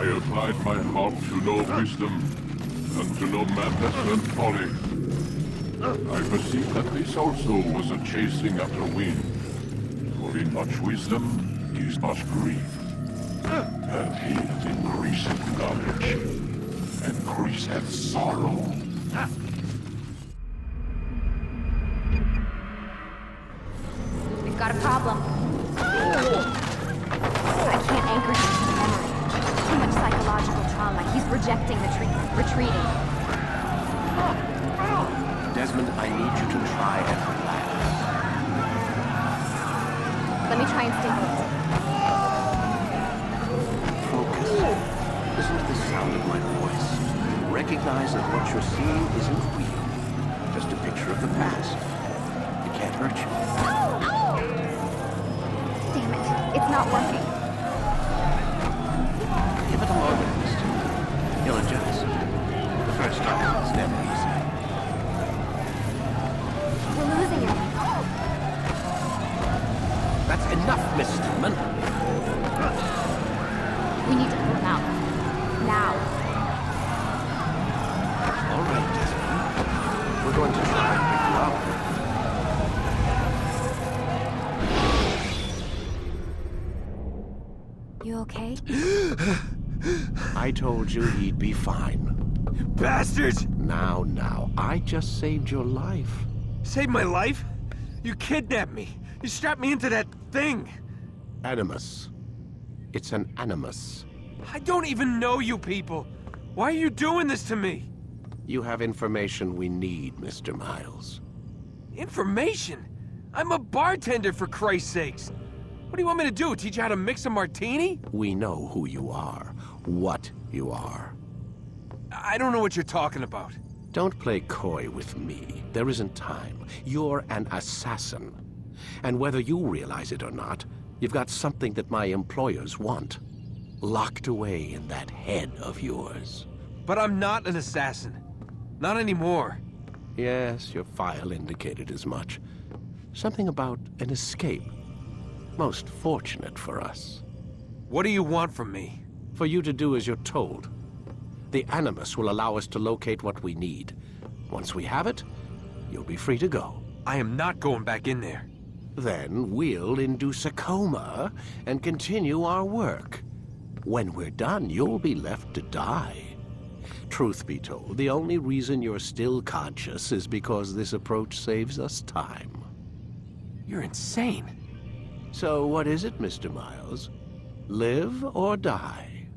I applied my heart to know wisdom, and to know madness and folly. I perceived that this also was a chasing after wind. For in much wisdom is much grief. And he that increaseth knowledge increaseth sorrow. We've got a problem. I can't anchor him to the memory. Too much psychological trauma. He's rejecting the retreating. Desmond, I need you to try and relax. Let me try and stabilize it. Focus. Listen to the sound of my voice. Recognize that what you're seeing isn't real. Just a picture of the past. It can't hurt you. Damn it. It's not working. Give it a moment, mister. You'll adjust. The first time is never easy. We're losing him. That's enough, Miss Stillman. We need to pull him out. Now. All right, Desmond. We're going to try and pick you up. You okay? I told you he'd be fine. Bastards! Now, I just saved your life. Saved my life? You kidnapped me. You strapped me into that thing. Animus. It's an animus. I don't even know you people. Why are you doing this to me? You have information we need, Mr. Miles. Information? I'm a bartender, for Christ's sakes. What do you want me to do? Teach you how to mix a martini? We know who you are, what you are. I don't know what you're talking about. Don't play coy with me. There isn't time. You're an assassin. And whether you realize it or not, you've got something that my employers want. Locked away in that head of yours. But I'm not an assassin. Not anymore. Yes, your file indicated as much. Something about an escape. Most fortunate for us. What do you want from me? For you to do as you're told. The Animus will allow us to locate what we need. Once we have it, you'll be free to go. I am not going back in there. Then we'll induce a coma and continue our work. When we're done, you'll be left to die. Truth be told, the only reason you're still conscious is because this approach saves us time. You're insane. So what is it, Mr. Miles? Live or die?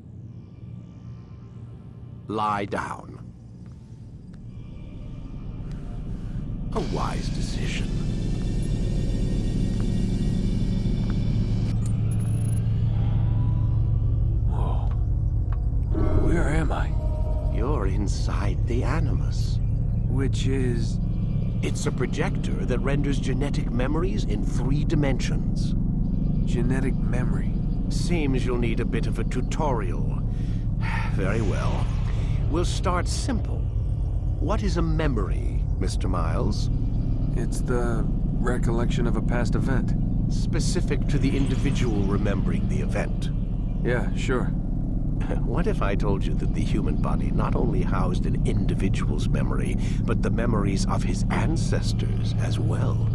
Lie down. A wise decision. Whoa. Where am I? You're inside the Animus. Which is... It's a projector that renders genetic memories in 3 dimensions. genetic memory. Seems you'll need a bit of a tutorial. Very well. We'll start simple. What is a memory, Mr. Miles? It's the recollection of a past event. Specific to the individual remembering the event. Yeah, sure. What if I told you that the human body not only housed an individual's memory, but the memories of his ancestors as well?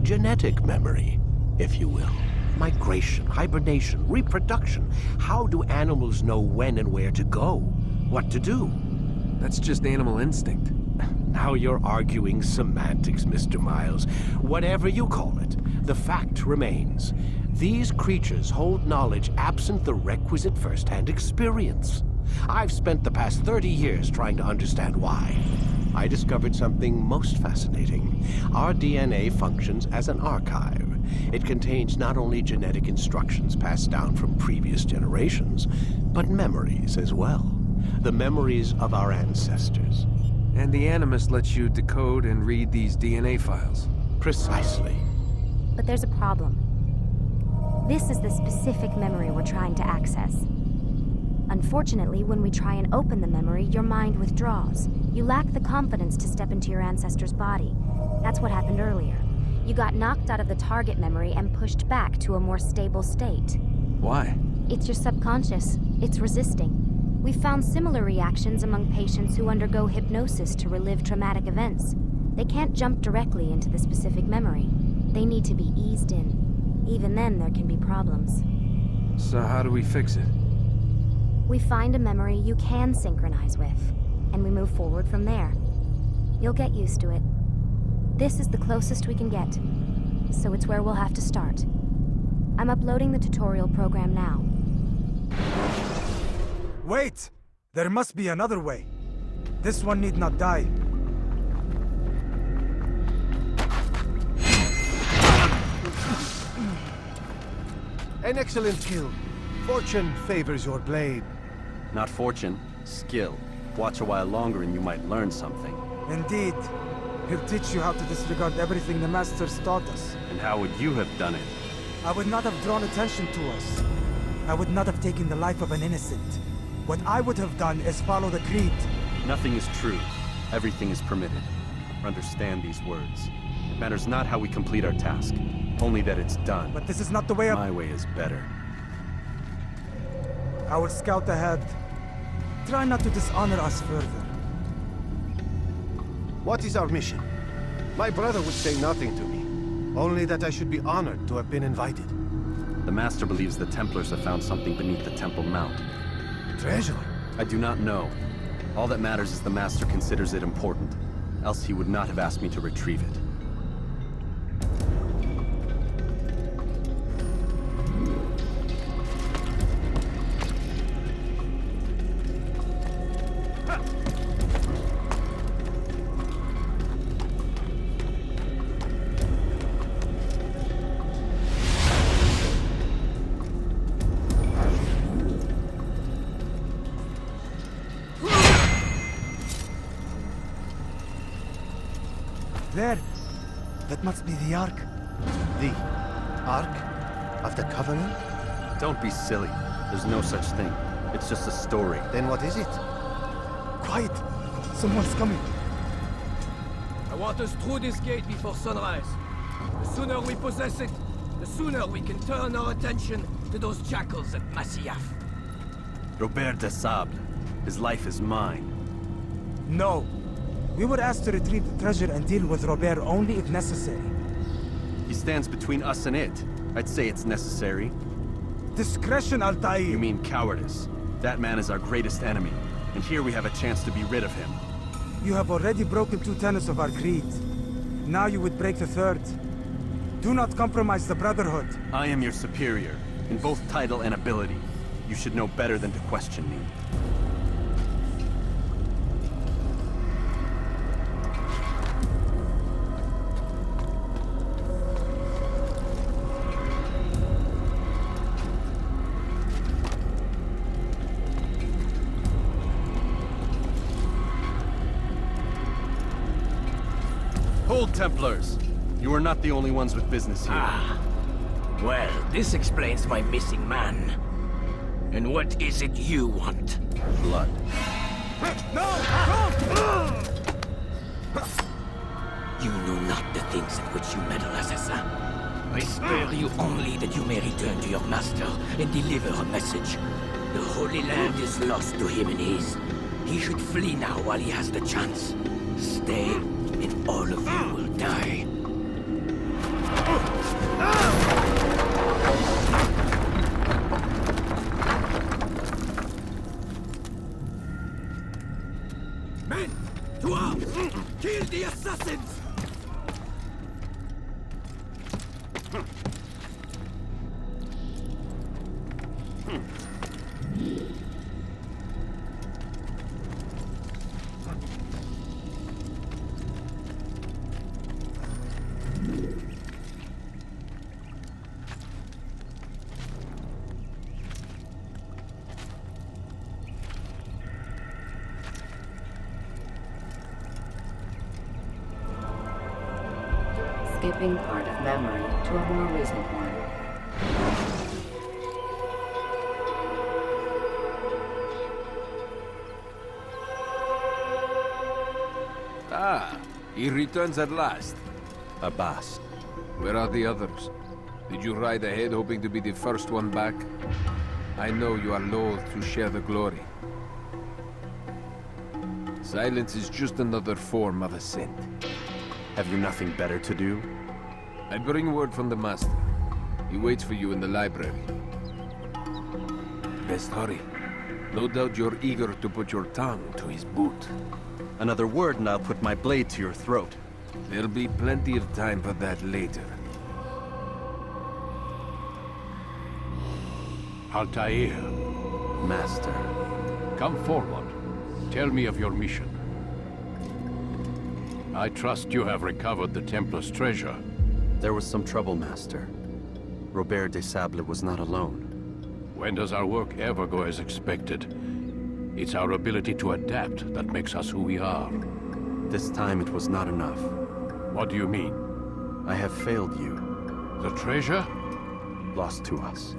Genetic memory, if you will. Migration, hibernation, reproduction. How do animals know when and where to go? What to do? That's just animal instinct. Now you're arguing semantics, Mr. Miles. Whatever you call it, the fact remains. These creatures hold knowledge absent the requisite first-hand experience. I've spent the past 30 years trying to understand why. I discovered something most fascinating. Our DNA functions as an archive. It contains not only genetic instructions passed down from previous generations, but memories as well. The memories of our ancestors. And the Animus lets you decode and read these DNA files. Precisely. But there's a problem. This is the specific memory we're trying to access. Unfortunately, when we try and open the memory, your mind withdraws. You lack the confidence to step into your ancestor's body. That's what happened earlier. You got knocked out of the target memory and pushed back to a more stable state. Why? It's your subconscious. It's resisting. We've found similar reactions among patients who undergo hypnosis to relive traumatic events. They can't jump directly into the specific memory. They need to be eased in. Even then, there can be problems. So how do we fix it? We find a memory you can synchronize with, and we move forward from there. You'll get used to it. This is the closest we can get, so it's where we'll have to start. I'm uploading the tutorial program now. Wait! There must be another way. This one need not die. An excellent kill. Fortune favors your blade. Not fortune, skill. Watch a while longer and you might learn something. Indeed. He'll teach you how to disregard everything the Masters taught us. And how would you have done it? I would not have drawn attention to us. I would not have taken the life of an innocent. What I would have done is follow the creed. Nothing is true. Everything is permitted. Understand these words. It matters not how we complete our task, only that it's done. But this is not the way of... My way is better. I will scout ahead. Try not to dishonor us further. What is our mission? My brother would say nothing to me. Only that I should be honored to have been invited. The Master believes the Templars have found something beneath the Temple Mount. Treasure? I do not know. All that matters is the Master considers it important. Else he would not have asked me to retrieve it. There! That must be the Ark. The Ark of the Covenant? Don't be silly. There's no such thing. It's just a story. Then what is it? Quiet! Someone's coming. I want us through this gate before sunrise. The sooner we possess it, the sooner we can turn our attention to those jackals at Masyaf. Robert de Sable. His life is mine. No. We were asked to retrieve the treasure and deal with Robert only if necessary. He stands between us and it. I'd say it's necessary. Discretion, Altair! You mean cowardice. That man is our greatest enemy, and here we have a chance to be rid of him. You have already broken 2 tenets of our creed. Now you would break the 3rd. Do not compromise the Brotherhood. I am your superior, in both title and ability. You should know better than to question me. Hold, Templars! You are not the only ones with business here. Well, this explains my missing man. And what is it you want? Blood. You know not the things in which you meddle, assassin. I spare you only that you may return to your master and deliver a message. The Holy Land is lost to him and his. He should flee now while he has the chance. Stay, and all of you will die. Men, to arms! Kill the assassins! Skipping part of memory to a more recent one. Ah, he returns at last. Abbas. Where are the others? Did you ride ahead hoping to be the first one back? I know you are loath to share the glory. Silence is just another form of assent. Have you nothing better to do? I bring word from the Master. He waits for you in the library. Best hurry. No doubt you're eager to put your tongue to his boot. Another word and I'll put my blade to your throat. There'll be plenty of time for that later. Altair, Master. come forward. Tell me of your mission. I trust you have recovered the Templar's treasure. There was some trouble, Master. Robert de Sable was not alone. When does our work ever go as expected? It's our ability to adapt that makes us who we are. This time it was not enough. What do you mean? I have failed you. The treasure? Lost to us.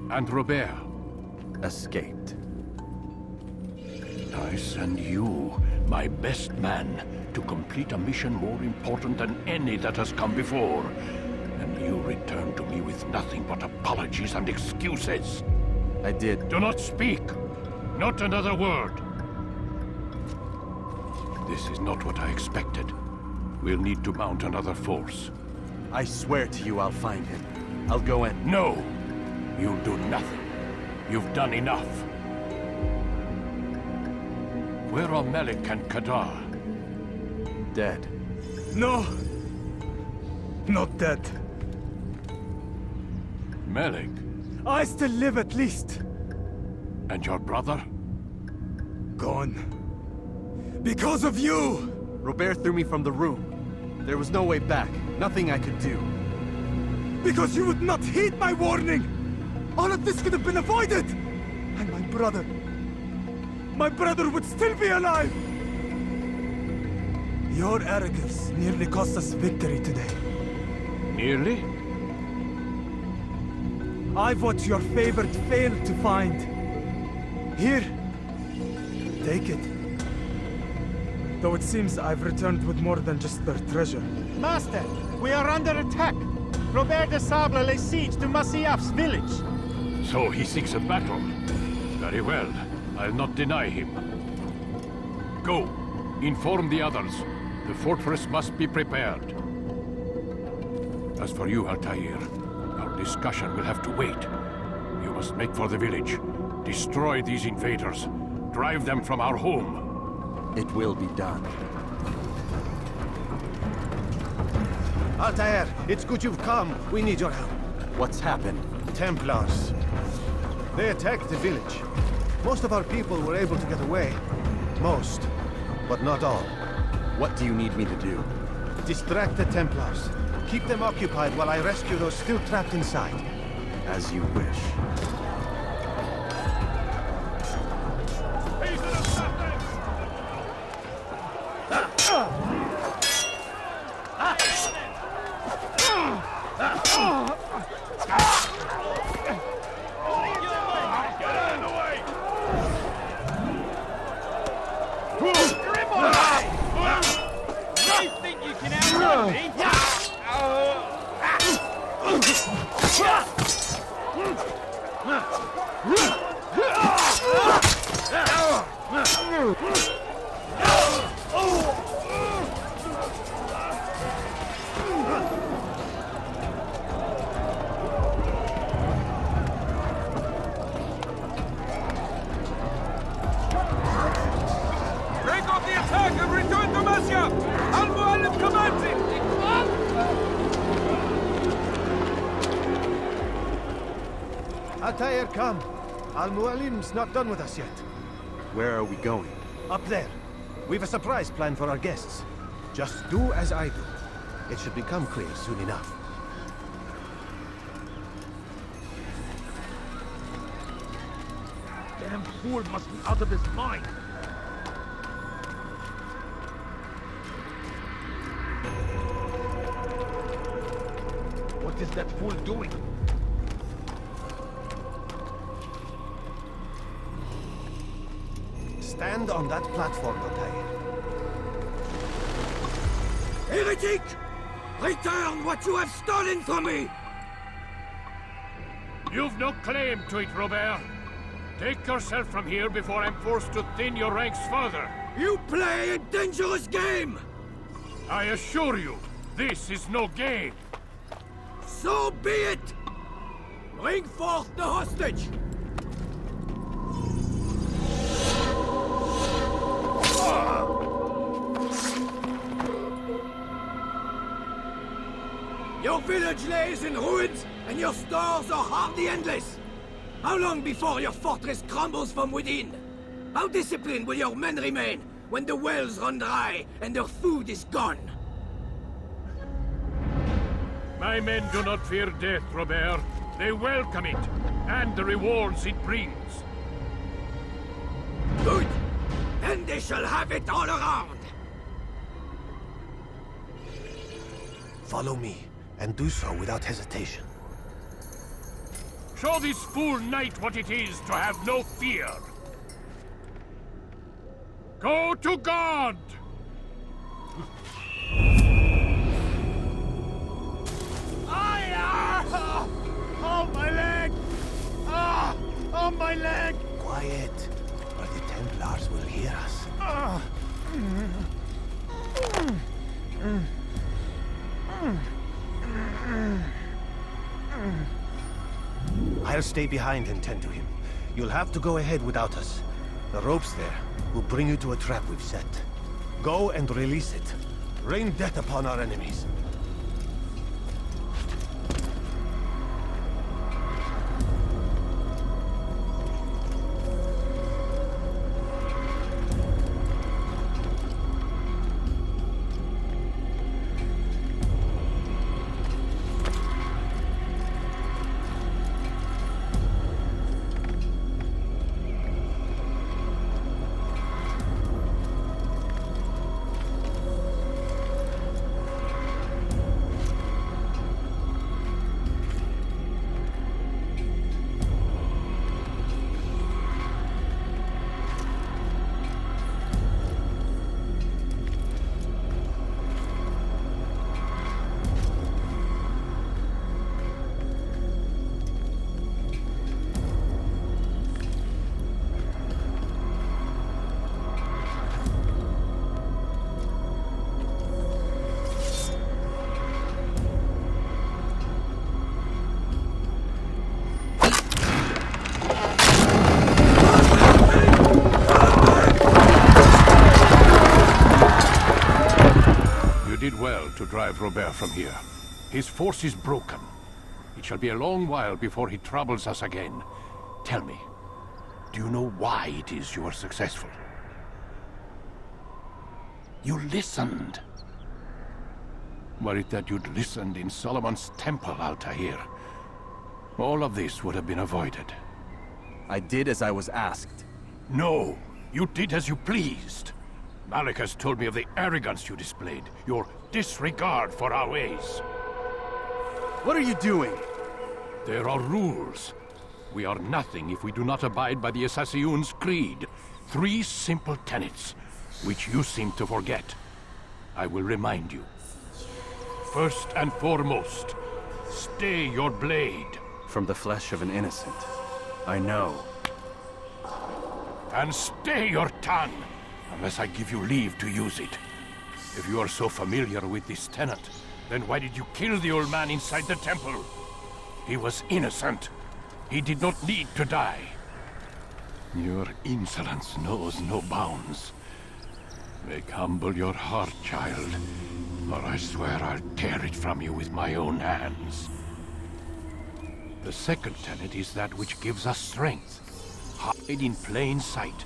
And Robert? Escaped. I send you, my best man, to complete a mission more important than any that has come before. And you return to me with nothing but apologies and excuses. I did. Do not speak! Not another word! This is not what I expected. We'll need to mount another force. I swear to you I'll find him. I'll go in. No! You'll do nothing. You've done enough. Where are Melik and Kadar? Dead. No! Not dead. Melik? I still live at least. And your brother? Gone. Because of you! Robert threw me from the room. There was no way back. Nothing I could do. Because you would not heed my warning! All of this could have been avoided! And my brother would still be alive! Your arrogance nearly cost us victory today. Nearly? I've what your favorite failed to find. Here. Take it. Though it seems I've returned with more than just their treasure. Master, we are under attack. Robert de Sable lays siege to Masyaf's village. So he seeks a battle. Very well. I'll not deny him. Go. Inform the others. The fortress must be prepared. As for you, Altair, our discussion will have to wait. You must make for the village. Destroy these invaders. Drive them from our home. It will be done. Altair, it's good you've come. We need your help. What's happened? Templars. They attacked the village. Most of our people were able to get away. Most, but not all. What do you need me to do? Distract the Templars. Keep them occupied while I rescue those still trapped inside. As you wish. Altair, come. Al-Mualim's not done with us yet. Where are we going? Up there. We've a surprise plan for our guests. Just do as I do. It should become clear soon enough. Damn fool must be out of his mind. What is that fool doing? Stand on that platform, Altair. Heretic! Return what you have stolen from me! You've no claim to it, Robert. Take yourself from here before I'm forced to thin your ranks further. You play a dangerous game! I assure you, this is no game. So be it! Bring forth the hostage! Your village lays in ruins, and your stores are hardly endless. How long before your fortress crumbles from within? How disciplined will your men remain when the wells run dry and their food is gone? My men do not fear death, Robert. They welcome it, and the rewards it brings. Good! Then they shall have it all around! Follow me, and do so without hesitation. Show this fool knight what it is to have no fear. Go to God! Oh, my leg! Ah! Oh, my leg! Quiet, or the Templars will hear us. I'll stay behind and tend to him. You'll have to go ahead without us. The ropes there will bring you to a trap we've set. Go and release it. Rain death upon our enemies. To drive Robert from here. His force is broken. It shall be a long while before he troubles us again. Tell me, do you know why it is you are successful? You listened. Were it that you'd listened in Solomon's temple, Altair, all of this would have been avoided. I did as I was asked. No, you did as you pleased. Malik has told me of the arrogance you displayed, your disregard for our ways. What are you doing? There are rules. We are nothing if we do not abide by the Assassin's creed. 3 simple tenets, which you seem to forget. I will remind you. First and foremost, stay your blade. From the flesh of an innocent. I know. And stay your tongue, unless I give you leave to use it. If you are so familiar with this tenet, then why did you kill the old man inside the temple? He was innocent. He did not need to die. Your insolence knows no bounds. Make humble your heart, child, or I swear I'll tear it from you with my own hands. The second tenet is that which gives us strength. Hide in plain sight.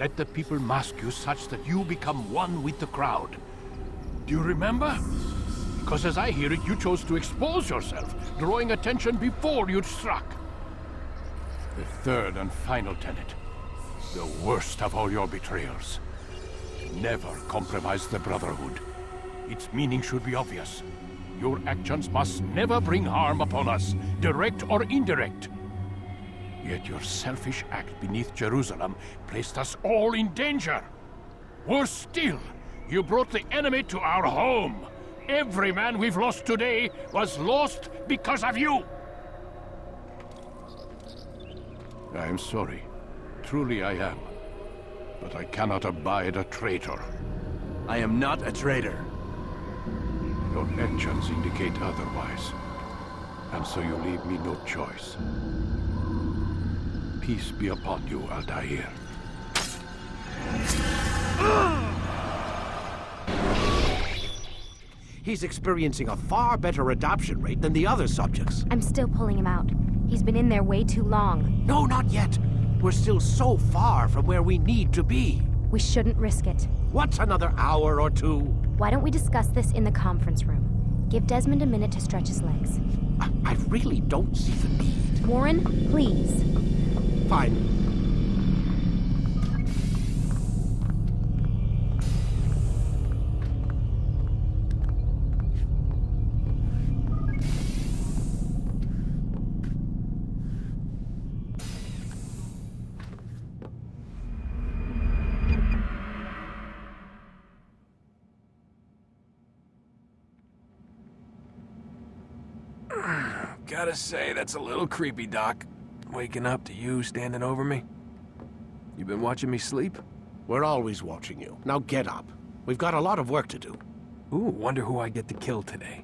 Let the people mask you such that you become one with the crowd. Do you remember? Because as I hear it, you chose to expose yourself, drawing attention before you'd struck. The third and final tenet. The worst of all your betrayals. Never compromise the Brotherhood. Its meaning should be obvious. Your actions must never bring harm upon us, direct or indirect. Yet your selfish act beneath Jerusalem placed us all in danger. Worse still, you brought the enemy to our home. Every man we've lost today was lost because of you. I am sorry. Truly I am. But I cannot abide a traitor. I am not a traitor. Your actions indicate otherwise. And so you leave me no choice. Peace be upon you, Altair. He's experiencing a far better adoption rate than the other subjects. I'm still pulling him out. He's been in there way too long. No, not yet. We're still so far from where we need to be. We shouldn't risk it. What's another hour or two? Why don't we discuss this in the conference room? Give Desmond a minute to stretch his legs. I really don't see the need. Warren, please. Fine. Gotta say, that's a little creepy, Doc. Waking up to you standing over me. You been watching me sleep? We're always watching you. Now get up. We've got a lot of work to do. Ooh, wonder who I get to kill today.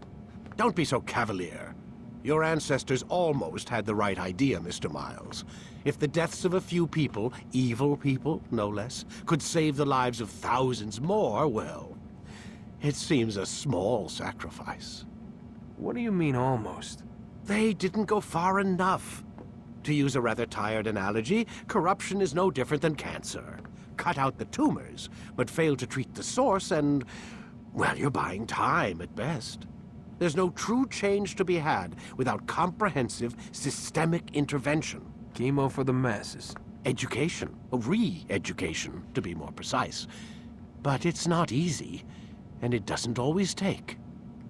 Don't be so cavalier. Your ancestors almost had the right idea, Mr. Miles. If the deaths of a few people, evil people, no less, could save the lives of thousands more, well, it seems a small sacrifice. What do you mean, almost? They didn't go far enough. To use a rather tired analogy, corruption is no different than cancer. Cut out the tumors, but fail to treat the source and, well, you're buying time at best. There's no true change to be had without comprehensive, systemic intervention. Chemo for the masses. Education, re-education, to be more precise. But it's not easy, and it doesn't always take.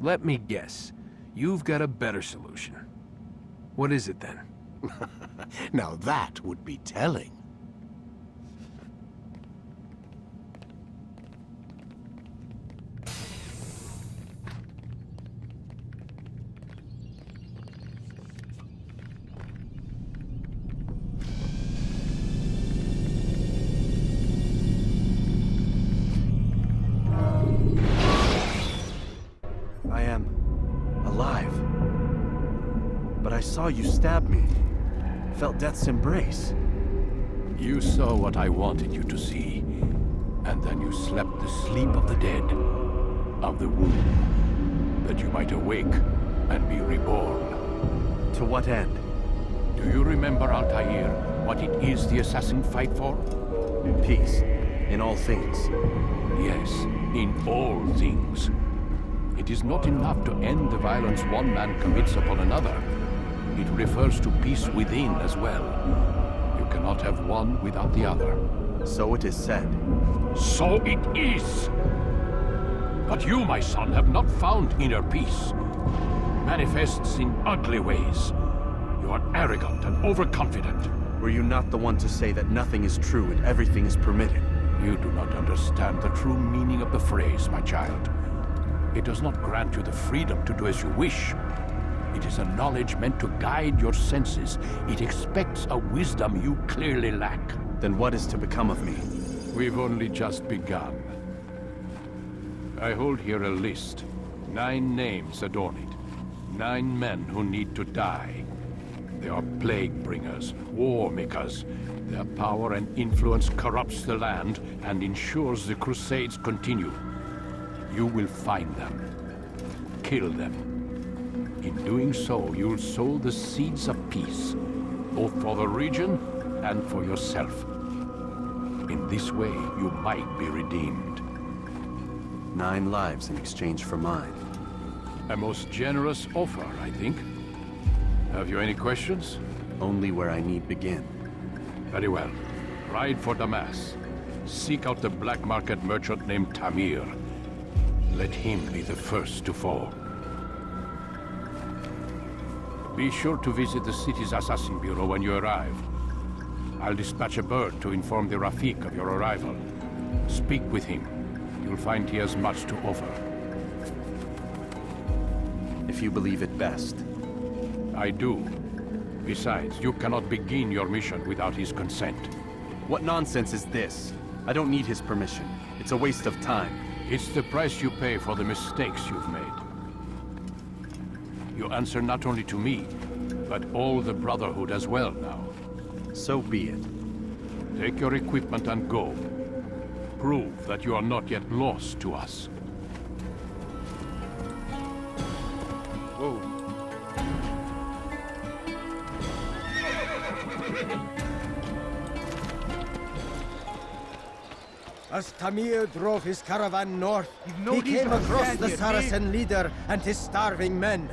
Let me guess. You've got a better solution. What is it, then? Now that would be telling. I am alive. But I saw you stab me. Felt death's embrace. You saw what I wanted you to see. And then you slept the sleep of the dead. Of the womb. That you might awake and be reborn. To what end? Do you remember, Altair, what it is the assassins fight for? Peace. In all things. Yes, in all things. It is not enough to end the violence one man commits upon another. It refers to peace within as well. You cannot have one without the other. So it is said. So it is! But you, my son, have not found inner peace. Manifests in ugly ways. You are arrogant and overconfident. Were you not the one to say that nothing is true and everything is permitted? You do not understand the true meaning of the phrase, my child. It does not grant you the freedom to do as you wish. It is a knowledge meant to guide your senses. It expects a wisdom you clearly lack. Then what is to become of me? We've only just begun. I hold here a list. 9 names adorn it. 9 men who need to die. They are plague bringers, war makers. Their power and influence corrupts the land and ensures the Crusades continue. You will find them. Kill them. In doing so, you'll sow the seeds of peace, both for the region and for yourself. In this way, you might be redeemed. 9 lives in exchange for mine. A most generous offer, I think. Have you any questions? Only where I need begin. Very well. Ride for Damas. Seek out the black market merchant named Tamir. Let him be the first to fall. Be sure to visit the city's assassin bureau when you arrive. I'll dispatch a bird to inform the Rafik of your arrival. Speak with him. You'll find he has much to offer. If you believe it best. I do. Besides, you cannot begin your mission without his consent. What nonsense is this? I don't need his permission. It's a waste of time. It's the price you pay for the mistakes you've made. You answer not only to me, but all the Brotherhood as well now. So be it. Take your equipment and go. Prove that you are not yet lost to us. Whoa. As Tamir drove his caravan north, no he need came to across stand the here, Saracen leader and his starving men.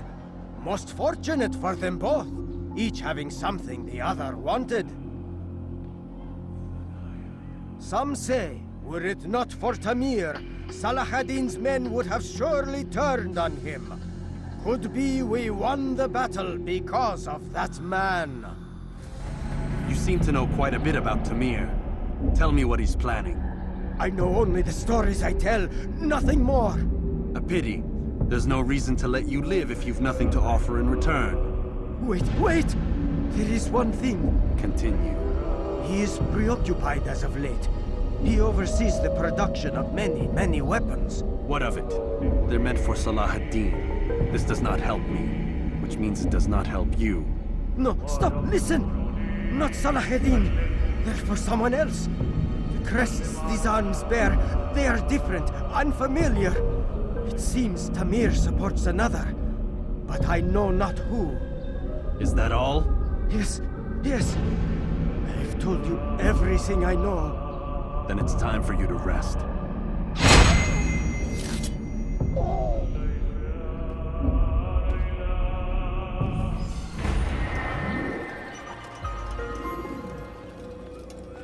Most fortunate for them both, each having something the other wanted. Some say, were it not for Tamir, Salah ad-Din's men would have surely turned on him. Could be we won the battle because of that man. You seem to know quite a bit about Tamir. Tell me what he's planning. I know only the stories I tell, nothing more. A pity. There's no reason to let you live if you've nothing to offer in return. Wait! There is one thing. Continue. He is preoccupied as of late. He oversees the production of many weapons. What of it? They're meant for Salah ad-Din. This does not help me, which means it does not help you. No, stop, listen! Not Salah ad-Din. They're for someone else. The crests these arms bear, they are different, unfamiliar. It seems Tamir supports another, but I know not who. Is that all? Yes. I've told you everything I know. Then it's time for you to rest.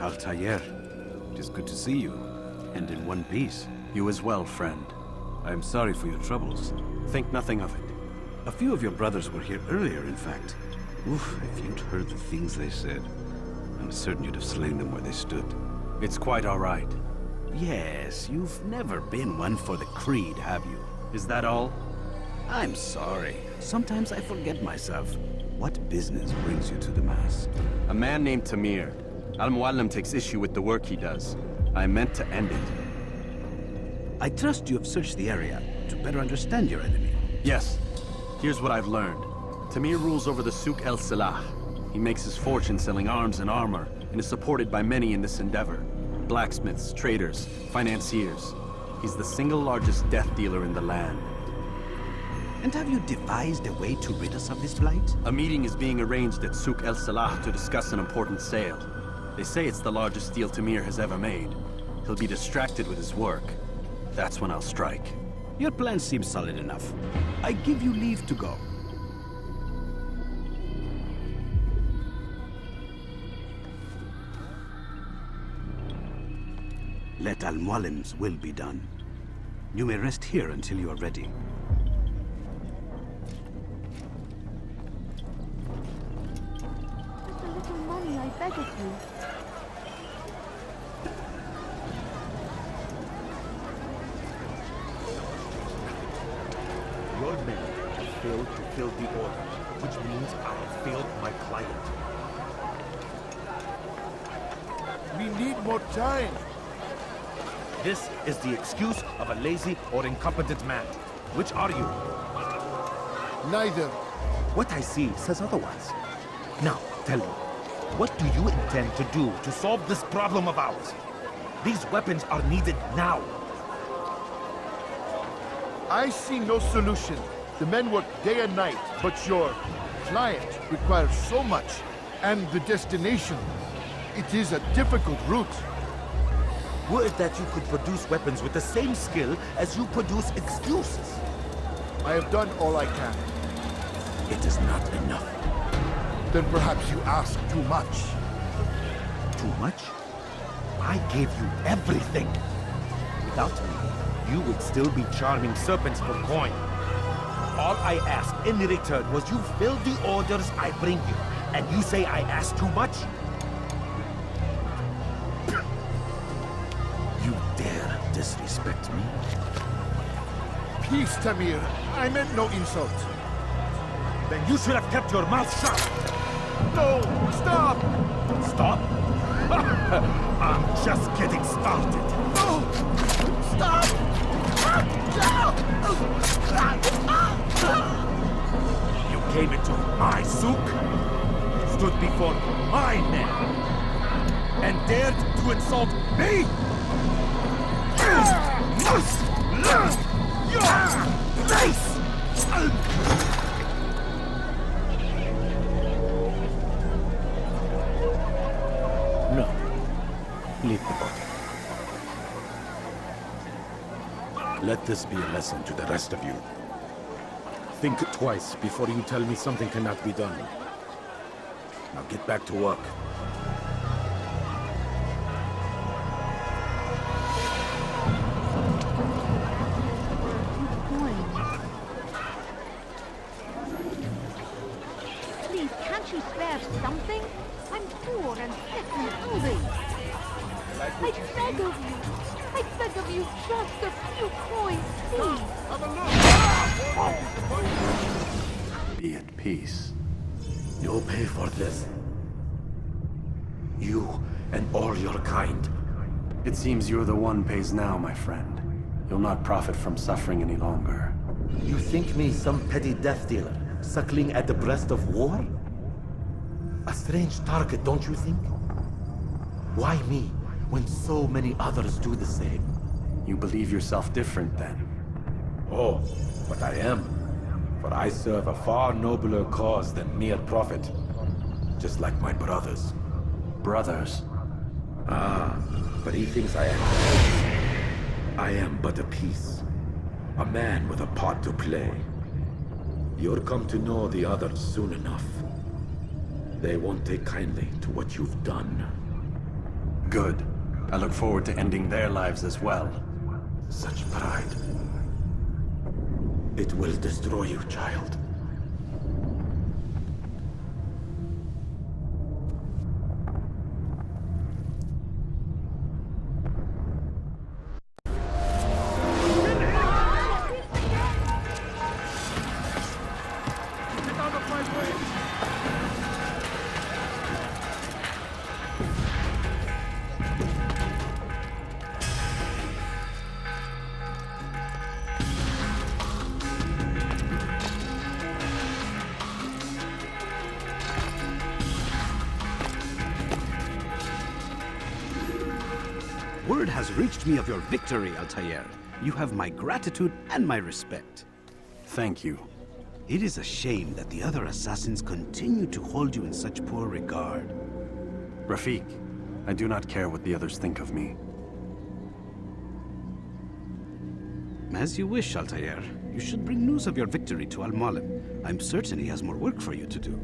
Altair, it is good to see you, and in one piece. You as well, friend. I am sorry for your troubles. Think nothing of it. A few of your brothers were here earlier, in fact. Oof, if you'd heard the things they said, I'm certain you'd have slain them where they stood. It's quite all right. Yes, you've never been one for the creed, have you? Is that all? I'm sorry. Sometimes I forget myself. What business brings you to the mast? A man named Tamir. Al-Muallim takes issue with the work he does. I meant to end it. I trust you have searched the area to better understand your enemy. Yes. Here's what I've learned. Tamir rules over the Souk el-Salah. He makes his fortune selling arms and armor, and is supported by many in this endeavor. Blacksmiths, traders, financiers. He's the single largest death dealer in the land. And have you devised a way to rid us of this blight? A meeting is being arranged at Souk el-Salah to discuss an important sale. They say it's the largest deal Tamir has ever made. He'll be distracted with his work. That's when I'll strike. Your plan seems solid enough. I give you leave to go. Let Al-Muallim's will be done. You may rest here until you are ready. Just a little money, I beg of you. Your men have failed to fill the order, which means I have failed my client. We need more time. This is the excuse of a lazy or incompetent man. Which are you? Neither. What I see says otherwise. Now, tell me, what do you intend to do to solve this problem of ours? These weapons are needed now. I see no solution. The men work day and night, but your client requires so much. And the destination, it is a difficult route. Would that you could produce weapons with the same skill as you produce excuses. I have done all I can. It is not enough. Then perhaps you ask too much. Too much? I gave you everything. Without me, you would still be charming serpents for coin. All I ask in return was you fill the orders I bring you. And you say I ask too much? You dare disrespect me? Peace, Tamir. I meant no insult. Then you should have kept your mouth shut. No! Stop! Stop? I'm just getting started. No! Stop! You came into my souk, stood before my men, and dared to insult me? You must learn your place! No. Leave the body. Let this be a lesson to the rest of you. Think twice before you tell me something cannot be done. Now get back to work. Please, can't you spare something? I'm poor and sick and hungry. I beg of you, just a few coins, please. Be at peace. You'll pay for this. You and all your kind. It seems you're the one pays now, my friend. You'll not profit from suffering any longer. You think me some petty death dealer, suckling at the breast of war? A strange target, don't you think? Why me, when so many others do the same? You believe yourself different, then? Oh, but I am. For I serve a far nobler cause than mere profit. Just like my brothers. Brothers? Ah, but he thinks I am. I am but a piece. A man with a part to play. You'll come to know the others soon enough. They won't take kindly to what you've done. Good. I look forward to ending their lives as well. Such pride. It will destroy you, child. Word has reached me of your victory, Altair. You have my gratitude and my respect. Thank you. It is a shame that the other assassins continue to hold you in such poor regard. Rafik, I do not care what the others think of me. As you wish, Altair. You should bring news of your victory to Al-Malim. I'm certain he has more work for you to do.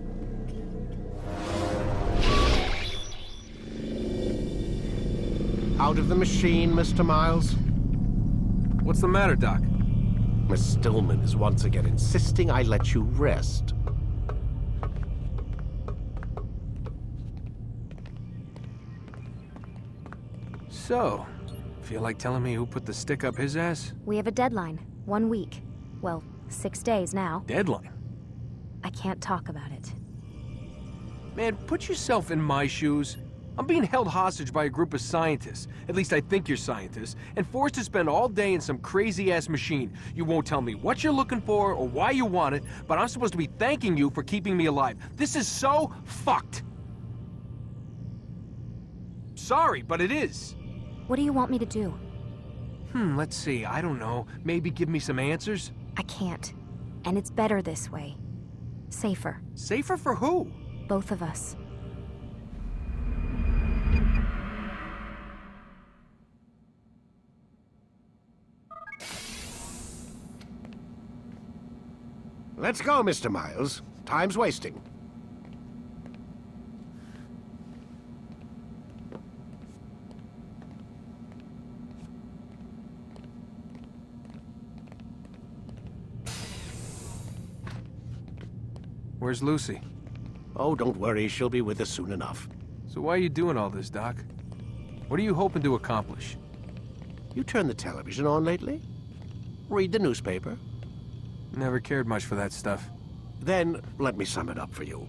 Out of the machine, Mr. Miles. What's the matter, Doc? Miss Stillman is once again insisting I let you rest. So, feel like telling me who put the stick up his ass? We have a deadline. 1 week. Well, 6 days now. Deadline? I can't talk about it. Man, put yourself in my shoes. I'm being held hostage by a group of scientists, at least I think you're scientists, and forced to spend all day in some crazy-ass machine. You won't tell me what you're looking for or why you want it, but I'm supposed to be thanking you for keeping me alive. This is so fucked. Sorry, but it is. What do you want me to do? Let's see, I don't know. Maybe give me some answers? I can't. And it's better this way. Safer. Safer for who? Both of us. Let's go, Mr. Miles. Time's wasting. Where's Lucy? Oh, don't worry. She'll be with us soon enough. So why are you doing all this, Doc? What are you hoping to accomplish? You turned the television on lately? Read the newspaper? Never cared much for that stuff. Then, let me sum it up for you.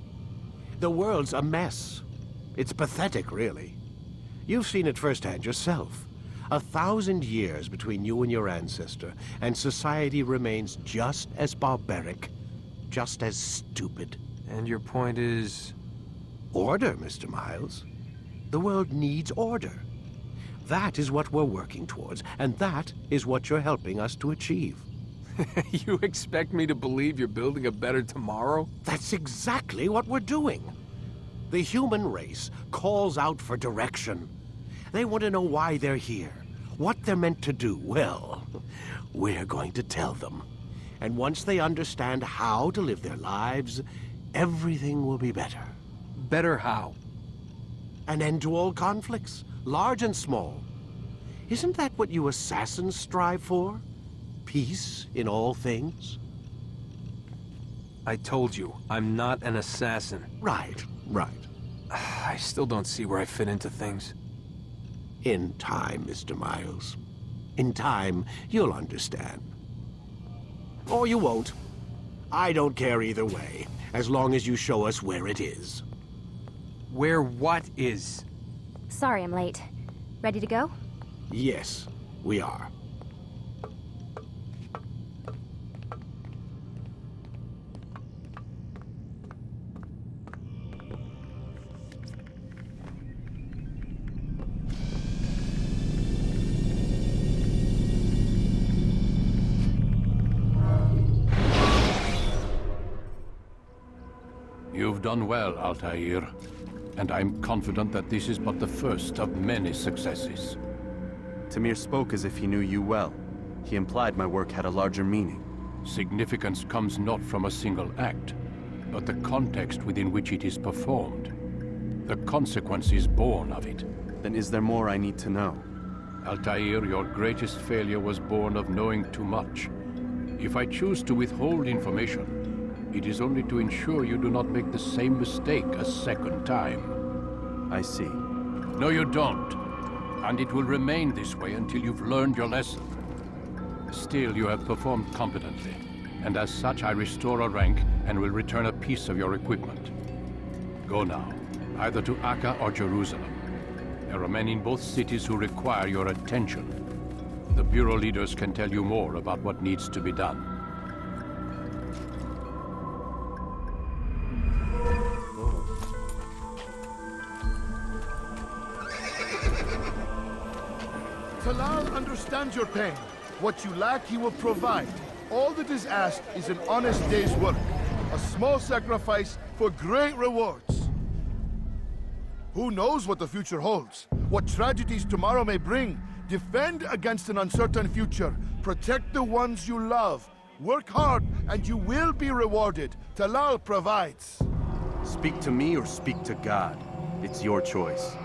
The world's a mess. It's pathetic, really. You've seen it firsthand yourself. 1,000 years between you and your ancestor, and society remains just as barbaric, just as stupid. And your point is? Order, Mr. Miles. The world needs order. That is what we're working towards, and that is what you're helping us to achieve. You expect me to believe you're building a better tomorrow? That's exactly what we're doing. The human race calls out for direction. They want to know why they're here, what they're meant to do. Well, we're going to tell them. And once they understand how to live their lives, everything will be better. Better how? An end to all conflicts, large and small. Isn't that what you assassins strive for? Peace in all things? I told you, I'm not an assassin. Right. I still don't see where I fit into things. In time, Mr. Miles. In time, you'll understand. Or you won't. I don't care either way, as long as you show us where it is. Where what is? Sorry I'm late. Ready to go? Yes, we are. You've done well, Altair. And I'm confident that this is but the first of many successes. Tamir spoke as if he knew you well. He implied my work had a larger meaning. Significance comes not from a single act, but the context within which it is performed. The consequences born of it. Then is there more I need to know? Altair, your greatest failure was born of knowing too much. If I choose to withhold information, it is only to ensure you do not make the same mistake a second time. I see. No, you don't. And it will remain this way until you've learned your lesson. Still, you have performed competently, and as such I restore a rank and will return a piece of your equipment. Go now, either to Akka or Jerusalem. There are men in both cities who require your attention. The Bureau leaders can tell you more about what needs to be done. Talal understands your pain. What you lack, he will provide. All that is asked is an honest day's work. A small sacrifice for great rewards. Who knows what the future holds? What tragedies tomorrow may bring? Defend against an uncertain future. Protect the ones you love. Work hard, and you will be rewarded. Talal provides. Speak to me or speak to God. It's your choice.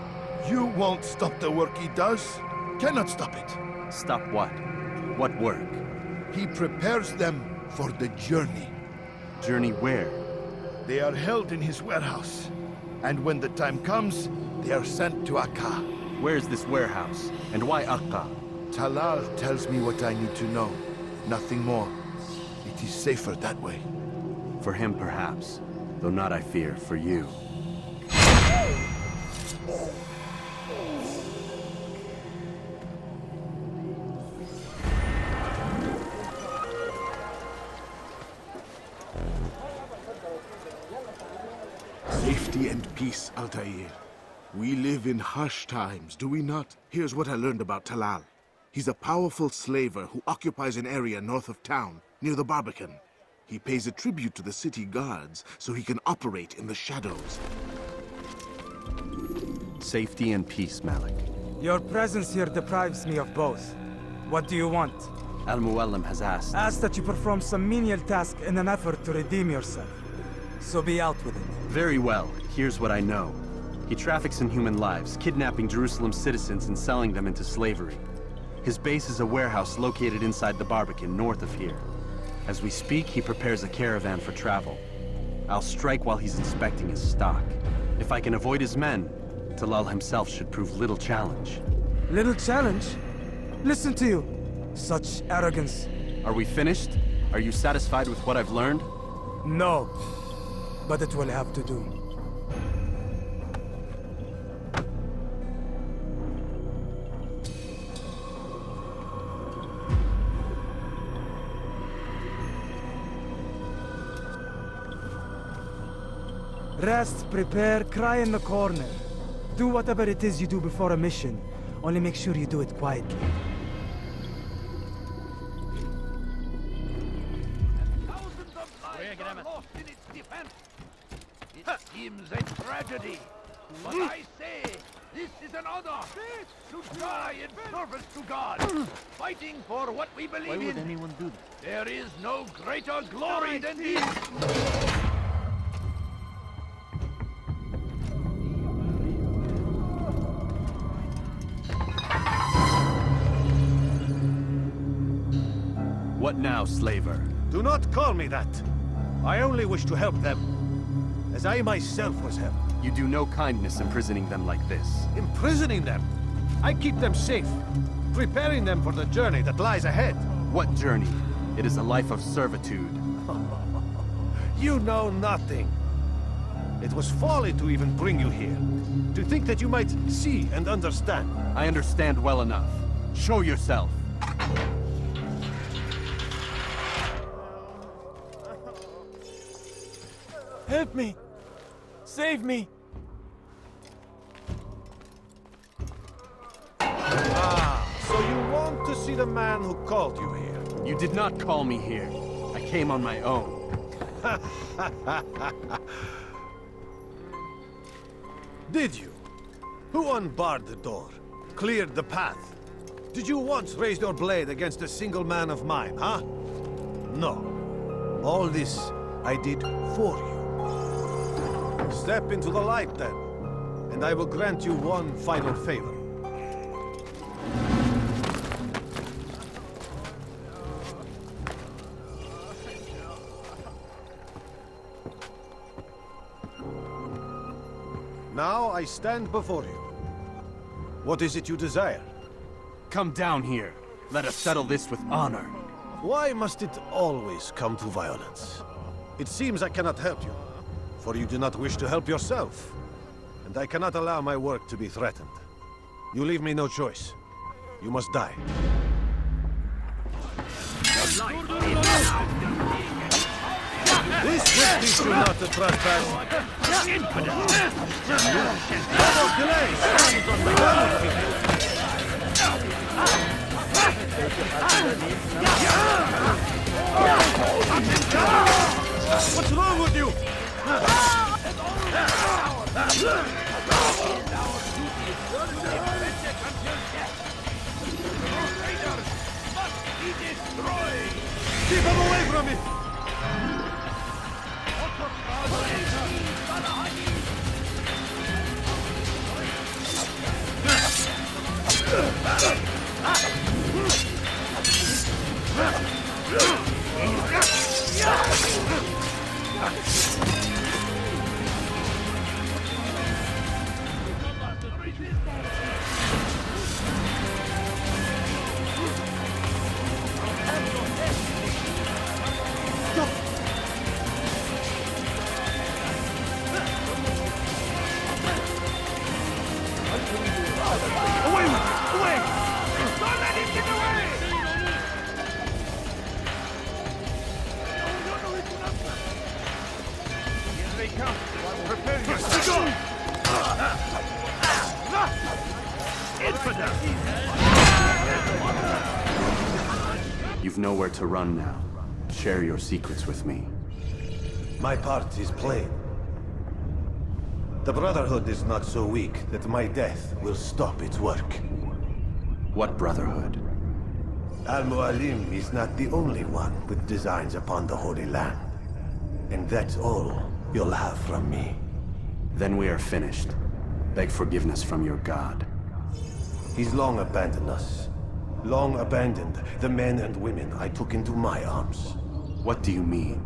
You won't stop the work he does. Cannot stop it. Stop what? What work? He prepares them for the journey. Journey where? They are held in his warehouse. And when the time comes, they are sent to Akka. Where's this warehouse? And why Akka? Talal tells me what I need to know. Nothing more. It is safer that way. For him, perhaps. Though not, I fear, for you. Safety and peace, Altair. We live in harsh times, do we not? Here's what I learned about Talal. He's a powerful slaver who occupies an area north of town, near the Barbican. He pays a tribute to the city guards so he can operate in the shadows. Safety and peace, Malik. Your presence here deprives me of both. What do you want? Al-Muallim has asked. Asked that you perform some menial task in an effort to redeem yourself. So be out with it. Very well. Here's what I know. He traffics in human lives, kidnapping Jerusalem citizens and selling them into slavery. His base is a warehouse located inside the Barbican, north of here. As we speak, he prepares a caravan for travel. I'll strike while he's inspecting his stock. If I can avoid his men, Talal himself should prove little challenge. Little challenge? Listen to you. Such arrogance. Are we finished? Are you satisfied with what I've learned? No. But it will have to do. Rest, prepare, cry in the corner. Do whatever it is you do before a mission. Only make sure you do it quietly. Thousands of lives are lost in its defense. It seems a tragedy. But I say, this is an honor to die in service to God, fighting for what we believe in. Why would anyone do that? There is no greater glory than this. What now, slaver? Do not call me that. I only wish to help them, as I myself was helped. You do no kindness imprisoning them like this. Imprisoning them? I keep them safe, preparing them for the journey that lies ahead. What journey? It is a life of servitude. You know nothing. It was folly to even bring you here. To think that you might see and understand. I understand well enough. Show yourself. Help me! Save me! Ah, so you want to see the man who called you here? You did not call me here. I came on my own. Did you? Who unbarred the door? Cleared the path? Did you once raise your blade against a single man of mine, huh? No. All this I did for you. Step into the light, then, and I will grant you one final favor. Now I stand before you. What is it you desire? Come down here. Let us settle this with honor. Why must it always come to violence? It seems I cannot help you, for you do not wish to help yourself. And I cannot allow my work to be threatened. You leave me no choice. You must die. This witness do not trespass. No more delay. Stand on the ground. What's wrong with you? Keep him away from me! You've nowhere to run now. Share your secrets with me. My part is plain. The Brotherhood is not so weak that my death will stop its work. What Brotherhood? Al-Mualim is not the only one with designs upon the Holy Land. And that's all you'll have from me. Then we are finished. Beg forgiveness from your god. He's long abandoned us. Long abandoned the men and women I took into my arms. What do you mean?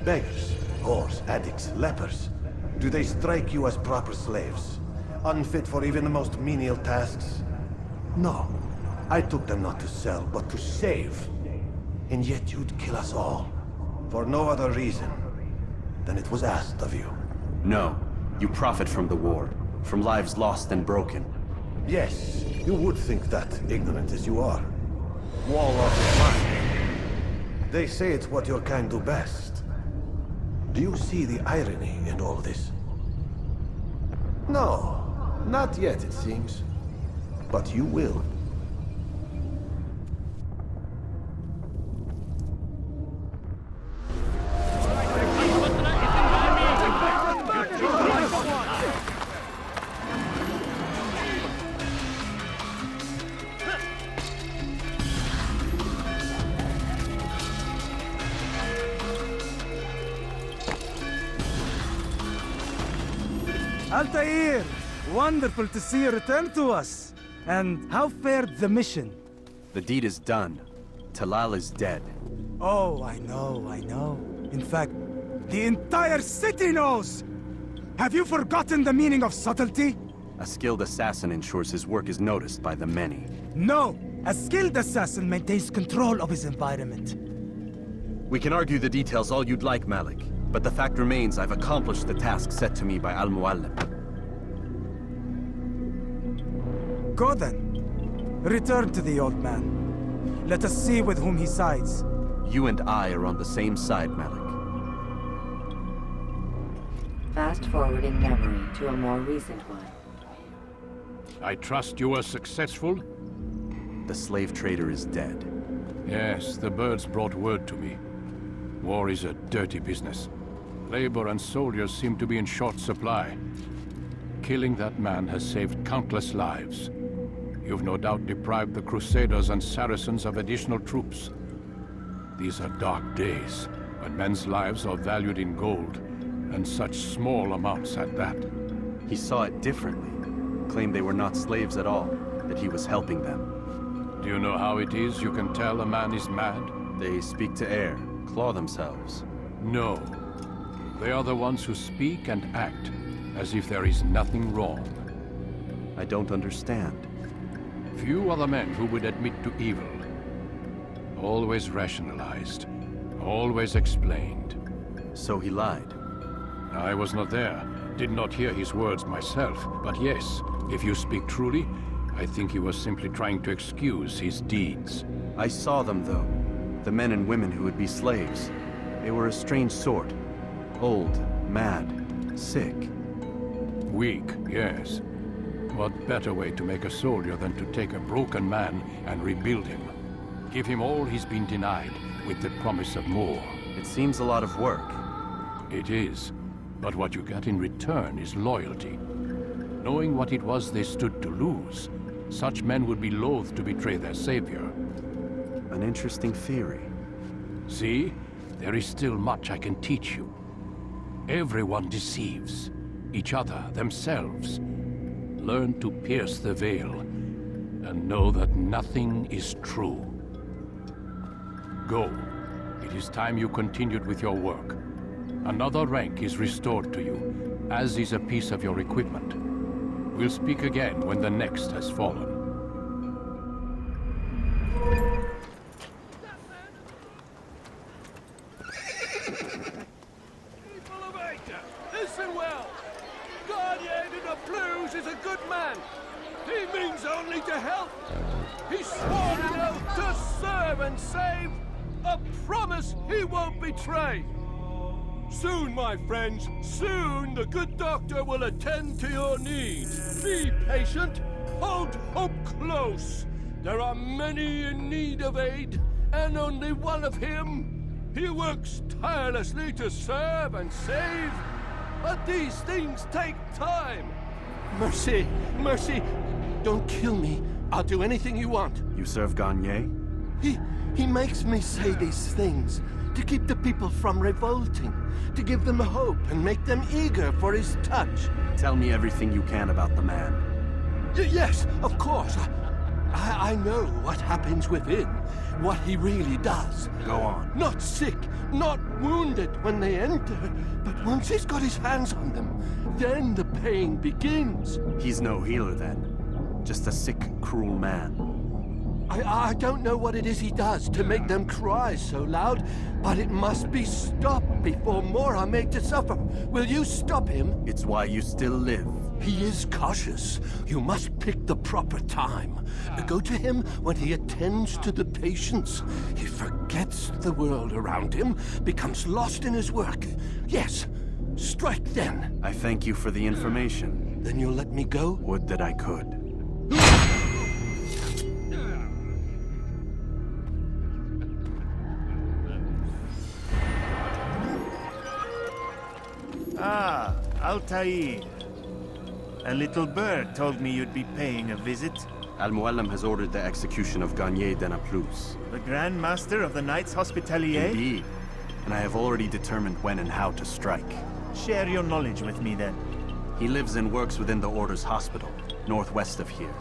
Beggars, whores, addicts, lepers. Do they strike you as proper slaves? Unfit for even the most menial tasks? No. I took them not to sell, but to save. And yet you'd kill us all. For no other reason than it was asked of you. No. You profit from the war. From lives lost and broken. Yes, you would think that, ignorant as you are. Wall off your mind. They say it's what your kind do best. Do you see the irony in all this? No, not yet, it seems. But you will. Altair! Wonderful to see you return to us. And how fared the mission? The deed is done. Talal is dead. Oh, I know. In fact, the entire city knows! Have you forgotten the meaning of subtlety? A skilled assassin ensures his work is noticed by the many. No! A skilled assassin maintains control of his environment. We can argue the details all you'd like, Malik. But the fact remains I've accomplished the task set to me by Al-Muallim. Go then. Return to the old man. Let us see with whom he sides. You and I are on the same side, Malik. Fast-forwarding memory to a more recent one. I trust you were successful? The slave trader is dead. Yes, the birds brought word to me. War is a dirty business. Labor and soldiers seem to be in short supply. Killing that man has saved countless lives. You've no doubt deprived the Crusaders and Saracens of additional troops. These are dark days, when men's lives are valued in gold, and such small amounts at that. He saw it differently. Claimed they were not slaves at all, that he was helping them. Do you know how it is you can tell a man is mad? They speak to air, claw themselves. No. They are the ones who speak and act as if there is nothing wrong. I don't understand. Few are the men who would admit to evil. Always rationalized. Always explained. So he lied? I was not there. Did not hear his words myself. But yes, if you speak truly, I think he was simply trying to excuse his deeds. I saw them, though. The men and women who would be slaves. They were a strange sort. Old, mad, sick. Weak, yes. What better way to make a soldier than to take a broken man and rebuild him? Give him all he's been denied, with the promise of more. It seems a lot of work. It is. But what you get in return is loyalty. Knowing what it was they stood to lose, such men would be loath to betray their savior. An interesting theory. See? There is still much I can teach you. Everyone deceives. Each other, themselves. Learn to pierce the veil, and know that nothing is true. Go. It is time you continued with your work. Another rank is restored to you, as is a piece of your equipment. We'll speak again when the next has fallen. People of Acre, listen well. Guardian of the Blues is a good man. He means only to help. He's sworn an oath to serve and save. A promise he won't betray. Soon, my friends, soon the good doctor will attend to your needs. Be patient. Hold hope close. There are many in need of aid, and only one of him. He works tirelessly to serve and save. But these things take time. Mercy, mercy. Don't kill me. I'll do anything you want. You serve Gagne? He makes me say these things to keep the people from revolting, to give them hope and make them eager for his touch. Tell me everything you can about the man. Yes, of course. I know what happens within, what he really does. Go on. Not sick, not wounded when they enter, but once he's got his hands on them, then the pain begins. He's no healer then. Just a sick, cruel man. I don't know what it is he does to make them cry so loud, but it must be stopped before more are made to suffer. Will you stop him? It's why you still live. He is cautious. You must pick the proper time. Go to him when he attends to the patients. He forgets the world around him, becomes lost in his work. Yes, strike then. I thank you for the information. Then you'll let me go? Would that I could. Ah, Altair. A little bird told me you'd be paying a visit. Al-Muallim has ordered the execution of Garnier de Naplouse. The Grand Master of the Knights Hospitalier? Indeed. And I have already determined when and how to strike. Share your knowledge with me, then. He lives and works within the Order's hospital, northwest of here.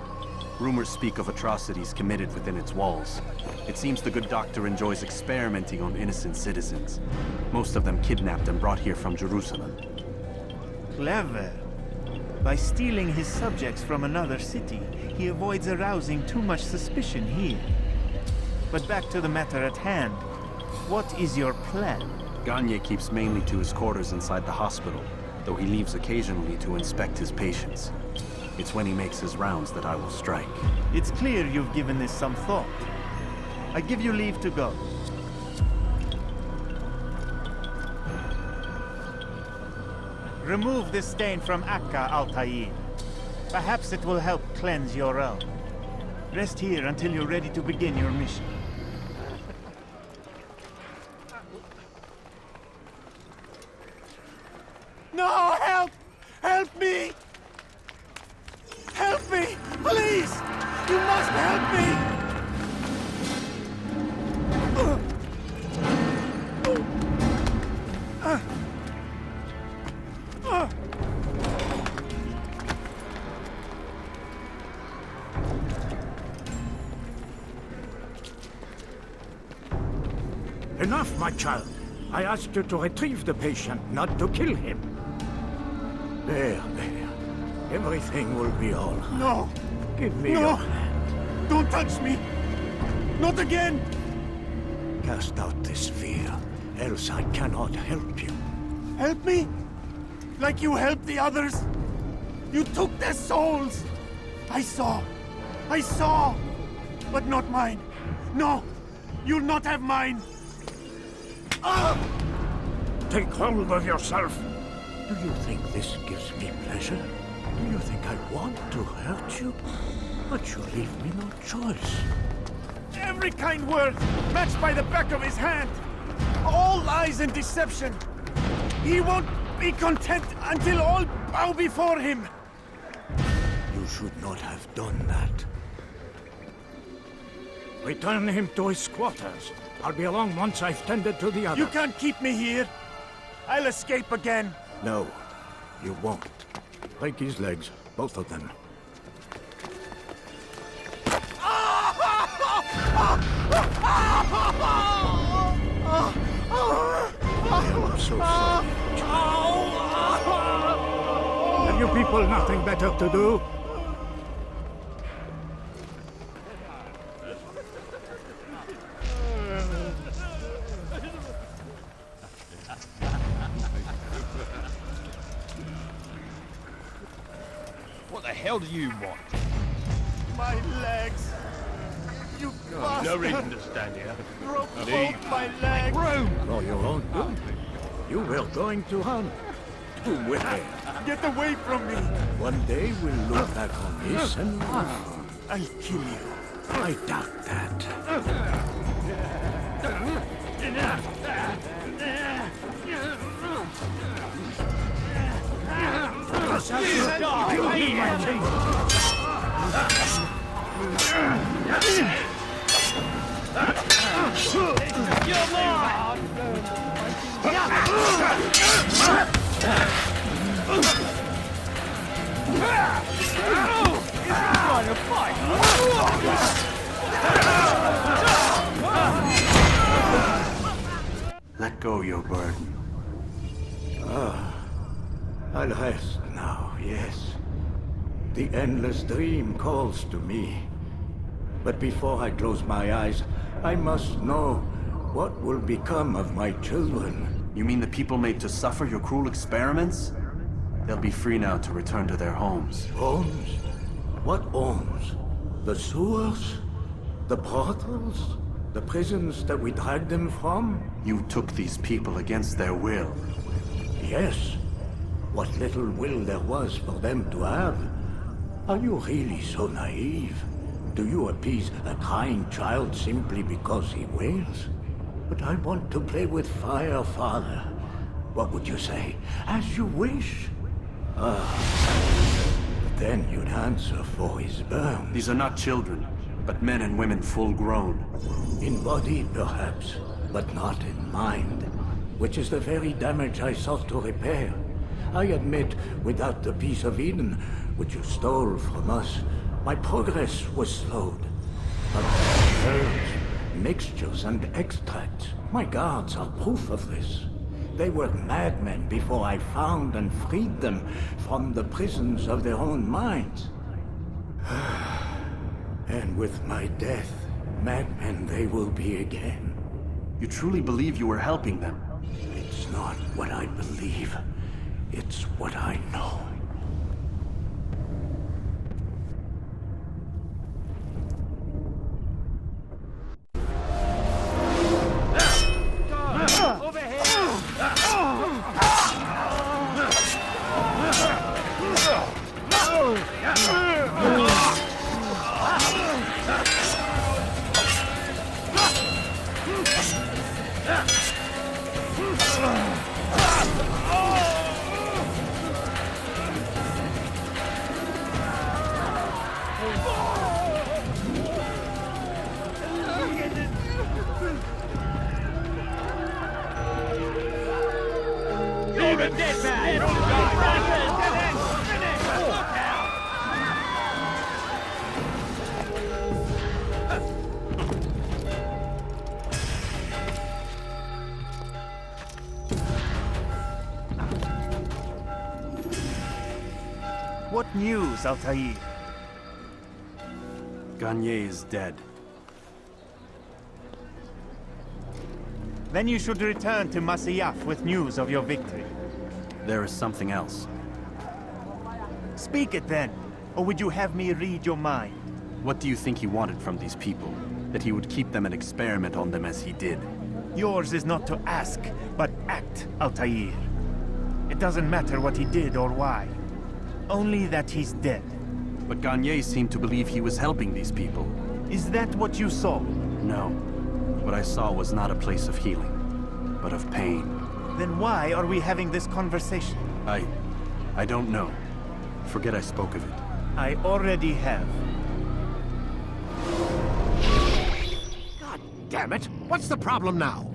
Rumors speak of atrocities committed within its walls. It seems the good doctor enjoys experimenting on innocent citizens. Most of them kidnapped and brought here from Jerusalem. Clever. By stealing his subjects from another city, he avoids arousing too much suspicion here. But back to the matter at hand. What is your plan? Garnier keeps mainly to his quarters inside the hospital, though he leaves occasionally to inspect his patients. It's when he makes his rounds that I will strike. It's clear you've given this some thought. I give you leave to go. Remove this stain from Akka, Altair. Perhaps it will help cleanse your realm. Rest here until you're ready to begin your mission. No, help! Help me! Help me! Please! You must help me! Enough, my child. I asked you to retrieve the patient, not to kill him. There. Everything will be all right. No! Give me No! your hand. Don't touch me! Not again! Cast out this fear, else I cannot help you. Help me? Like you helped the others? You took their souls! I saw! But not mine! No! You'll not have mine! Ah! Take hold of yourself! Do you think this gives me pleasure? Do you think I want to hurt you? But you leave me no choice. Every kind word matched by the back of his hand! All lies and deception! He won't be content until all bow before him! You should not have done that. Return him to his quarters. I'll be along once I've tended to the other. You can't keep me here! I'll escape again! No, you won't. Break his legs, both of them. I'm so sorry. Have you people nothing better to do? What the hell do you want? My legs! You bastard! No reason to stand here. Broke Leave. both my legs! For your own good. You were going to hunt. To where? Get away from me! One day we'll look back on this and laugh. I'll kill you. I doubt that. Let go your burden. I'll rest now, yes. The endless dream calls to me. But before I close my eyes, I must know what will become of my children. You mean the people made to suffer your cruel experiments? They'll be free now to return to their homes. Homes? What homes? The sewers? The brothels? The prisons that we dragged them from? You took these people against their will. Yes. what little will there was for them to have. Are you really so naive? Do you appease a crying child simply because he wails? But I want to play with fire, Father. What would you say? As you wish. Then you'd answer for his burn. These are not children, but men and women full grown. In body, perhaps, but not in mind. Which is the very damage I sought to repair. I admit, without the piece of Eden, which you stole from us, my progress was slowed. But herbs, mixtures, and extracts, my guards are proof of this. They were madmen before I found and freed them from the prisons of their own minds. And with my death, madmen they will be again. You truly believe you were helping them? It's not what I believe. It's what I know. What news, Altair? Garnier is dead. Then you should return to Masyaf with news of your victory. There is something else. Speak it then, or would you have me read your mind? What do you think he wanted from these people? That he would keep them and experiment on them as he did? Yours is not to ask, but act, Altair. It doesn't matter what he did or why. Only that he's dead. But Garnier seemed to believe he was helping these people. Is that what you saw? No. What I saw was not a place of healing, but of pain. Then why are we having this conversation? I don't know. Forget I spoke of it. I already have. God damn it! What's the problem now?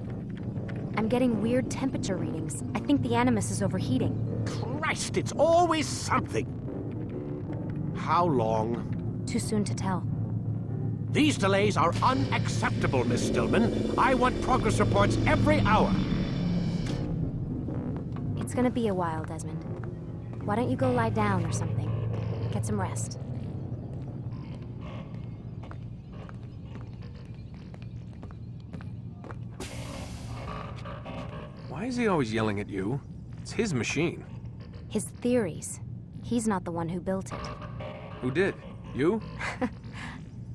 I'm getting weird temperature readings. I think the Animus is overheating. Christ, it's always something! How long? Too soon to tell. These delays are unacceptable, Miss Stillman. I want progress reports every hour. It's gonna be a while, Desmond. Why don't you go lie down or something? Get some rest. Why is he always yelling at you? It's his machine. His theories. He's not the one who built it. Who did? You?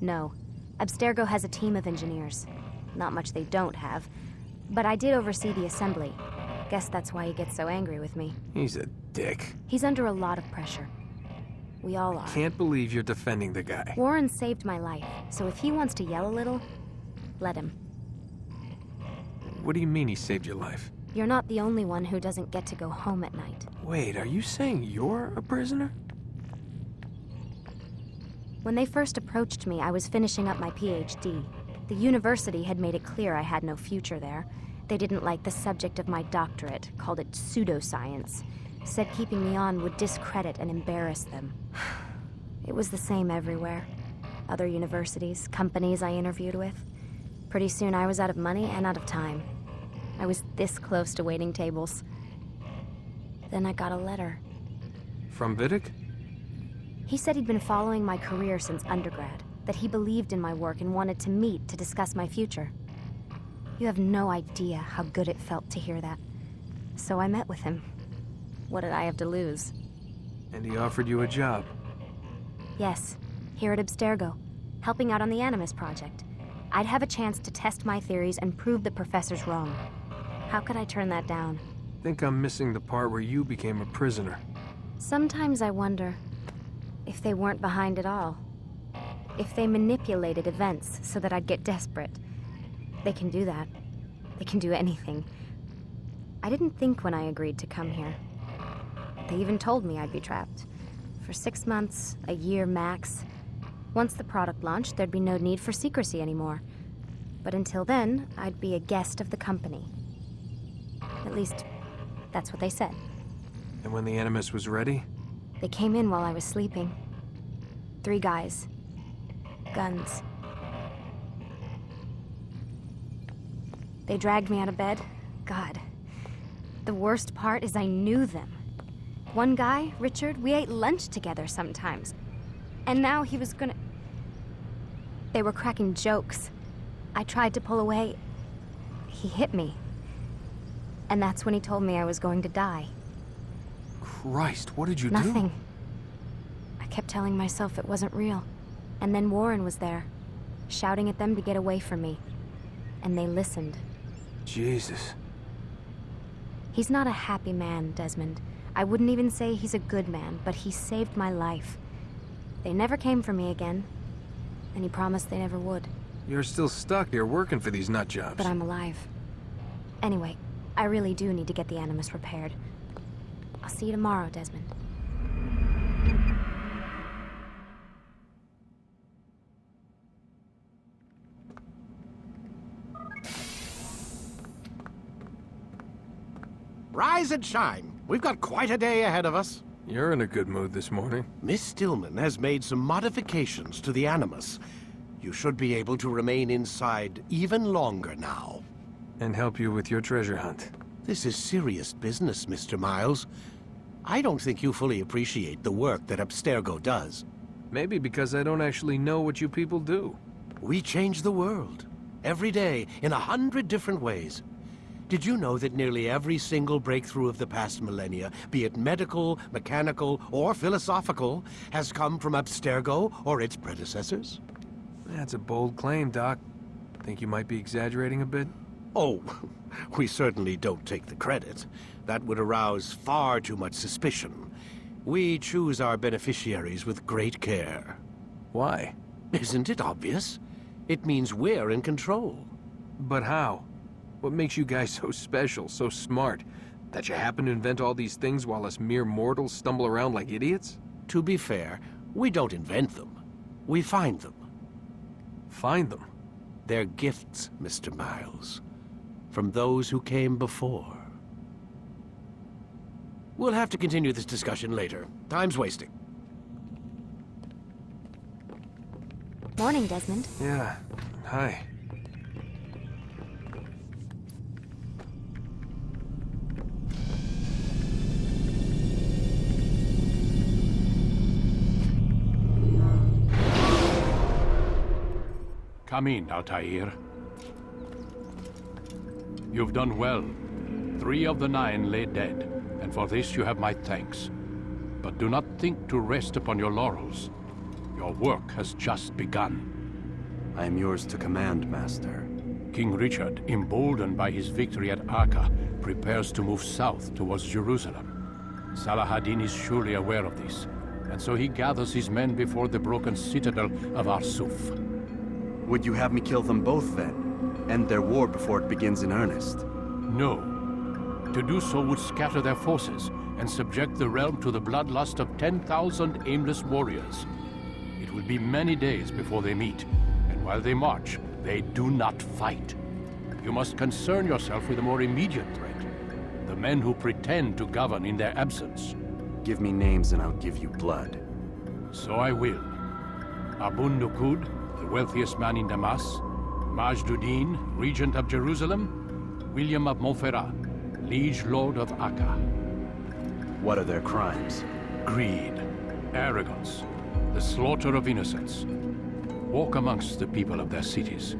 No. Abstergo has a team of engineers. Not much they don't have. But I did oversee the assembly. Guess that's why he gets so angry with me. He's a dick. He's under a lot of pressure. We all are. Can't believe you're defending the guy. Warren saved my life, so if he wants to yell a little, let him. What do you mean he saved your life? You're not the only one who doesn't get to go home at night. Wait, are you saying you're a prisoner? When they first approached me, I was finishing up my PhD. The university had made it clear I had no future there. They didn't like the subject of my doctorate, called it pseudoscience. Said keeping me on would discredit and embarrass them. It was the same everywhere. Other universities, companies I interviewed with. Pretty soon I was out of money and out of time. I was this close to waiting tables. Then I got a letter. From Vidic? He said he'd been following my career since undergrad, that he believed in my work and wanted to meet to discuss my future. You have no idea how good it felt to hear that. So I met with him. What did I have to lose? And he offered you a job? Yes, here at Abstergo, helping out on the Animus project. I'd have a chance to test my theories and prove the professors wrong. How could I turn that down? Think I'm missing the part where you became a prisoner. Sometimes I wonder if they weren't behind it all. If they manipulated events so that I'd get desperate. They can do that. They can do anything. I didn't think when I agreed to come here. They even told me I'd be trapped. For 6 months, a year max. Once the product launched, there'd be no need for secrecy anymore. But until then, I'd be a guest of the company. At least, that's what they said. And when the Animus was ready? They came in while I was sleeping. 3 guys. Guns. They dragged me out of bed. God. The worst part is I knew them. One guy, Richard, we ate lunch together sometimes. And now he was gonna... They were cracking jokes. I tried to pull away. He hit me. And that's when he told me I was going to die. Christ, what did you do? Nothing. I kept telling myself it wasn't real. And then Warren was there, shouting at them to get away from me. And they listened. Jesus. He's not a happy man, Desmond. I wouldn't even say he's a good man, but he saved my life. They never came for me again, and he promised they never would. You're still stuck here working for these nut jobs. But I'm alive. Anyway, I really do need to get the Animus repaired. I'll see you tomorrow, Desmond. Rise and shine. We've got quite a day ahead of us. You're in a good mood this morning. Miss Stillman has made some modifications to the Animus. You should be able to remain inside even longer now. And help you with your treasure hunt. This is serious business, Mr. Miles. I don't think you fully appreciate the work that Abstergo does. Maybe because I don't actually know what you people do. We change the world. Every day, in 100 different ways. Did you know that nearly every single breakthrough of the past millennia, be it medical, mechanical, or philosophical, has come from Abstergo or its predecessors? That's a bold claim, Doc. Think you might be exaggerating a bit? Oh, we certainly don't take the credit. That would arouse far too much suspicion. We choose our beneficiaries with great care. Why? Isn't it obvious? It means we're in control. But how? What makes you guys so special, so smart? That you happen to invent all these things while us mere mortals stumble around like idiots? To be fair, we don't invent them. We find them. Find them? They're gifts, Mr. Miles. From those who came before. We'll have to continue this discussion later. Time's wasting. Morning, Desmond. Yeah. Hi. Come in, Altair. You've done well. 3 of the 9 lay dead, and for this you have my thanks. But do not think to rest upon your laurels. Your work has just begun. I am yours to command, Master. King Richard, emboldened by his victory at Acre, prepares to move south towards Jerusalem. Salah-ad-Din is surely aware of this, and so he gathers his men before the broken citadel of Arsuf. Would you have me kill them both, then? End their war before it begins in earnest? No. To do so would scatter their forces and subject the realm to the bloodlust of 10,000 aimless warriors. It will be many days before they meet, and while they march, they do not fight. You must concern yourself with a more immediate threat. The men who pretend to govern in their absence. Give me names and I'll give you blood. So I will. Abun Nukud, the wealthiest man in Damas, Majduddin, regent of Jerusalem, William of Montferrat, liege lord of Acre. What are their crimes? Greed, arrogance, the slaughter of innocents. Walk amongst the people of their cities.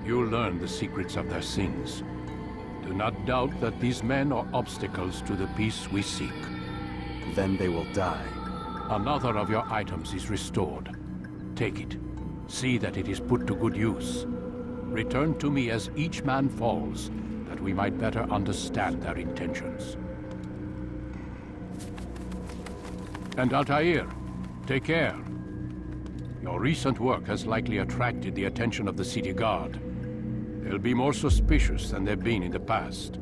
You'll learn the secrets of their sins. Do not doubt that these men are obstacles to the peace we seek. Then they will die. Another of your items is restored. Take it. See that it is put to good use. Return to me as each man falls, that we might better understand their intentions. And Altair, take care. Your recent work has likely attracted the attention of the city guard. They'll be more suspicious than they've been in the past.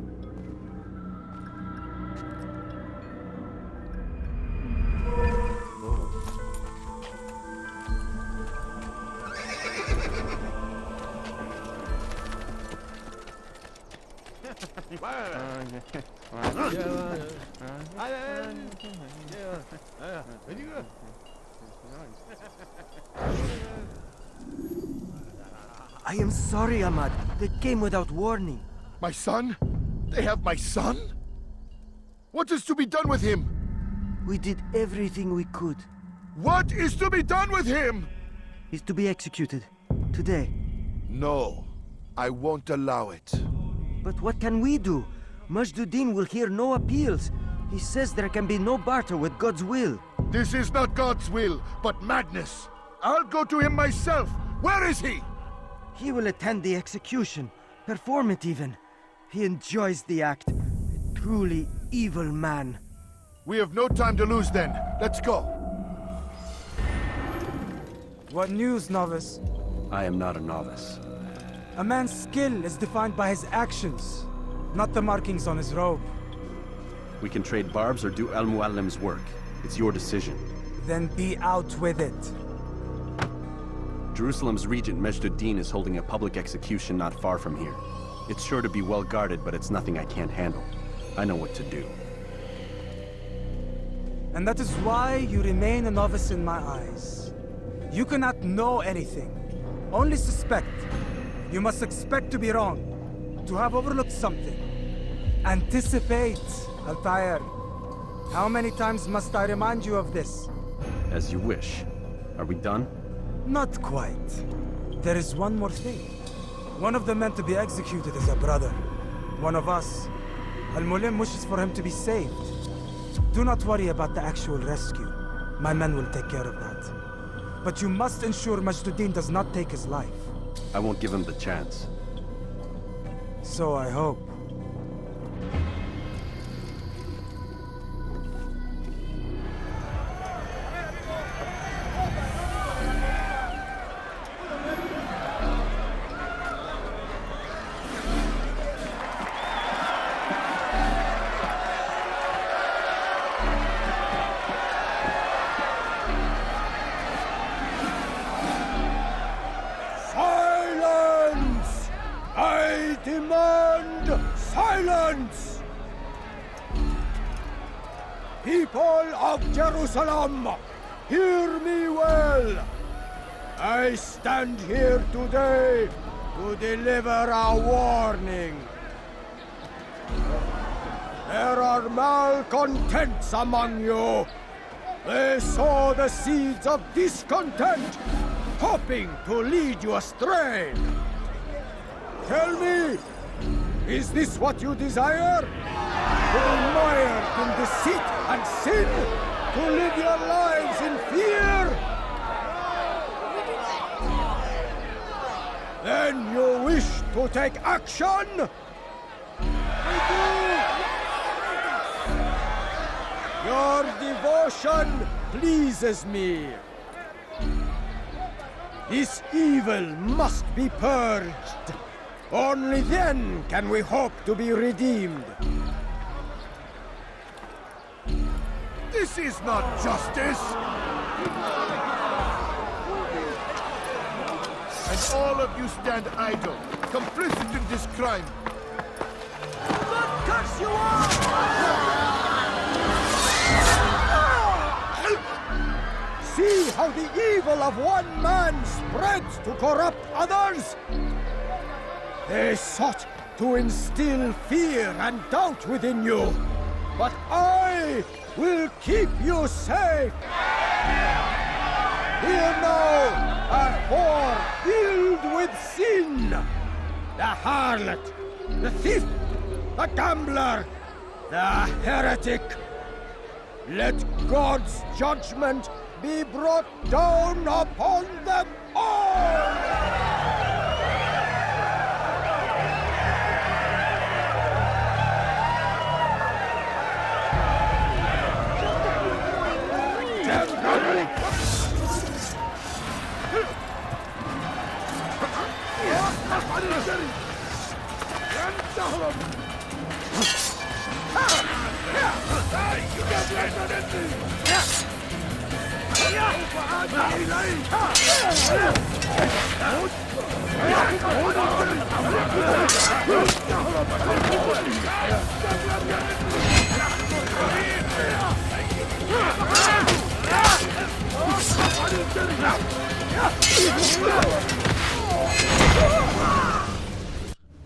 I am sorry, Ahmad. They came without warning. My son? They have my son? What is to be done with him? We did everything we could. What is to be done with him? He's to be executed. Today. No. I won't allow it. But what can we do? Majduddin will hear no appeals. He says there can be no barter with God's will. This is not God's will, but madness. I'll go to him myself. Where is he? He will attend the execution. Perform it even. He enjoys the act. A truly evil man. We have no time to lose then. Let's go. What news, novice? I am not a novice. A man's skill is defined by his actions, not the markings on his robe. We can trade barbs or do Al-Muallim's work. It's your decision. Then be out with it. Jerusalem's regent Majduddin is holding a public execution not far from here. It's sure to be well guarded, but it's nothing I can't handle. I know what to do. And that is why you remain a novice in my eyes. You cannot know anything, only suspect. You must expect to be wrong, to have overlooked something. Anticipate, Altair. How many times must I remind you of this? As you wish. Are we done? Not quite. There is one more thing. One of the men to be executed is a brother. One of us. Al-Mulim wishes for him to be saved. Do not worry about the actual rescue. My men will take care of that. But you must ensure Majduddin does not take his life. I won't give him the chance. So I hope. Silence! People of Jerusalem, hear me well. I stand here today to deliver a warning. There are malcontents among you. They sow the seeds of discontent, hoping to lead you astray. Tell me, is this what you desire? To be mired in deceit and sin? To live your lives in fear? Then you wish to take action? We do! Your devotion pleases me. This evil must be purged. Only then can we hope to be redeemed. This is not justice! And all of you stand idle, complicit in this crime. But curse you all! See how the evil of one man spreads to corrupt others? They sought to instill fear and doubt within you, but I will keep you safe. Here now are four filled with sin. The harlot, the thief, the gambler, the heretic. Let God's judgment be brought down upon them all!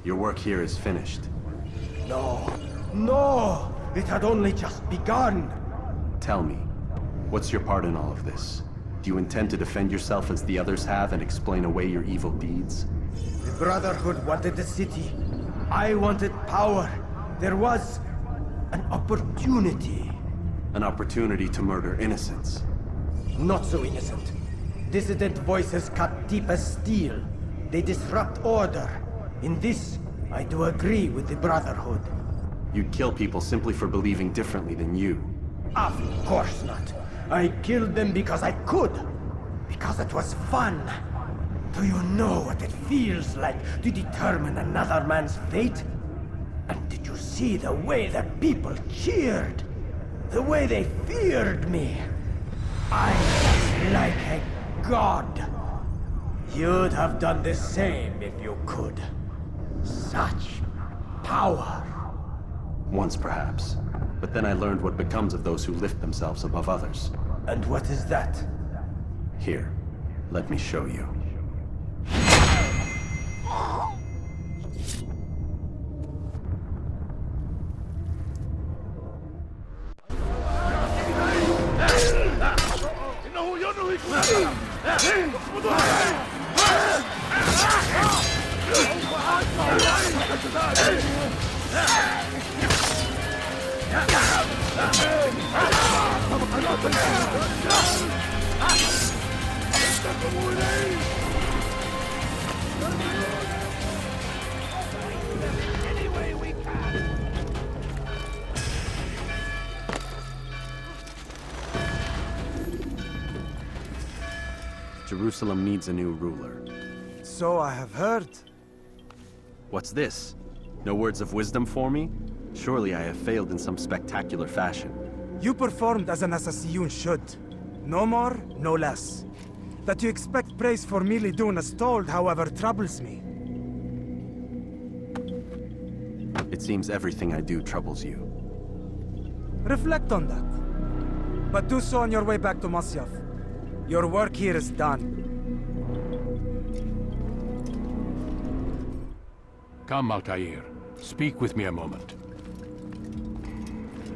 Your work here is finished. No, no! It had only just begun! Tell me, what's your part in all of this? Do you intend to defend yourself as the others have and explain away your evil deeds? The Brotherhood wanted the city. I wanted power. There was an opportunity. An opportunity to murder innocents. Not so innocent. Dissident voices cut deep as steel. They disrupt order. In this, I do agree with the Brotherhood. You'd kill people simply for believing differently than you. Of course not. I killed them because I could. Because it was fun. Do you know what it feels like to determine another man's fate? And did you see the way the people cheered? The way they feared me? I was like a god. You'd have done the same if you could. Such power. Once perhaps. But then I learned what becomes of those who lift themselves above others. And what is that? Here, let me show you. Jerusalem needs a new ruler. So I have heard. What's this? No words of wisdom for me? Surely I have failed in some spectacular fashion. You performed as an assassin should. No more, no less. That you expect praise for merely doing as told, however, troubles me. It seems everything I do troubles you. Reflect on that. But do so on your way back to Masyaf. Your work here is done. Come, Altair. Speak with me a moment.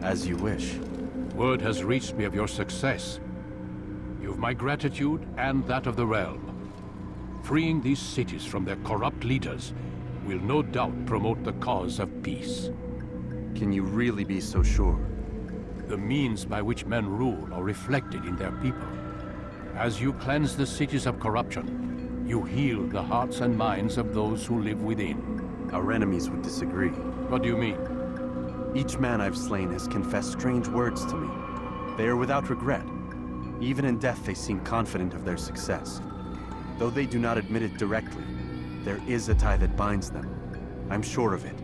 As you wish. Word has reached me of your success. You've my gratitude and that of the realm. Freeing these cities from their corrupt leaders will no doubt promote the cause of peace. Can you really be so sure? The means by which men rule are reflected in their people. As you cleanse the cities of corruption, you heal the hearts and minds of those who live within. Our enemies would disagree. What do you mean? Each man I've slain has confessed strange words to me. They are without regret. Even in death they seem confident of their success. Though they do not admit it directly, there is a tie that binds them. I'm sure of it.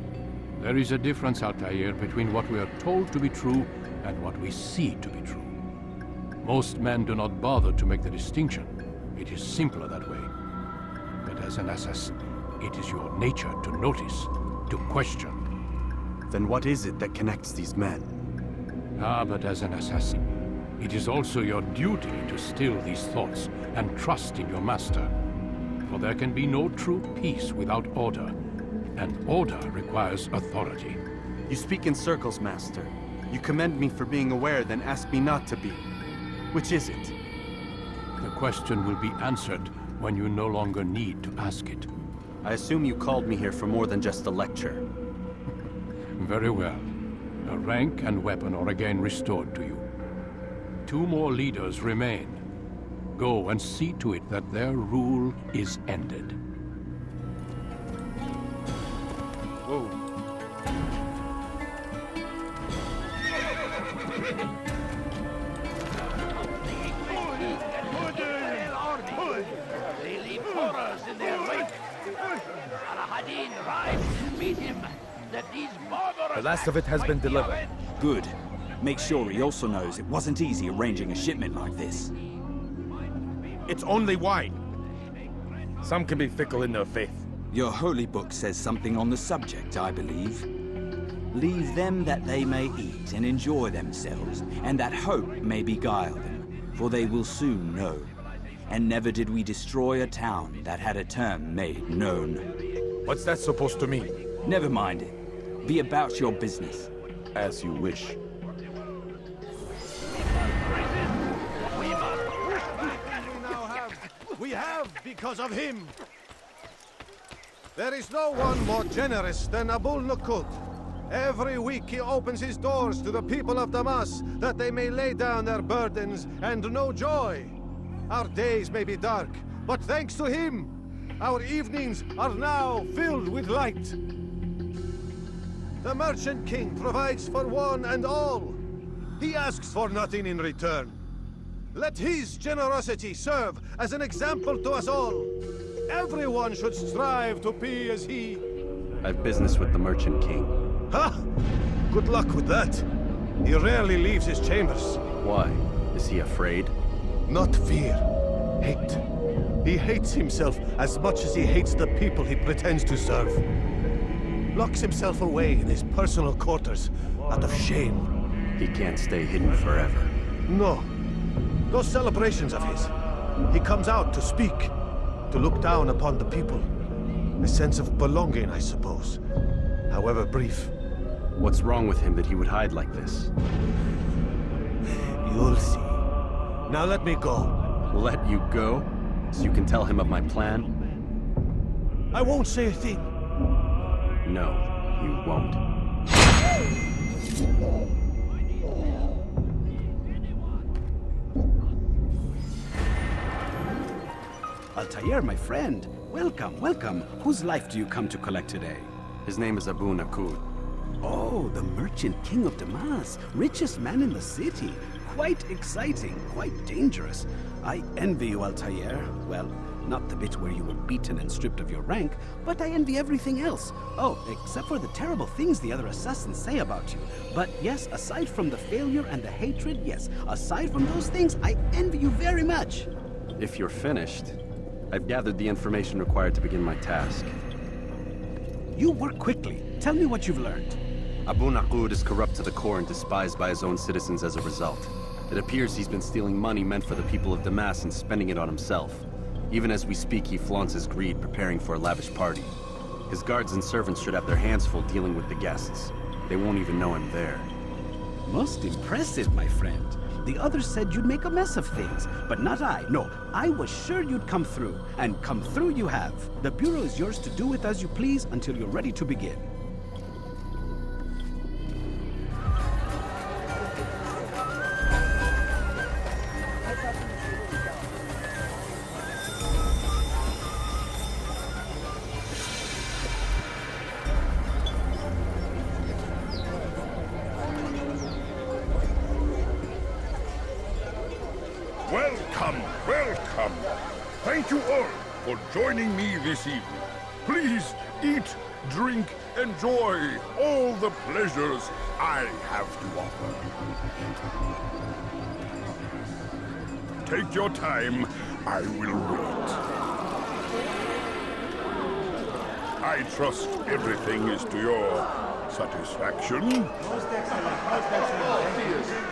There is a difference, Altair, between what we are told to be true and what we see to be true. Most men do not bother to make the distinction. It is simpler that way. But as an assassin, it is your nature to notice, to question. Then what is it that connects these men? But as an assassin, it is also your duty to still these thoughts and trust in your master. For there can be no true peace without order, and order requires authority. You speak in circles, master. You commend me for being aware, then ask me not to be. Which is it? The question will be answered when you no longer need to ask it. I assume you called me here for more than just a lecture. Very well. A rank and weapon are again restored to you. 2 more leaders remain. Go and see to it that their rule is ended. Whoa. They leave horrors in their wake. Saladin rides to meet him. That these barbarous The last of it has been delivered. Good. Make sure he also knows it wasn't easy arranging a shipment like this. It's only wine. Some can be fickle in their faith. Your holy book says something on the subject, I believe. Leave them that they may eat and enjoy themselves, and that hope may beguile them, for they will soon know. And never did we destroy a town that had a term made known. What's that supposed to mean? Never mind it. Be about your business. As you wish. We have because of him. There is no one more generous than Abul Nukud. Every week he opens his doors to the people of Damas, that they may lay down their burdens and know joy. Our days may be dark, but thanks to him, our evenings are now filled with light. The Merchant King provides for one and all. He asks for nothing in return. Let his generosity serve as an example to us all. Everyone should strive to be as he. I have business with the Merchant King. Huh? Good luck with that. He rarely leaves his chambers. Why? Is he afraid? Not fear. Hate. He hates himself as much as he hates the people he pretends to serve. Locks himself away in his personal quarters out of shame. He can't stay hidden forever. No. Those celebrations of his. He comes out to speak, to look down upon the people. A sense of belonging, I suppose. However brief. What's wrong with him that he would hide like this? You'll see. Now let me go. Let you go? So you can tell him of my plan? I won't say a thing. No, you won't. Altair, my friend. Welcome, welcome. Whose life do you come to collect today? His name is Abu Nakud. Oh, the Merchant King of Damas. Richest man in the city. Quite exciting, quite dangerous. I envy you, Altair. Well, not the bit where you were beaten and stripped of your rank, but I envy everything else. Oh, except for the terrible things the other assassins say about you. But yes, aside from the failure and the hatred, yes, aside from those things, I envy you very much. If you're finished, I've gathered the information required to begin my task. You work quickly. Tell me what you've learned. Abu Nakud is corrupt to the core and despised by his own citizens as a result. It appears he's been stealing money meant for the people of Damas and spending it on himself. Even as we speak, he flaunts his greed, preparing for a lavish party. His guards and servants should have their hands full dealing with the guests. They won't even know him there. Most impressive, my friend. The others said you'd make a mess of things, but not I. No, I was sure you'd come through, and come through you have. The Bureau is yours to do with as you please until you're ready to begin. Welcome, welcome. Thank you all for joining me this evening. Please eat, drink, enjoy all the pleasures I have to offer. Take your time. I will wait. I trust everything is to your satisfaction. Most excellent. Most excellent.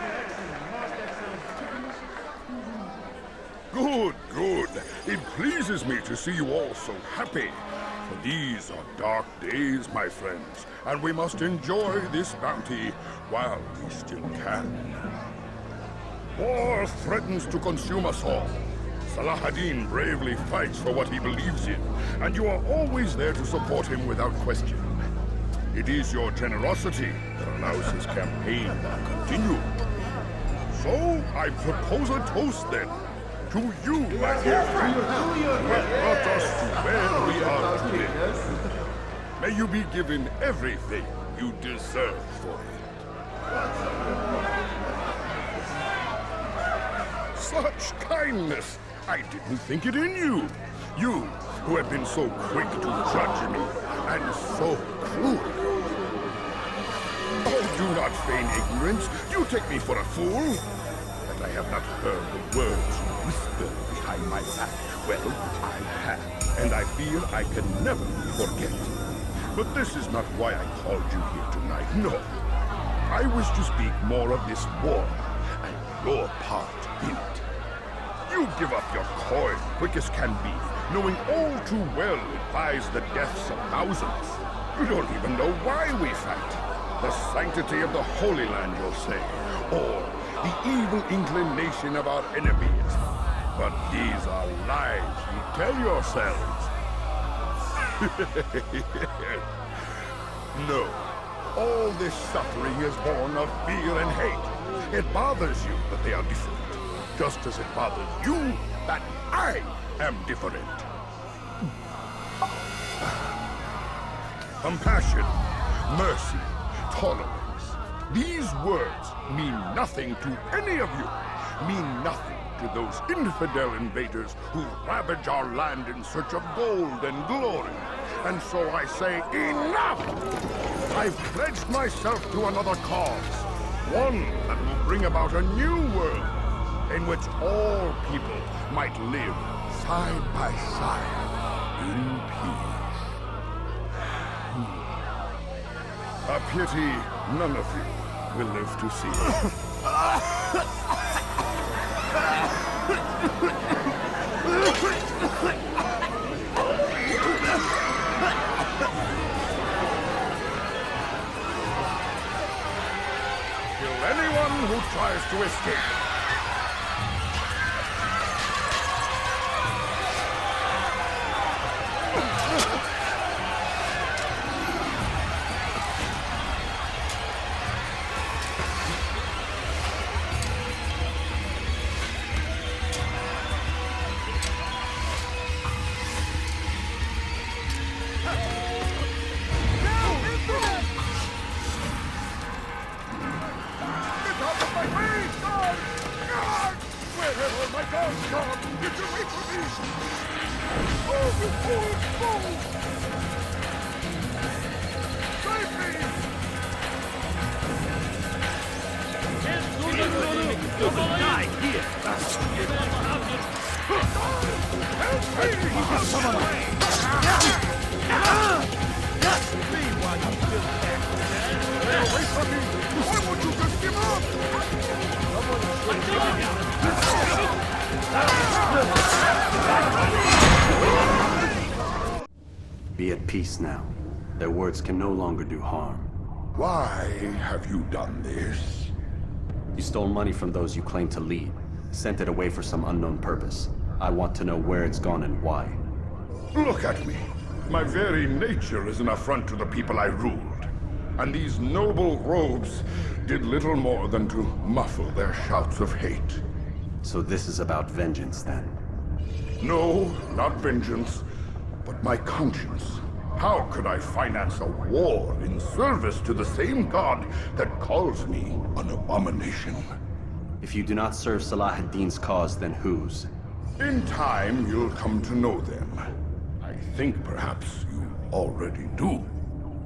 Good, good. It pleases me to see you all so happy. For these are dark days, my friends, and we must enjoy this bounty while we still can. War threatens to consume us all. Saladin bravely fights for what he believes in, and you are always there to support him without question. It is your generosity that allows his campaign to continue. So, I propose a toast then. To you, my dear friend, who have brought us to where we are today. May you be given everything you deserve for it. Such kindness! I didn't think it in you. You, who have been so quick to judge me, and so cruel. Oh, do not feign ignorance. You take me for a fool. That I have not heard the words you whisper behind my back. Well, I have, and I fear I can never forget. But this is not why I called you here tonight, no. I wish to speak more of this war, and your part in it. You give up your coin quick as can be, knowing all too well it buys the deaths of thousands. You don't even know why we fight. The sanctity of the Holy Land, you'll say, or the evil inclination of our enemies. But these are lies you tell yourselves. No, all this suffering is born of fear and hate. It bothers you that they are different, just as it bothers you that I am different. Compassion, mercy, tolerance. These words mean nothing to any of you. Mean nothing to those infidel invaders who ravage our land in search of gold and glory. And so I say, enough! I've pledged myself to another cause. One that will bring about a new world in which all people might live side by side in peace. A pity none of you will live to see it. Kill anyone who tries to escape. Be at peace now. Their words can no longer do harm. Why have you done this? You stole money from those you claim to lead, sent it away for some unknown purpose. I want to know where it's gone and why. Look at me. My very nature is an affront to the people I ruled. And these noble robes did little more than to muffle their shouts of hate. So this is about vengeance, then? No, not vengeance, but my conscience. How could I finance a war in service to the same god that calls me an abomination? If you do not serve Salah ad-Din's cause, then whose? In time, you'll come to know them. I think perhaps you already do.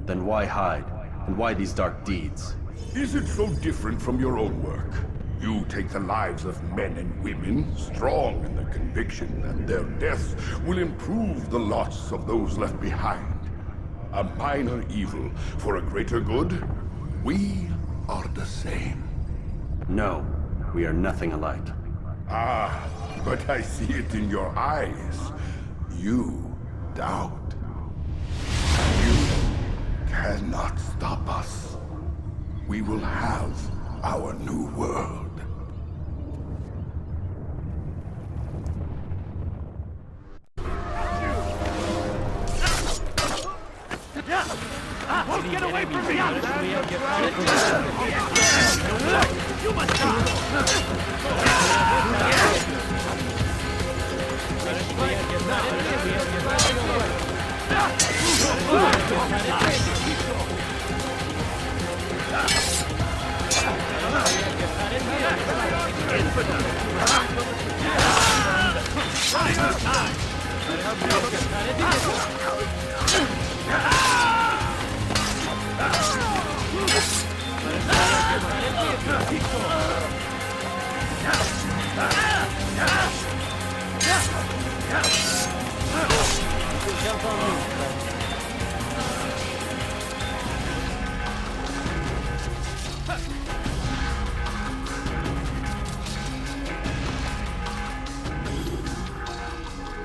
Then why hide? And why these dark deeds? Is it so different from your own work? You take the lives of men and women, strong in the conviction that their deaths will improve the lots of those left behind. A minor evil for a greater good? We are the same. No, we are nothing alike. Ah, but I see it in your eyes. You doubt. You cannot stop us. We will have our new world. Won't get away from me! You must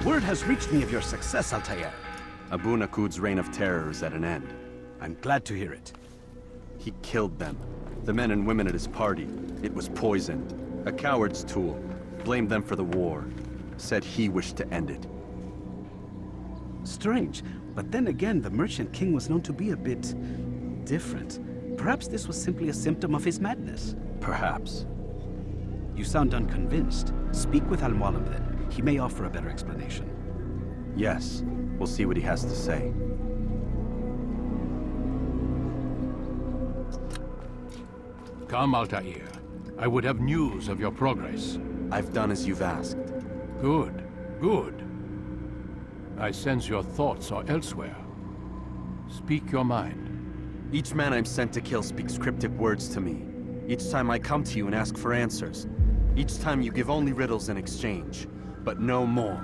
Word has reached me of your success, Altair. Abu Nakud's reign of terror is at an end. I'm glad to hear it. He killed them. The men and women at his party. It was poisoned. A coward's tool. Blamed them for the war. Said he wished to end it. Strange, but then again, the Merchant King was known to be a bit different. Perhaps this was simply a symptom of his madness. Perhaps. You sound unconvinced. Speak with Al-Mualim then. He may offer a better explanation. Yes. We'll see what he has to say. Come, Altair. I would have news of your progress. I've done as you've asked. Good, good. I sense your thoughts are elsewhere. Speak your mind. Each man I'm sent to kill speaks cryptic words to me. Each time I come to you and ask for answers. Each time you give only riddles in exchange, but no more.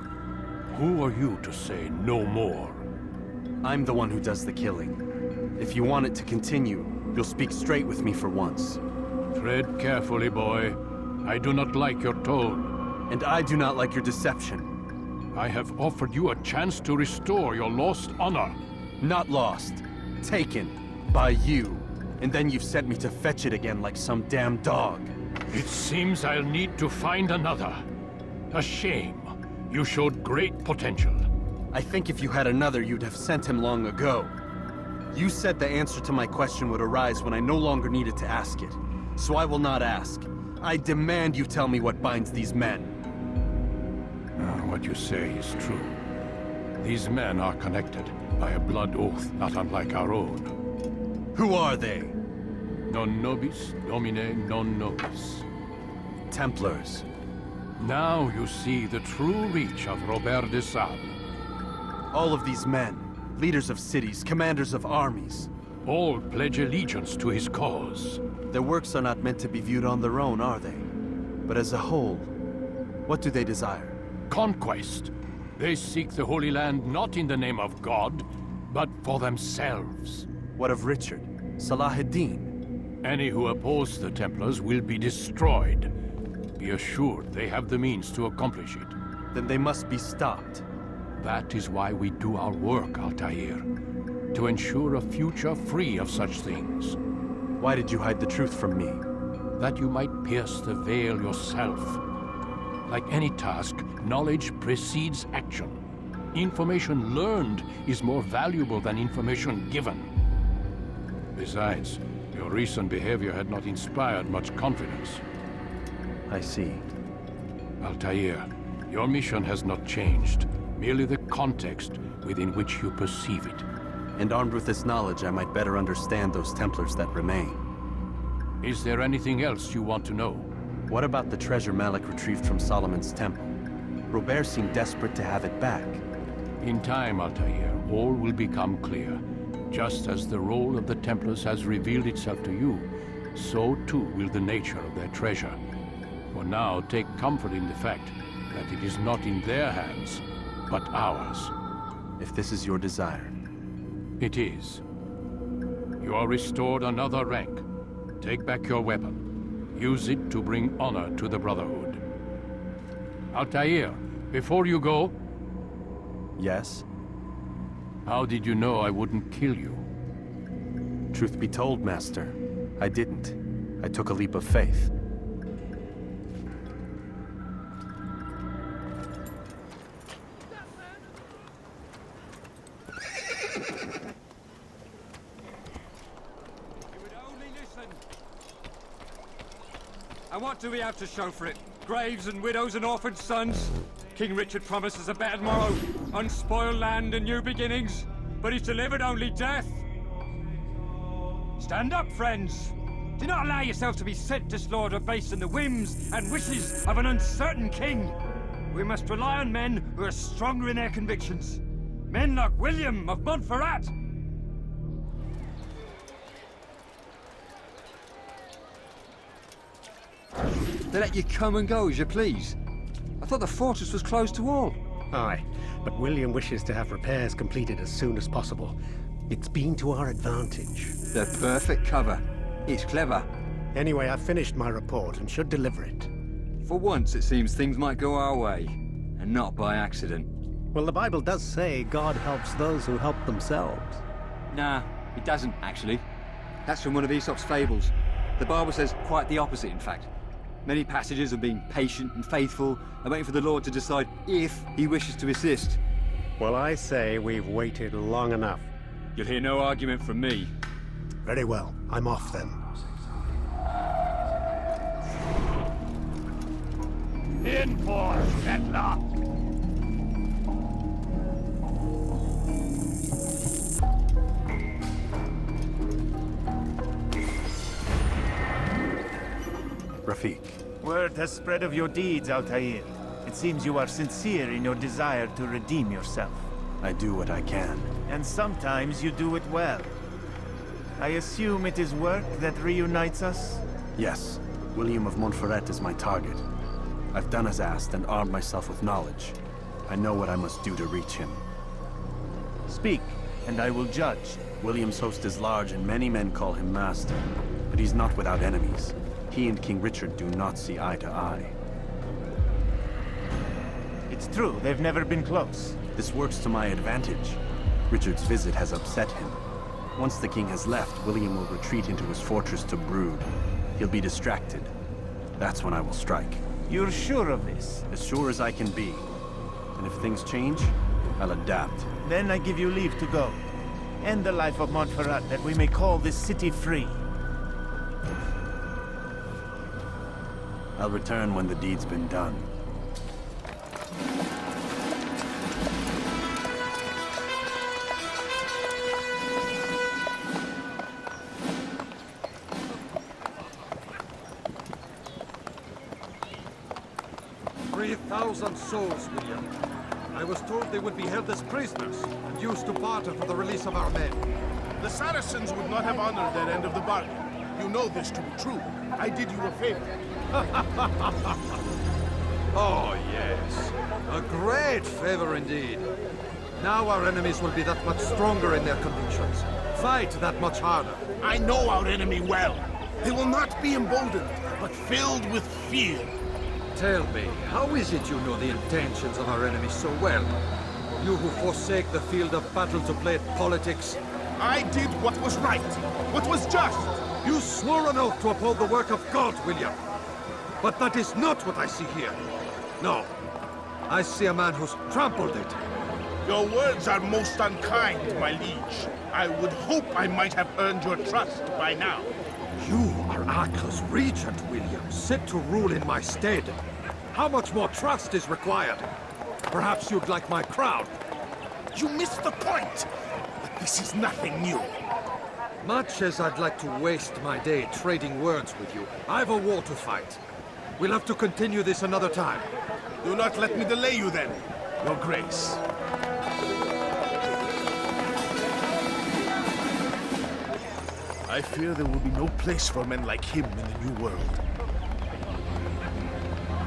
Who are you to say no more? I'm the one who does the killing. If you want it to continue, you'll speak straight with me for once. Tread carefully, boy. I do not like your tone. And I do not like your deception. I have offered you a chance to restore your lost honor. Not lost. Taken. By you. And then you've sent me to fetch it again like some damn dog. It seems I'll need to find another. A shame. You showed great potential. I think if you had another, you'd have sent him long ago. You said the answer to my question would arise when I no longer needed to ask it. So I will not ask. I demand you tell me what binds these men. What you say is true. These men are connected by a blood oath not unlike our own. Who are they? Non nobis, domine non nobis. Templars. Now you see the true reach of Robert de Sable. All of these men, leaders of cities, commanders of armies. All pledge allegiance to his cause. Their works are not meant to be viewed on their own, are they? But as a whole, what do they desire? Conquest. They seek the Holy Land not in the name of God, but for themselves. What of Richard? Salahuddin? Any who oppose the Templars will be destroyed. Be assured they have the means to accomplish it. Then they must be stopped. That is why we do our work, Altair. To ensure a future free of such things. Why did you hide the truth from me? That you might pierce the veil yourself. Like any task, knowledge precedes action. Information learned is more valuable than information given. Besides, your recent behavior had not inspired much confidence. I see. Altair, your mission has not changed. Merely the context within which you perceive it. And armed with this knowledge, I might better understand those Templars that remain. Is there anything else you want to know? What about the treasure Malik retrieved from Solomon's temple? Robert seemed desperate to have it back. In time, Altair, all will become clear. Just as the role of the Templars has revealed itself to you, so too will the nature of their treasure. For now, take comfort in the fact that it is not in their hands, but ours. If this is your desire. It is. You are restored another rank. Take back your weapon. Use it to bring honor to the Brotherhood. Altair, before you go... Yes? How did you know I wouldn't kill you? Truth be told, Master, I didn't. I took a leap of faith. And what do we have to show for it? Graves and widows and orphaned sons? King Richard promises a better tomorrow, unspoiled land and new beginnings, but he's delivered only death. Stand up, friends. Do not allow yourself to be sent to slaughter based on the whims and wishes of an uncertain king. We must rely on men who are stronger in their convictions. Men like William of Montferrat. They let you come and go as you please. I thought the fortress was closed to all. Aye, but William wishes to have repairs completed as soon as possible. It's been to our advantage. The perfect cover. It's clever. Anyway, I've finished my report and should deliver it. For once, it seems things might go our way, and not by accident. Well, the Bible does say God helps those who help themselves. Nah, it doesn't, actually. That's from one of Aesop's fables. The Bible says quite the opposite, in fact. Many passages of being patient and faithful and waiting for the Lord to decide if he wishes to assist. Well, I say we've waited long enough. You'll hear no argument from me. Very well. I'm off then. In for settler! Rafik. Word has spread of your deeds, Altair. It seems you are sincere in your desire to redeem yourself. I do what I can. And sometimes you do it well. I assume it is work that reunites us? Yes. William of Montferrat is my target. I've done as asked and armed myself with knowledge. I know what I must do to reach him. Speak, and I will judge. William's host is large and many men call him master. But he's not without enemies. He and King Richard do not see eye to eye. It's true, they've never been close. This works to my advantage. Richard's visit has upset him. Once the king has left, William will retreat into his fortress to brood. He'll be distracted. That's when I will strike. You're sure of this? As sure as I can be. And if things change, I'll adapt. Then I give you leave to go. End the life of Montferrat, that we may call this city free. I'll return when the deed's been done. 3,000 souls, William. I was told they would be held as prisoners and used to barter for the release of our men. The Saracens would not have honored their end of the bargain. You know this to be true. I did you a favor. Oh, yes. A great favor indeed. Now our enemies will be that much stronger in their convictions. Fight that much harder. I know our enemy well. They will not be emboldened, but filled with fear. Tell me, how is it you know the intentions of our enemies so well? You who forsake the field of battle to play at politics? I did what was right, what was just. You swore an oath to uphold the work of God, William. But that is not what I see here. No. I see a man who's trampled it. Your words are most unkind, my liege. I would hope I might have earned your trust by now. You are Acre's regent, William, set to rule in my stead. How much more trust is required? Perhaps you'd like my crown. You missed the point. But this is nothing new. Much as I'd like to waste my day trading words with you, I've a war to fight. We'll have to continue this another time. Do not let me delay you then, Your Grace. I fear there will be no place for men like him in the New World.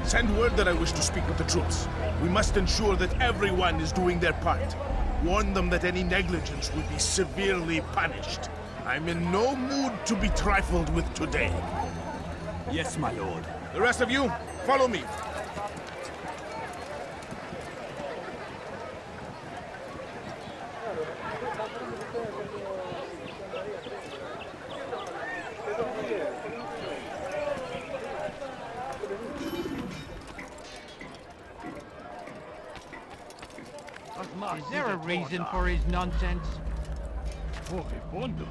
Send word that I wish to speak with the troops. We must ensure that everyone is doing their part. Warn them that any negligence will be severely punished. I'm in no mood to be trifled with today. Yes, my lord. The rest of you, follow me. Is there a reason for his nonsense? Moribundos.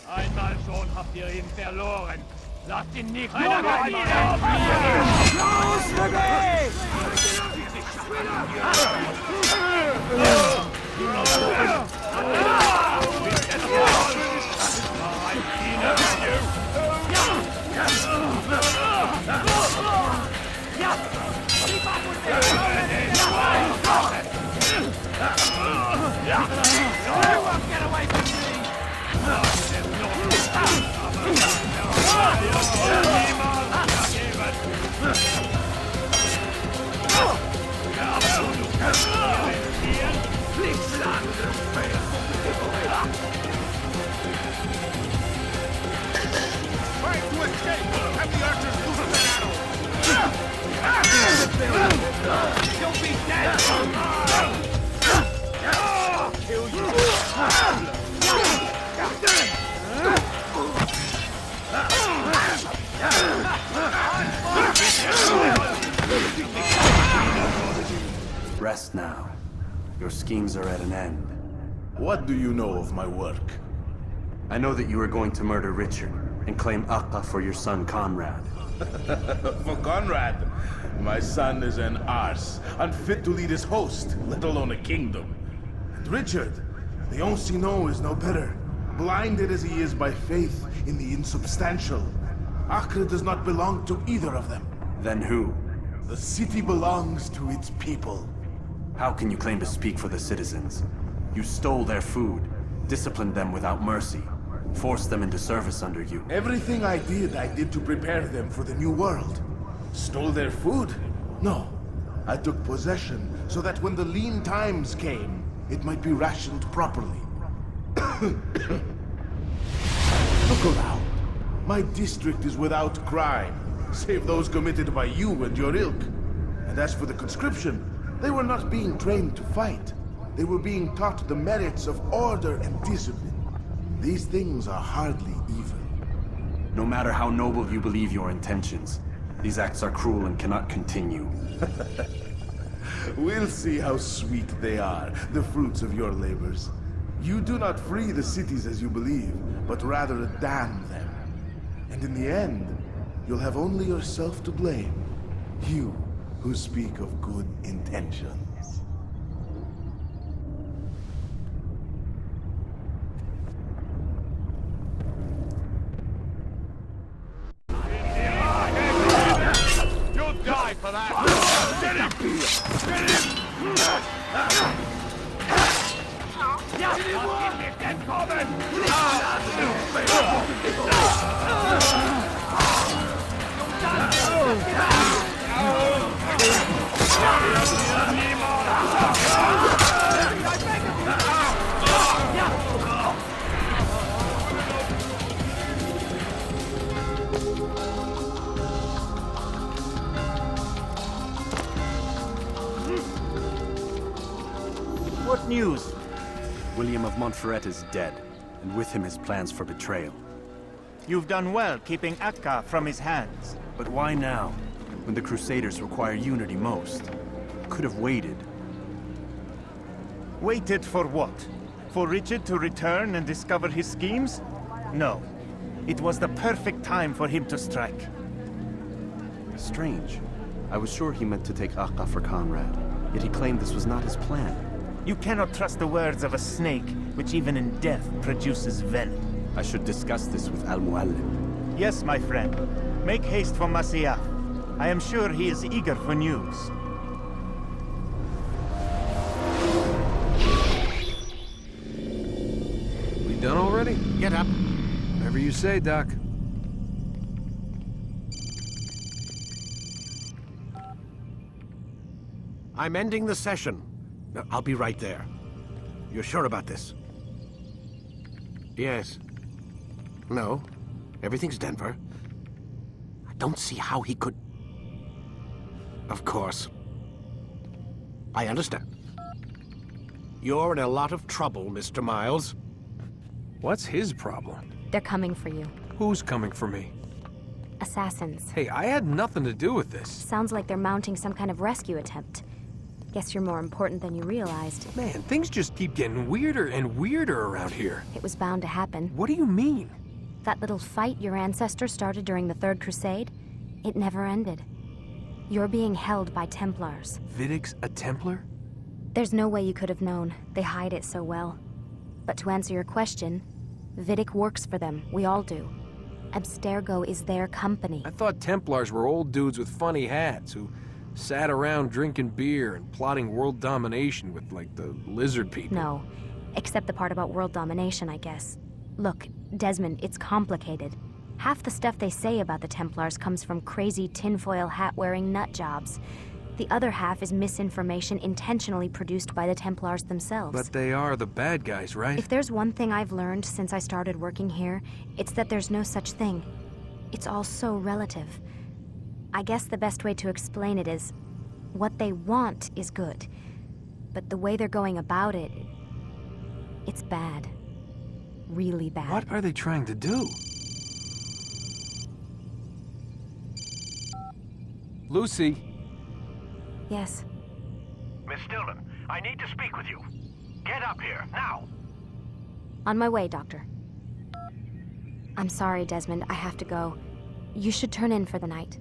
Einmal schon habt ihr ihn verloren. Lasst ihn nicht Los, You'll be dead! Kill you! Rest now. Your schemes are at an end. What do you know of my work? I know that you are going to murder Richard and claim Akka for your son Conrad. For Conrad, my son is an arse, unfit to lead his host, let alone a kingdom. And Richard, the Ancient is no better, blinded as he is by faith in the insubstantial. Acre does not belong to either of them. Then who? The city belongs to its people. How can you claim to speak for the citizens? You stole their food, disciplined them without mercy, forced them into service under you. Everything I did to prepare them for the new world. Stole their food? No. I took possession so that when the lean times came, it might be rationed properly. Look around. My district is without crime, save those committed by you and your ilk. And as for the conscription, they were not being trained to fight. They were being taught the merits of order and discipline. These things are hardly evil. No matter how noble you believe your intentions, these acts are cruel and cannot continue. We'll see how sweet they are, the fruits of your labors. You do not free the cities as you believe, but rather damn them. And in the end, you'll have only yourself to blame. You who speak of good intentions. You'll die for that! Get him! Get him! Get coming! What news? William of Montferrat is dead, and with him his plans for betrayal. You've done well keeping Akka from his hands. But why now, when the Crusaders require unity most? Could have waited. Waited for what? For Richard to return and discover his schemes? No. It was the perfect time for him to strike. Strange. I was sure he meant to take Akka for Conrad, yet he claimed this was not his plan. You cannot trust the words of a snake, which even in death produces venom. I should discuss this with Al-Muallim. Yes, my friend. Make haste for Masyaf. I am sure he is eager for news. We done already? Get up. Whatever you say, Doc. I'm ending the session. I'll be right there. You're sure about this? Yes. No. Everything's Denver. I don't see how he could... Of course. I understand. You're in a lot of trouble, Mr. Miles. What's his problem? They're coming for you. Who's coming for me? Assassins. Hey, I had nothing to do with this. Sounds like they're mounting some kind of rescue attempt. Guess you're more important than you realized. Man, things just keep getting weirder and weirder around here. It was bound to happen. What do you mean? That little fight your ancestors started during the Third Crusade, it never ended. You're being held by Templars. Vidic's a Templar? There's no way you could have known. They hide it so well. But to answer your question, Vidic works for them. We all do. Abstergo is their company. I thought Templars were old dudes with funny hats who sat around drinking beer and plotting world domination with, like, the lizard people. No, except the part about world domination, I guess. Look, Desmond, it's complicated. Half the stuff they say about the Templars comes from crazy tinfoil hat-wearing nut jobs. The other half is misinformation intentionally produced by the Templars themselves. But they are the bad guys, right? If there's one thing I've learned since I started working here, it's that there's no such thing. It's all so relative. I guess the best way to explain it is, what they want is good. But the way they're going about it, it's bad. Really bad. What are they trying to do? Lucy? Yes. Miss Stillman, I need to speak with you. Get up here, now! On my way, Doctor. I'm sorry, Desmond. I have to go. You should turn in for the night.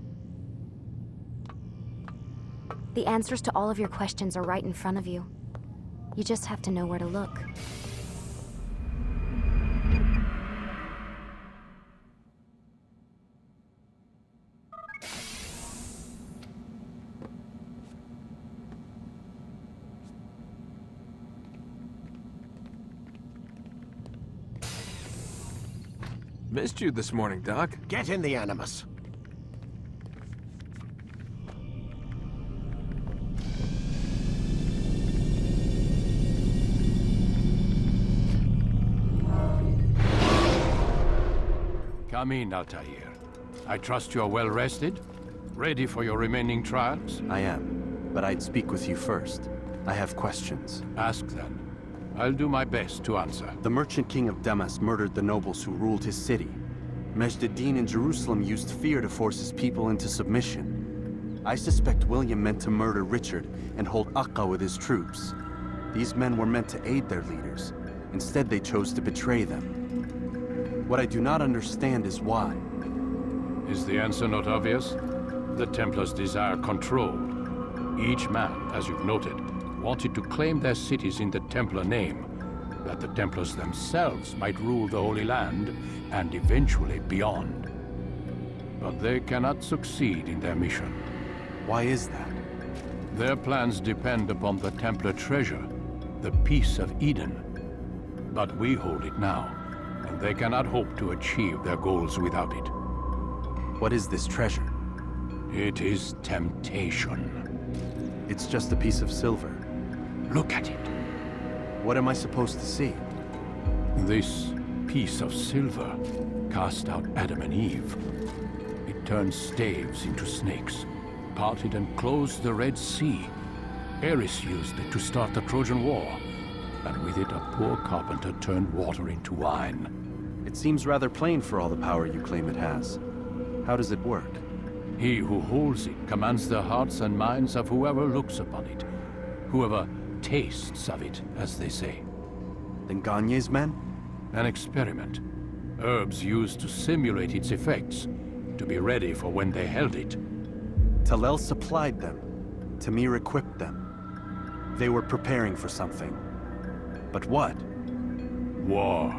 The answers to all of your questions are right in front of you. You just have to know where to look. Missed you this morning, Doc. Get in the Animus. Come in, Altair. I trust you're well rested? Ready for your remaining trials? I am, but I'd speak with you first. I have questions. Ask then. I'll do my best to answer. The merchant king of Damas murdered the nobles who ruled his city. Majd ad-Din in Jerusalem used fear to force his people into submission. I suspect William meant to murder Richard and hold Akka with his troops. These men were meant to aid their leaders. Instead, they chose to betray them. What I do not understand is why. Is the answer not obvious? The Templars desire control. Each man, as you've noted, wanted to claim their cities in the Templar name, that the Templars themselves might rule the Holy Land, and eventually beyond. But they cannot succeed in their mission. Why is that? Their plans depend upon the Templar treasure, the Peace of Eden. But we hold it now, and they cannot hope to achieve their goals without it. What is this treasure? It is temptation. It's just a piece of silver. Look at it. What am I supposed to see? This piece of silver cast out Adam and Eve. It turned staves into snakes, parted and closed the Red Sea. Ares used it to start the Trojan War, and with it a poor carpenter turned water into wine. It seems rather plain for all the power you claim it has. How does it work? He who holds it commands the hearts and minds of whoever looks upon it. Whoever tastes of it, as they say. Then Gagne's men? An experiment. Herbs used to simulate its effects, to be ready for when they held it. Talel supplied them. Tamir equipped them. They were preparing for something. But what? War.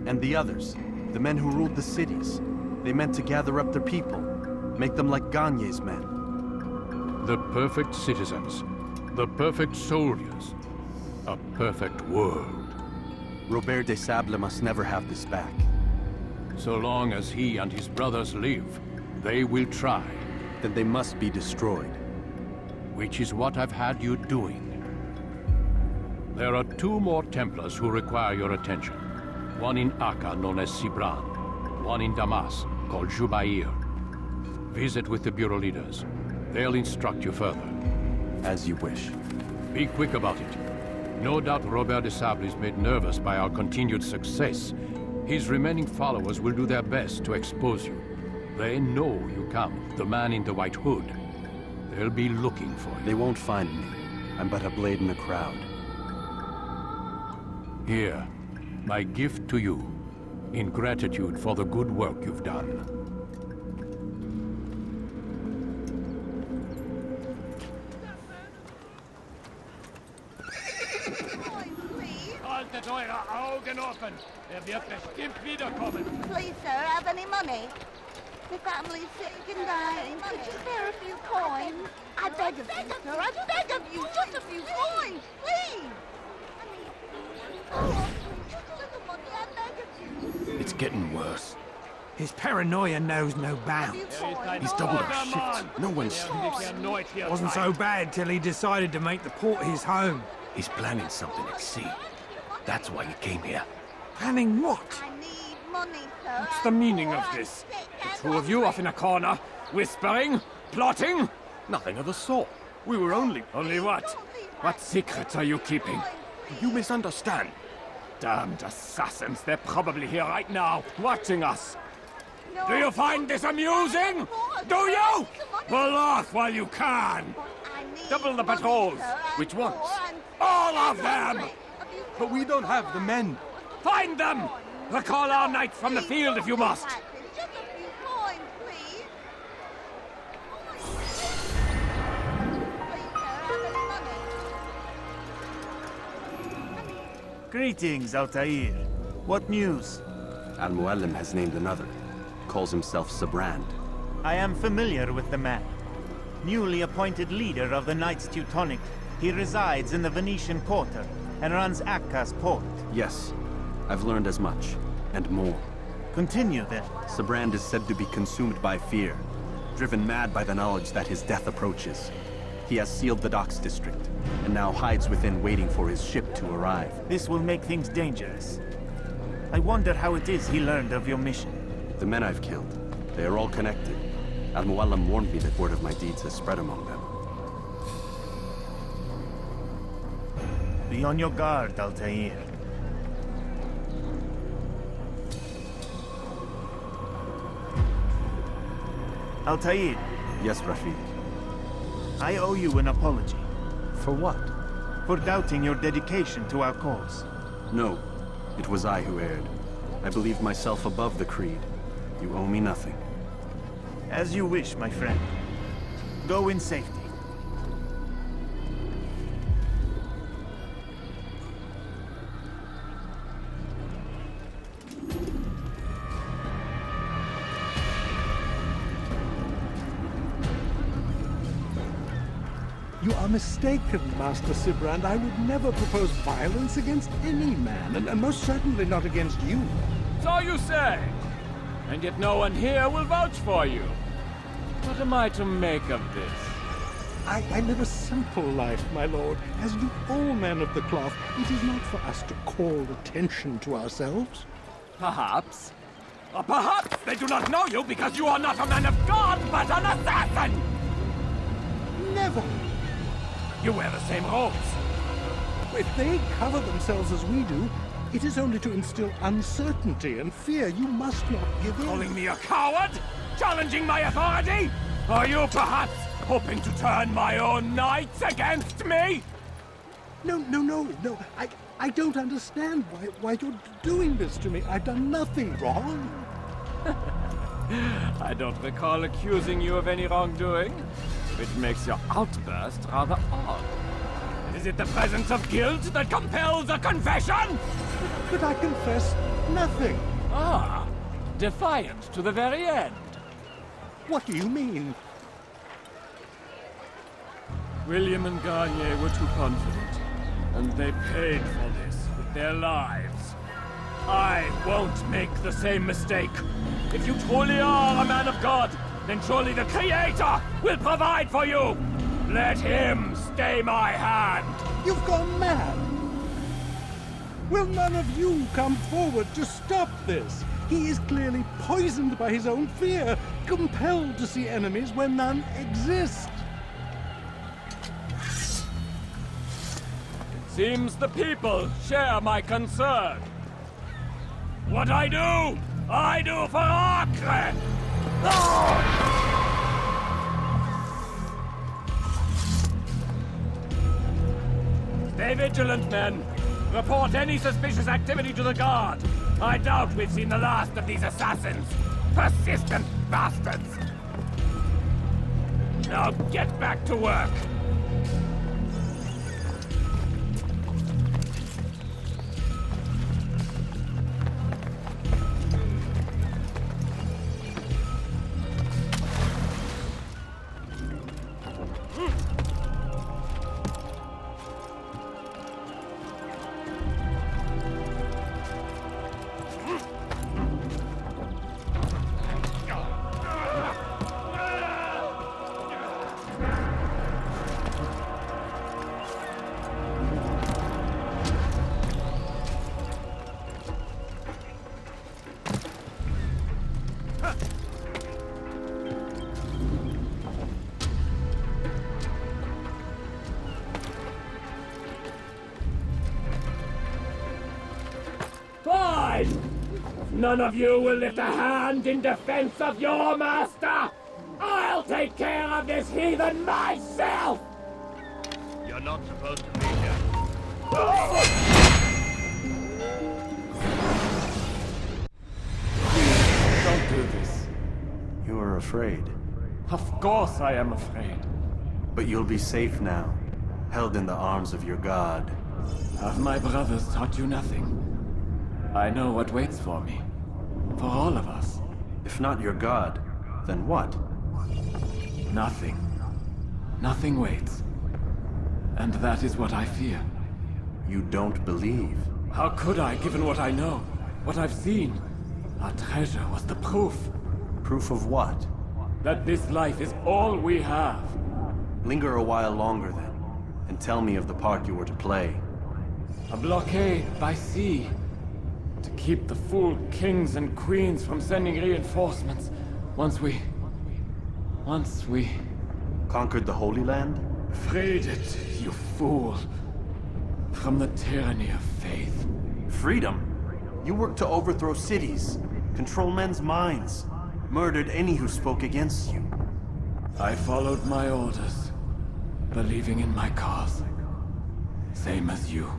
And the others, the men who ruled the cities, they meant to gather up their people, make them like Gagne's men. The perfect citizens, the perfect soldiers, a perfect world. Robert de Sable must never have this back. So long as he and his brothers live, they will try. Then they must be destroyed. Which is what I've had you doing. There are 2 more Templars who require your attention. One in Akka, known as Sibran. One in Damas, called Jubair. Visit with the Bureau leaders. They'll instruct you further. As you wish. Be quick about it. No doubt Robert de Sable is made nervous by our continued success. His remaining followers will do their best to expose you. They know you come, the man in the white hood. They'll be looking for you. They won't find me. I'm but a blade in the crowd. Here, my gift to you, in gratitude for the good work you've done. Haltet eure Augen offen! Wird bestimmt wiederkommen! Please, sir, have any money? My family's sick and dying. Could you spare a few coins? I beg of you, sir. I beg of you. Just a few coins, please. Oh, please, just a little money. I beg of you. It's getting worse. His paranoia knows no bounds. He's doubled our shifts. No one sleeps. Wasn't so bad till he decided to make the port his home. He's planning something at sea. That's why he came here. Planning what? I need money, sir. What's the meaning of this? The two of you off in a corner, whispering, plotting? Nothing of the sort. We were only... Only what? What secrets are you keeping? You misunderstand. Damned assassins, they're probably here right now, watching us. Do you find this amusing? Do you? Pull off while you can. Double the patrols. Which ones? All of them! But we don't have the men. Find them! Recall our knights from the field if you must. Just a few coins, please. Please, sir, have any money? Greetings, Altair. What news? Al-Mualim has named another. Calls himself Sabrand. I am familiar with the man. Newly appointed leader of the Knights Teutonic, he resides in the Venetian Quarter and runs Akka's port. Yes, I've learned as much, and more. Continue then. Sabrand is said to be consumed by fear, driven mad by the knowledge that his death approaches. He has sealed the docks district, and now hides within waiting for his ship to arrive. This will make things dangerous. I wonder how it is he learned of your mission. The men I've killed, they are all connected. Al-Mualim warned me that word of my deeds has spread among them. Be on your guard, Altair. Altair. Yes, Rafid. I owe you an apology. For what? For doubting your dedication to our cause. No, it was I who erred. I believed myself above the creed. You owe me nothing. As you wish, my friend. Go in safety. You are mistaken, Master Sibrand. I would never propose violence against any man, and most certainly not against you. So you say. And yet no one here will vouch for you. What am I to make of this? I live a simple life, my lord, as do all men of the cloth. It is not for us to call attention to ourselves. Perhaps. Or perhaps they do not know you because you are not a man of God, but an assassin! Never! You wear the same robes. If they cover themselves as we do, it is only to instill uncertainty and fear. You must not give in. Calling me a coward? Challenging my authority? Are you perhaps hoping to turn my own knights against me? No. I don't understand why you're doing this to me. I've done nothing wrong. I don't recall accusing you of any wrongdoing, which makes your outburst rather odd. Is it the presence of guilt that compels a confession? But I confess nothing. Ah, defiant to the very end. What do you mean? William and Garnier were too confident, and they paid for this with their lives. I won't make the same mistake. If you truly are a man of God, then surely the Creator will provide for you. Let him stay my hand. You've gone mad. Will none of you come forward to stop this? He is clearly poisoned by his own fear, compelled to see enemies where none exist. Seems the people share my concern. What I do for Acre! Stay vigilant, men. Report any suspicious activity to the guard. I doubt we've seen the last of these assassins. Persistent bastards. Now get back to work. line! None of you will lift a hand in defense of your master! I'll take care of this heathen myself! You're not supposed to be here. Don't do this. You are afraid. Of course I am afraid. But you'll be safe now, held in the arms of your god. Have my brothers taught you nothing? I know what waits for me. For all of us. If not your god, then what? Nothing. Nothing waits. And that is what I fear. You don't believe? How could I, given what I know? What I've seen? Our treasure was the proof. Proof of what? That this life is all we have. Linger a while longer then, and tell me of the part you were to play. A blockade by sea. To keep the fool kings and queens from sending reinforcements. Once we... Conquered the Holy Land? Freed it, you fool. From the tyranny of faith. Freedom? You worked to overthrow cities, control men's minds, murdered any who spoke against you. I followed my orders, believing in my cause. Same as you.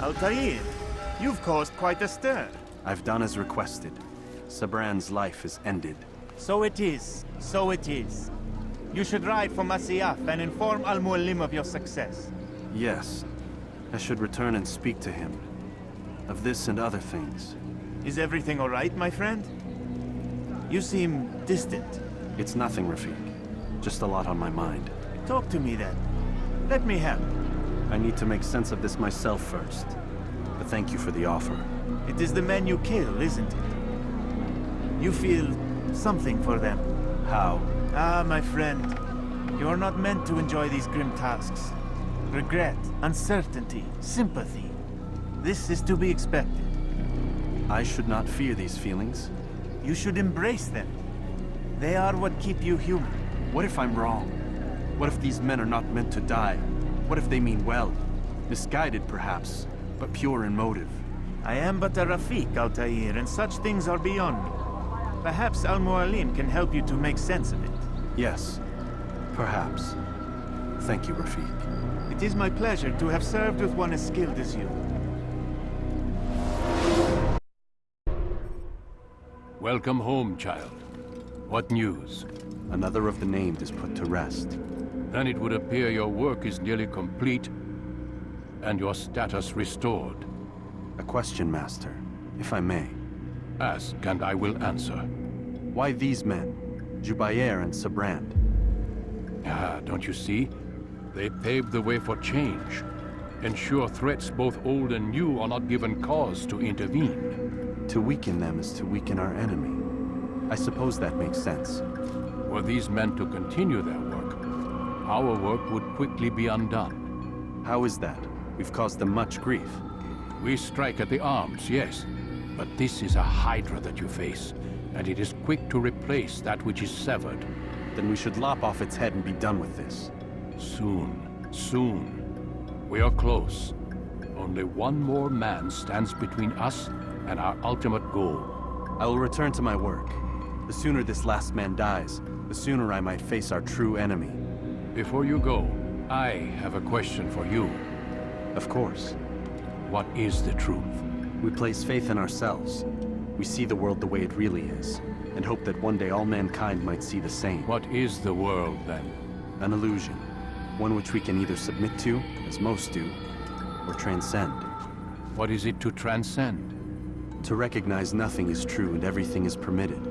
Altair, you've caused quite a stir. I've done as requested. Sabran's life is ended. So it is. So it is. You should ride for Masyaf and inform Al-Mualim of your success. Yes. I should return and speak to him. Of this and other things. Is everything all right, my friend? You seem distant. It's nothing, Rafiq. Just a lot on my mind. Talk to me then. Let me help. I need to make sense of this myself first. But thank you for the offer. It is the men you kill, isn't it? You feel something for them. How? Ah, my friend. You are not meant to enjoy these grim tasks. Regret, uncertainty, sympathy. This is to be expected. I should not fear these feelings. You should embrace them. They are what keep you human. What if I'm wrong? What if these men are not meant to die? What if they mean well? Misguided, perhaps, but pure in motive. I am but a Rafiq, Altair, and such things are beyond me. Perhaps Al-Mualim can help you to make sense of it. Yes, perhaps. Thank you, Rafiq. It is my pleasure to have served with one as skilled as you. Welcome home, child. What news? Another of the named is put to rest. Then it would appear your work is nearly complete, and your status restored. A question, Master, if I may. Ask, and I will answer. Why these men? Jubayer and Sabrand? Ah, don't you see? They paved the way for change. Ensure threats both old and new are not given cause to intervene. To weaken them is to weaken our enemy. I suppose that makes sense. Were these men to continue their work, our work would quickly be undone. How is that? We've caused them much grief. We strike at the arms, yes. But this is a hydra that you face, and it is quick to replace that which is severed. Then we should lop off its head and be done with this. Soon, soon. We are close. Only one more man stands between us and our ultimate goal. I will return to my work. The sooner this last man dies, the sooner I might face our true enemy. Before you go, I have a question for you. Of course. What is the truth? We place faith in ourselves. We see the world the way it really is, and hope that one day all mankind might see the same. What is the world, then? An illusion. One which we can either submit to, as most do, or transcend. What is it to transcend? To recognize nothing is true and everything is permitted.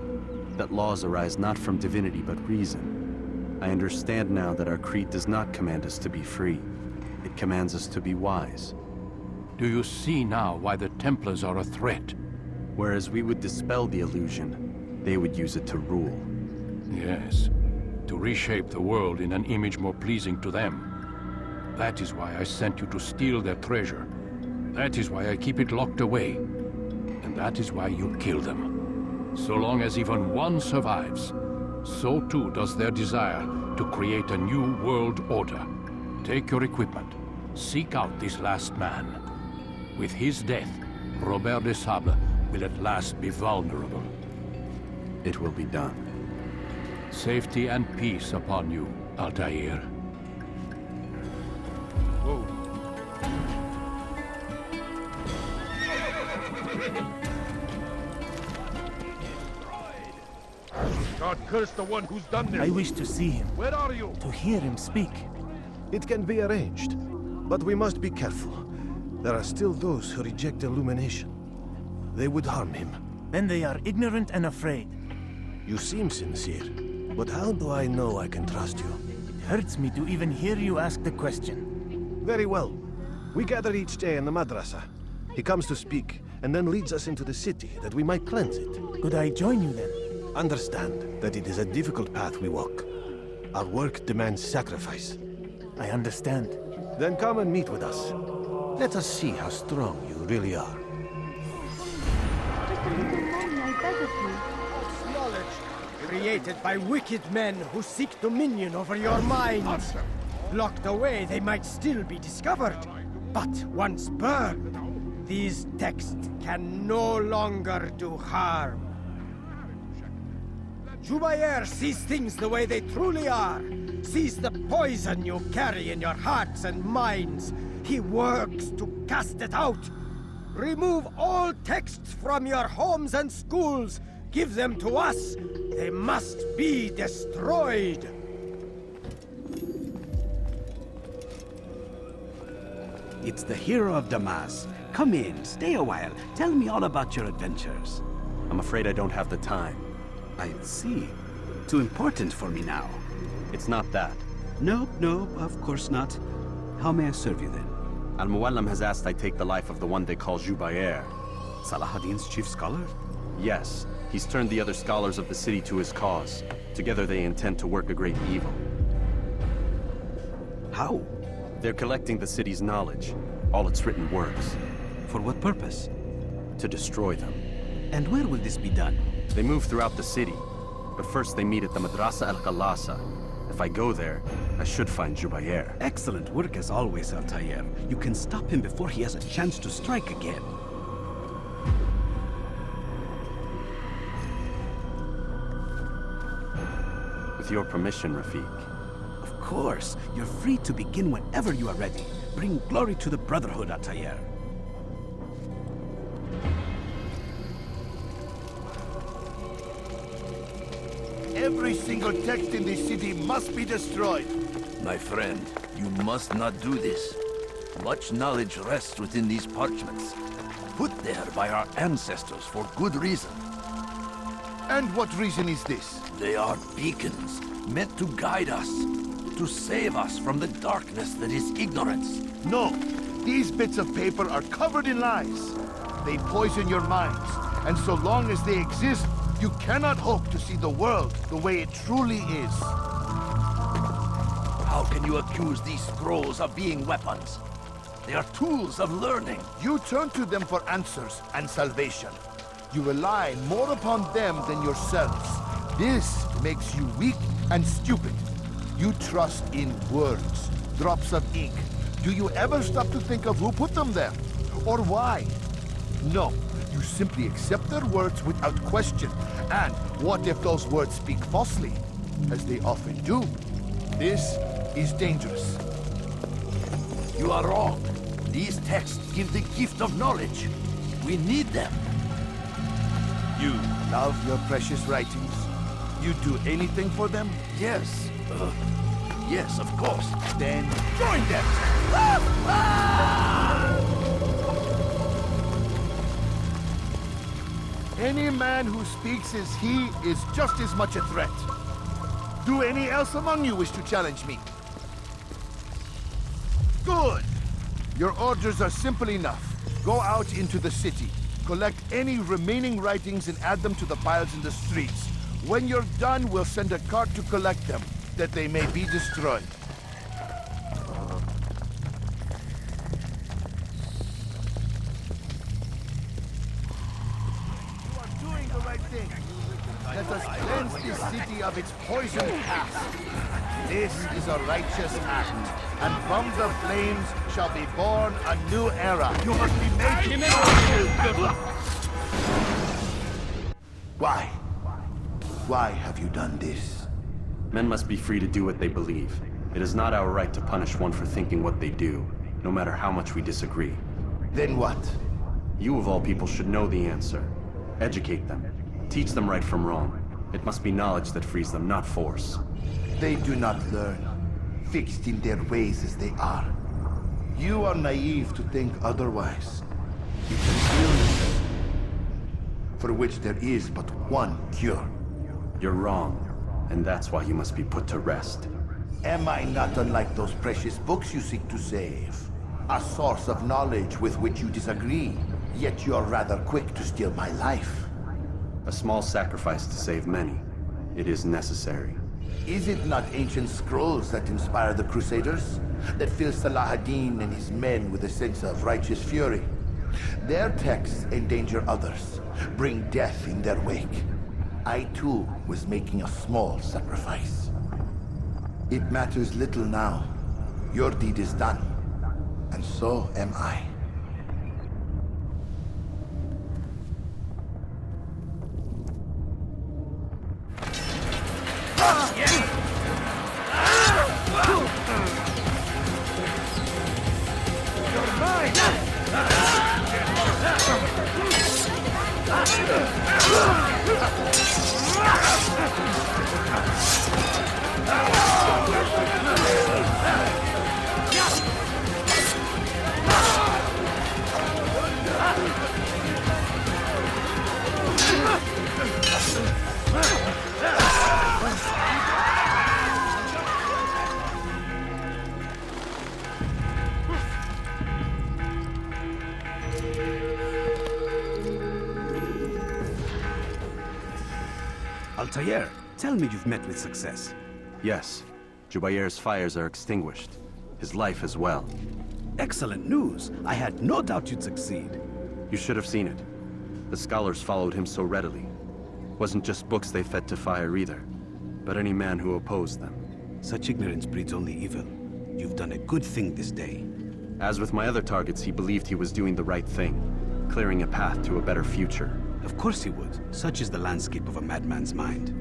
That laws arise not from divinity but reason. I understand now that our creed does not command us to be free. It commands us to be wise. Do you see now why the Templars are a threat? Whereas we would dispel the illusion, they would use it to rule. Yes, to reshape the world in an image more pleasing to them. That is why I sent you to steal their treasure. That is why I keep it locked away. And that is why you kill them. So long as even one survives, so too does their desire to create a new world order. Take your equipment. Seek out this last man. With his death, Robert de Sable will at last be vulnerable. It will be done. Safety and peace upon you, Altair. Whoa. God curse the one who's done this. I wish to see him. Where are you? To hear him speak. It can be arranged, but we must be careful. There are still those who reject illumination. They would harm him. Then they are ignorant and afraid. You seem sincere, but how do I know I can trust you? It hurts me to even hear you ask the question. Very well. We gather each day in the madrasa. He comes to speak, and then leads us into the city, that we might cleanse it. Could I join you then? Understand that it is a difficult path we walk. Our work demands sacrifice. I understand. Then come and meet with us. Let us see how strong you really are. Just a little money, I beg of you. False knowledge, created by wicked men who seek dominion over your minds. Locked away, they might still be discovered. But once burned, these texts can no longer do harm. Jubair sees things the way they truly are. Sees the poison you carry in your hearts and minds. He works to cast it out. Remove all texts from your homes and schools. Give them to us. They must be destroyed. It's the hero of Damas. Come in, stay a while. Tell me all about your adventures. I'm afraid I don't have the time. I see. Too important for me now. It's not that. No, of course not. How may I serve you then? Al-Muallim has asked I take the life of the one they call Jubair. Salahadin's chief scholar? Yes. He's turned the other scholars of the city to his cause. Together they intend to work a great evil. How? They're collecting the city's knowledge. All its written works. For what purpose? To destroy them. And where will this be done? They move throughout the city. But first they meet at the Madrasa al-Qalasa. If I go there, I should find Jubair. Excellent work as always, Altair. You can stop him before he has a chance to strike again. With your permission, Rafiq. Of course. You're free to begin whenever you are ready. Bring glory to the Brotherhood, Altair. Every single text in this city must be destroyed. My friend, you must not do this. Much knowledge rests within these parchments, put there by our ancestors for good reason. And what reason is this? They are beacons, meant to guide us, to save us from the darkness that is ignorance. No, these bits of paper are covered in lies. They poison your minds, and so long as they exist, you cannot hope to see the world the way it truly is. How can you accuse these scrolls of being weapons? They are tools of learning. You turn to them for answers and salvation. You rely more upon them than yourselves. This makes you weak and stupid. You trust in words, drops of ink. Do you ever stop to think of who put them there? Or why? No. You simply accept their words without question. And what if those words speak falsely? As they often do. This is dangerous. You are wrong. These texts give the gift of knowledge. We need them. You love your precious writings? You'd do anything for them? Yes. Yes, of course. Then join them! Ah! Ah! Any man who speaks as he is just as much a threat. Do any else among you wish to challenge me? Good! Your orders are simple enough. Go out into the city, collect any remaining writings and add them to the piles in the streets. When you're done, we'll send a cart to collect them, that they may be destroyed. You are doing the right thing. Let us cleanse this city of its poisoned past. This is a righteous act, and from the flames shall be born a new era. You must be made to... Why? Why have you done this? Men must be free to do what they believe. It is not our right to punish one for thinking what they do, no matter how much we disagree. Then what? You of all people should know the answer. Educate them. Teach them right from wrong. It must be knowledge that frees them, not force. They do not learn, fixed in their ways as they are. You are naive to think otherwise. It's an illness for which there is but one cure. You're wrong, and that's why you must be put to rest. Am I not unlike those precious books you seek to save? A source of knowledge with which you disagree, yet you're rather quick to steal my life. A small sacrifice to save many. It is necessary. Is it not ancient scrolls that inspire the Crusaders? That fill Salah ad-Din and his men with a sense of righteous fury? Their texts endanger others, bring death in their wake. I too was making a small sacrifice. It matters little now. Your deed is done, and so am I. Altair, tell me you've met with success. Yes. Jubair's fires are extinguished. His life as well. Excellent news. I had no doubt you'd succeed. You should have seen it. The scholars followed him so readily. Wasn't just books they fed to fire either, but any man who opposed them. Such ignorance breeds only evil. You've done a good thing this day. As with my other targets, he believed he was doing the right thing, clearing a path to a better future. Of course he would. Such is the landscape of a madman's mind.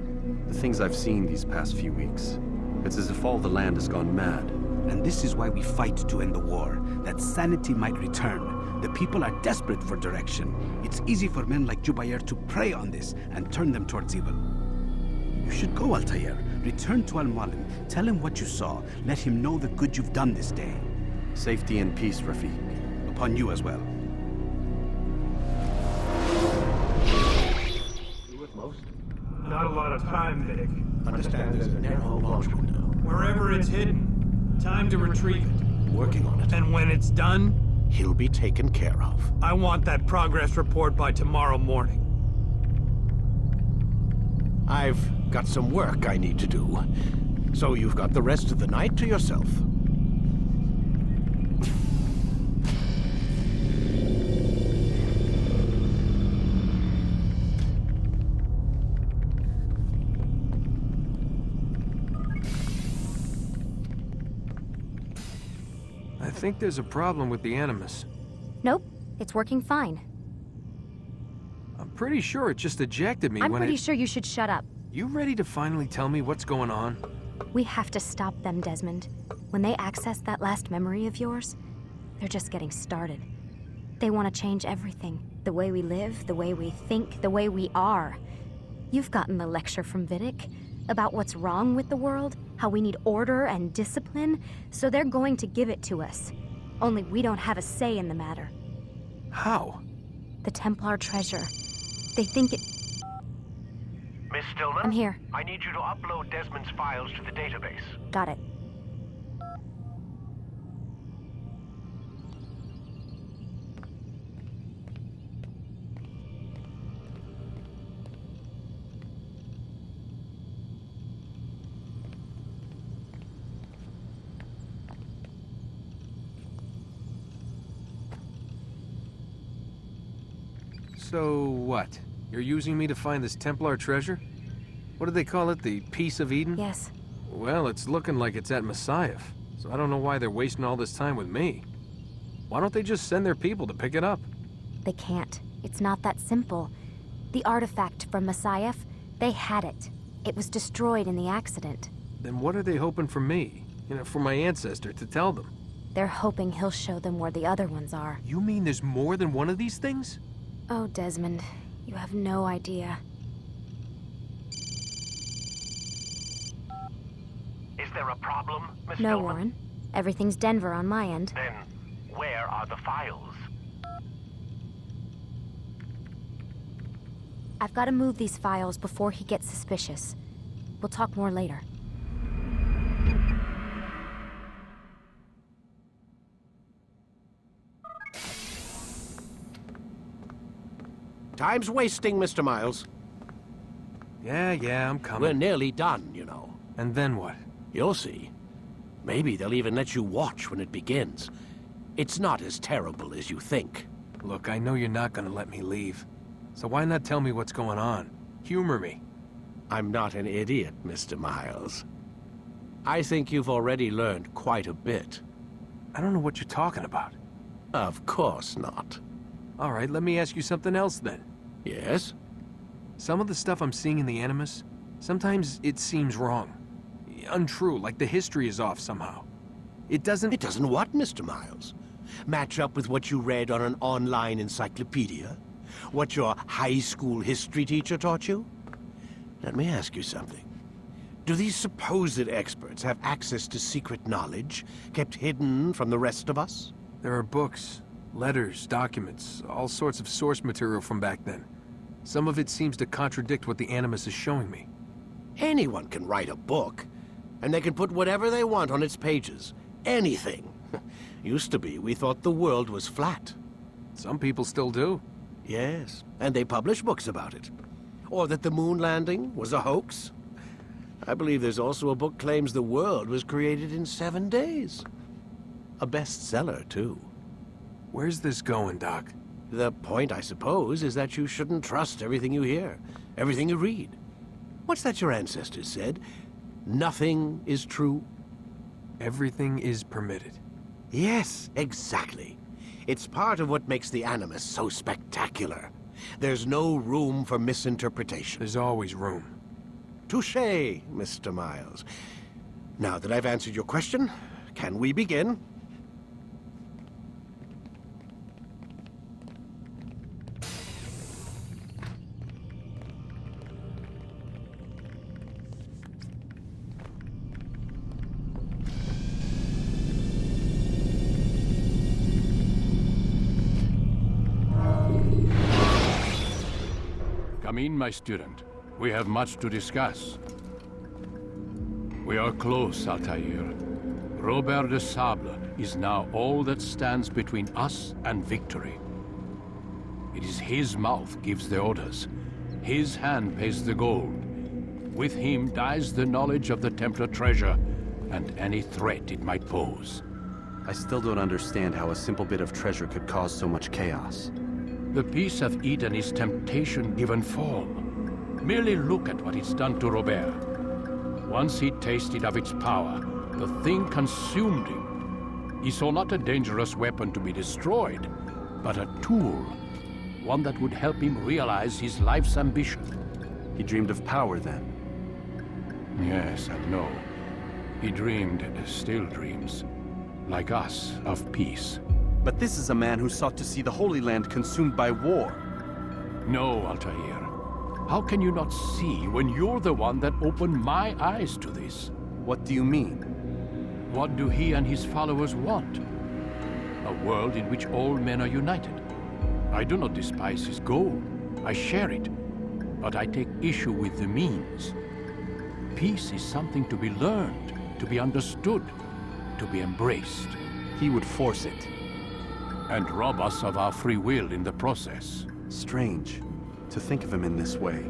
The things I've seen these past few weeks, it's as if all the land has gone mad. And this is why we fight to end the war, that sanity might return. The people are desperate for direction. It's easy for men like Jubair to prey on this and turn them towards evil. You should go, Altair. Return to Al-Mualim. Tell him what you saw. Let him know the good you've done this day. Safety and peace, Rafiq. Upon you as well. Not a lot of time, Vic. Understand there's a narrow launch window. Wherever it's hidden, time to retrieve it. Working on it. And when it's done, he'll be taken care of. I want that progress report by tomorrow morning. I've got some work I need to do. So you've got the rest of the night to yourself. I think there's a problem with the Animus. Nope, it's working fine. I'm pretty sure it just ejected me I'm when pretty sure you should shut up. You ready to finally tell me what's going on? We have to stop them, Desmond. When they access that last memory of yours, they're just getting started. They want to change everything. The way we live, the way we think, the way we are. You've gotten the lecture from Vidic about what's wrong with the world, how we need order and discipline, so they're going to give it to us. Only we don't have a say in the matter. How? The Templar treasure. They think it... Miss Stillman? I'm here. I need you to upload Desmond's files to the database. Got it. So what? You're using me to find this Templar treasure? What do they call it? The Piece of Eden? Yes. Well, it's looking like it's at Messiah, so I don't know why they're wasting all this time with me. Why don't they just send their people to pick it up? They can't. It's not that simple. The artifact from Messiah, they had it. It was destroyed in the accident. Then what are they hoping for me? You know, for my ancestor to tell them? They're hoping he'll show them where the other ones are. You mean there's more than one of these things? Oh, Desmond, you have no idea. Is there a problem, Miss No, Stillman? Warren. Everything's Denver on my end. Then, where are the files? I've got to move these files before he gets suspicious. We'll talk more later. Time's wasting, Mr. Miles. Yeah, I'm coming. We're nearly done, you know. And then what? You'll see. Maybe they'll even let you watch when it begins. It's not as terrible as you think. Look, I know you're not gonna let me leave. So why not tell me what's going on? Humor me. I'm not an idiot, Mr. Miles. I think you've already learned quite a bit. I don't know what you're talking about. Of course not. All right, let me ask you something else then. Yes? Some of the stuff I'm seeing in the Animus, sometimes it seems wrong. Untrue, like the history is off somehow. It doesn't... It doesn't what, Mr. Miles? Match up with what you read on an online encyclopedia? What your high school history teacher taught you? Let me ask you something. Do these supposed experts have access to secret knowledge kept hidden from the rest of us? There are books, letters, documents, all sorts of source material from back then. Some of it seems to contradict what the Animus is showing me. Anyone can write a book, and they can put whatever they want on its pages. Anything. Used to be, we thought the world was flat. Some people still do. Yes, and they publish books about it. Or that the moon landing was a hoax. I believe there's also a book claims the world was created in 7 days. A bestseller, too. Where's this going, Doc? The point, I suppose, is that you shouldn't trust everything you hear, everything you read. What's that your ancestors said? Nothing is true? Everything is permitted. Yes, exactly. It's part of what makes the Animus so spectacular. There's no room for misinterpretation. There's always room. Touché, Mr. Miles. Now that I've answered your question, can we begin? Come in, my student. We have much to discuss. We are close, Altair. Robert de Sable is now all that stands between us and victory. It is his mouth gives the orders. His hand pays the gold. With him dies the knowledge of the Templar treasure and any threat it might pose. I still don't understand how a simple bit of treasure could cause so much chaos. The Piece of Eden is temptation given form. Merely look at what it's done to Robert. Once he tasted of its power, the thing consumed him. He saw not a dangerous weapon to be destroyed, but a tool. One that would help him realize his life's ambition. He dreamed of power then? Yes and no. He dreamed, still dreams, like us, of peace. But this is a man who sought to see the Holy Land consumed by war. No, Altair. How can you not see when you're the one that opened my eyes to this? What do you mean? What do he and his followers want? A world in which all men are united. I do not despise his goal. I share it. But I take issue with the means. Peace is something to be learned, to be understood, to be embraced. He would force it. And rob us of our free will in the process. Strange to think of him in this way.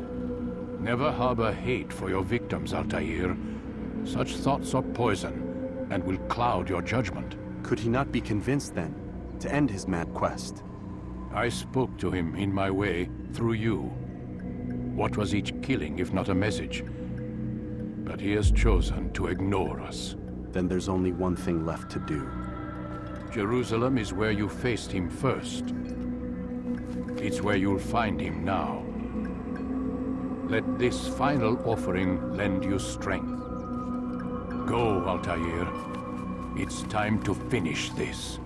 Never harbor hate for your victims, Altair. Such thoughts are poison and will cloud your judgment. Could he not be convinced then to end his mad quest? I spoke to him in my way, through you. What was each killing if not a message? But he has chosen to ignore us. Then there's only one thing left to do. Jerusalem is where you faced him first. It's where you'll find him now. Let this final offering lend you strength. Go, Altair. It's time to finish this.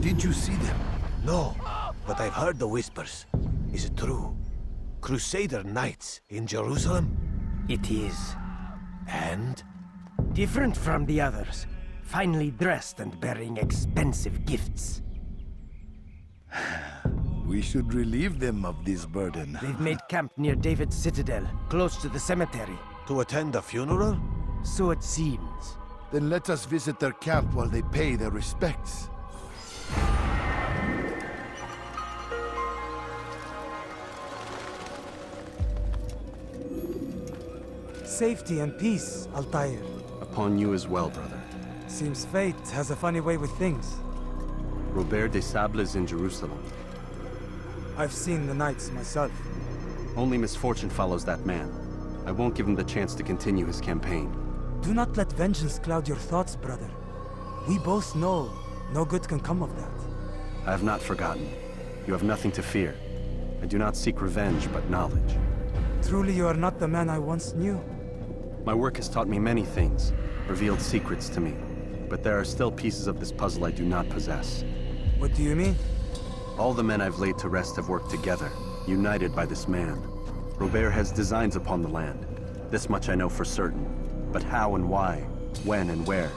Did you see them? No, but I've heard the whispers. Is it true? Crusader knights in Jerusalem? It is. And? Different from the others. Finely dressed and bearing expensive gifts. We should relieve them of this burden. They've made camp near David's citadel, close to the cemetery. To attend a funeral? So it seems. Then let us visit their camp while they pay their respects. Safety and peace, Altair. Upon you as well, brother. Seems fate has a funny way with things. Robert de Sable is in Jerusalem. I've seen the knights myself. Only misfortune follows that man. I won't give him the chance to continue his campaign. Do not let vengeance cloud your thoughts, brother. We both know no good can come of that. I have not forgotten. You have nothing to fear. I do not seek revenge, but knowledge. Truly you are not the man I once knew. My work has taught me many things, revealed secrets to me. But there are still pieces of this puzzle I do not possess. What do you mean? All the men I've laid to rest have worked together, united by this man. Robert has designs upon the land. This much I know for certain. But how and why, when and where,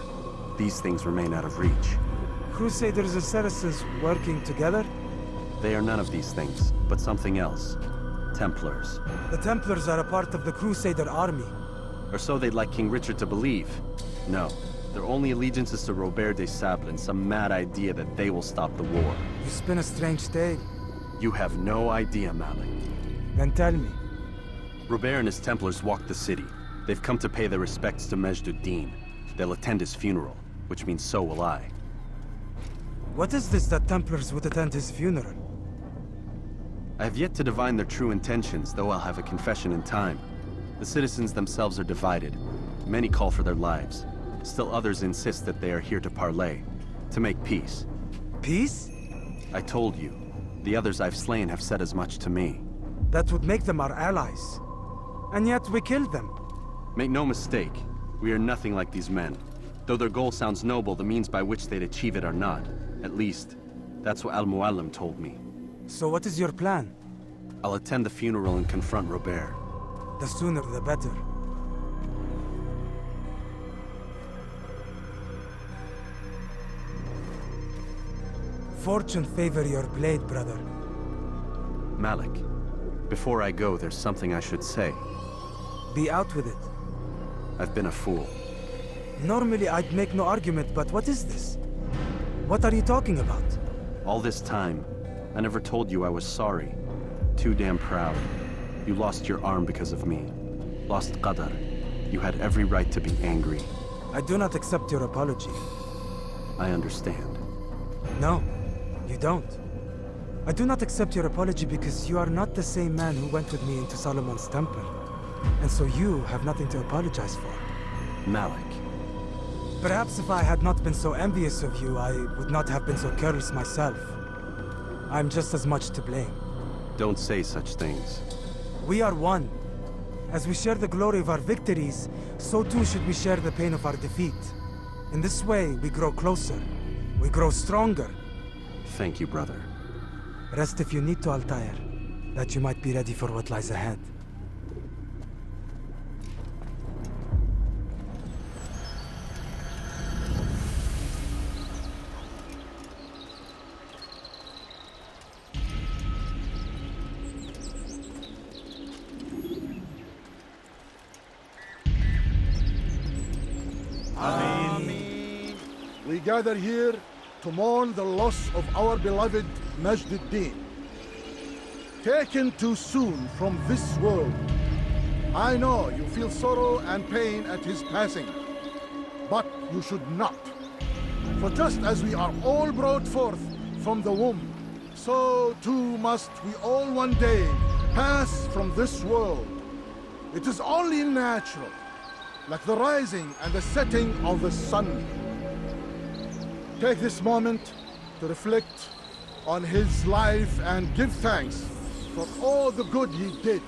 these things remain out of reach. Crusaders and Saracens working together? They are none of these things, but something else. Templars. The Templars are a part of the Crusader army. Or so they'd like King Richard to believe. No, their only allegiance is to Robert de Sable and some mad idea that they will stop the war. You spin a strange tale. You have no idea, Malik. Then tell me. Robert and his Templars walk the city. They've come to pay their respects to Majd-ud-Din. They'll attend his funeral, which means so will I. What is this that Templars would attend his funeral? I have yet to divine their true intentions, though I'll have a confession in time. The citizens themselves are divided. Many call for their lives. Still others insist that they are here to parley, to make peace. Peace? I told you. The others I've slain have said as much to me. That would make them our allies. And yet we killed them. Make no mistake, we are nothing like these men. Though their goal sounds noble, the means by which they'd achieve it are not. At least, that's what Al-Muallim told me. So what is your plan? I'll attend the funeral and confront Robert. The sooner the better. Fortune favor your blade, brother. Malik, before I go, there's something I should say. Be out with it. I've been a fool. Normally I'd make no argument, but what is this? What are you talking about? All this time, I never told you I was sorry. Too damn proud. You lost your arm because of me. Lost Qadar. You had every right to be angry. I do not accept your apology. I understand. No, you don't. I do not accept your apology because you are not the same man who went with me into Solomon's temple. And so you have nothing to apologize for. Malik. Perhaps if I had not been so envious of you, I would not have been so careless myself. I'm just as much to blame. Don't say such things. We are one. As we share the glory of our victories, so too should we share the pain of our defeat. In this way, we grow closer. We grow stronger. Thank you, brother. Rest if you need to, Altair, that you might be ready for what lies ahead. We gather here to mourn the loss of our beloved Majd-ud-Din. taken too soon from this world. I know you feel sorrow and pain at his passing, but you should not. For just as we are all brought forth from the womb, so too must we all one day pass from this world. It is only natural, like the rising and the setting of the sun. Take this moment to reflect on his life and give thanks for all the good he did.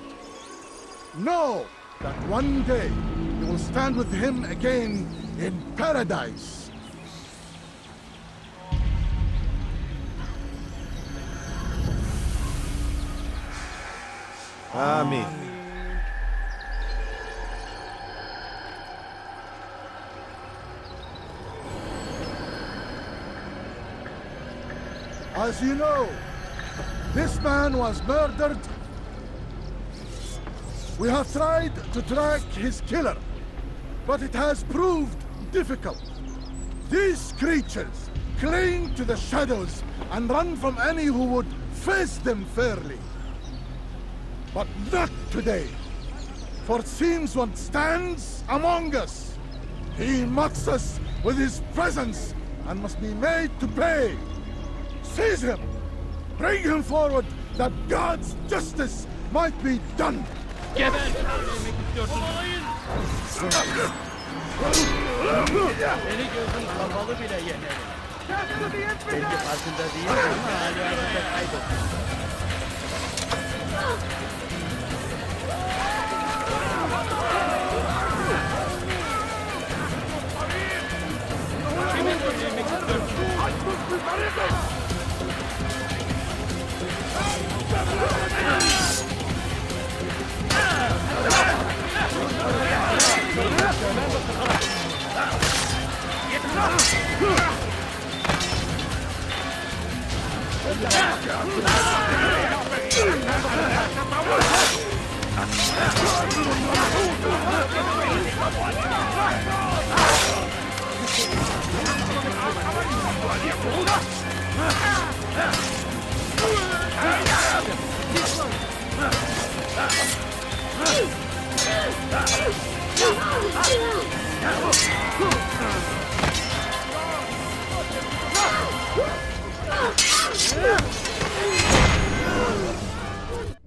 Know that one day you will stand with him again in paradise. Amen. As you know, this man was murdered. We have tried to track his killer, but it has proved difficult. These creatures cling to the shadows and run from any who would face them fairly. But not today, for it seems one stands among us. He mocks us with his presence and must be made to pay. Seize him! Bring him forward that God's justice might be done! Geber! Kovalayın! Beni gözün kapalı bile yenerim. Belki farkında değil ama hali hazırda kaybettim. Kimin öldürmek istiyorsun? Açmış yukarıda!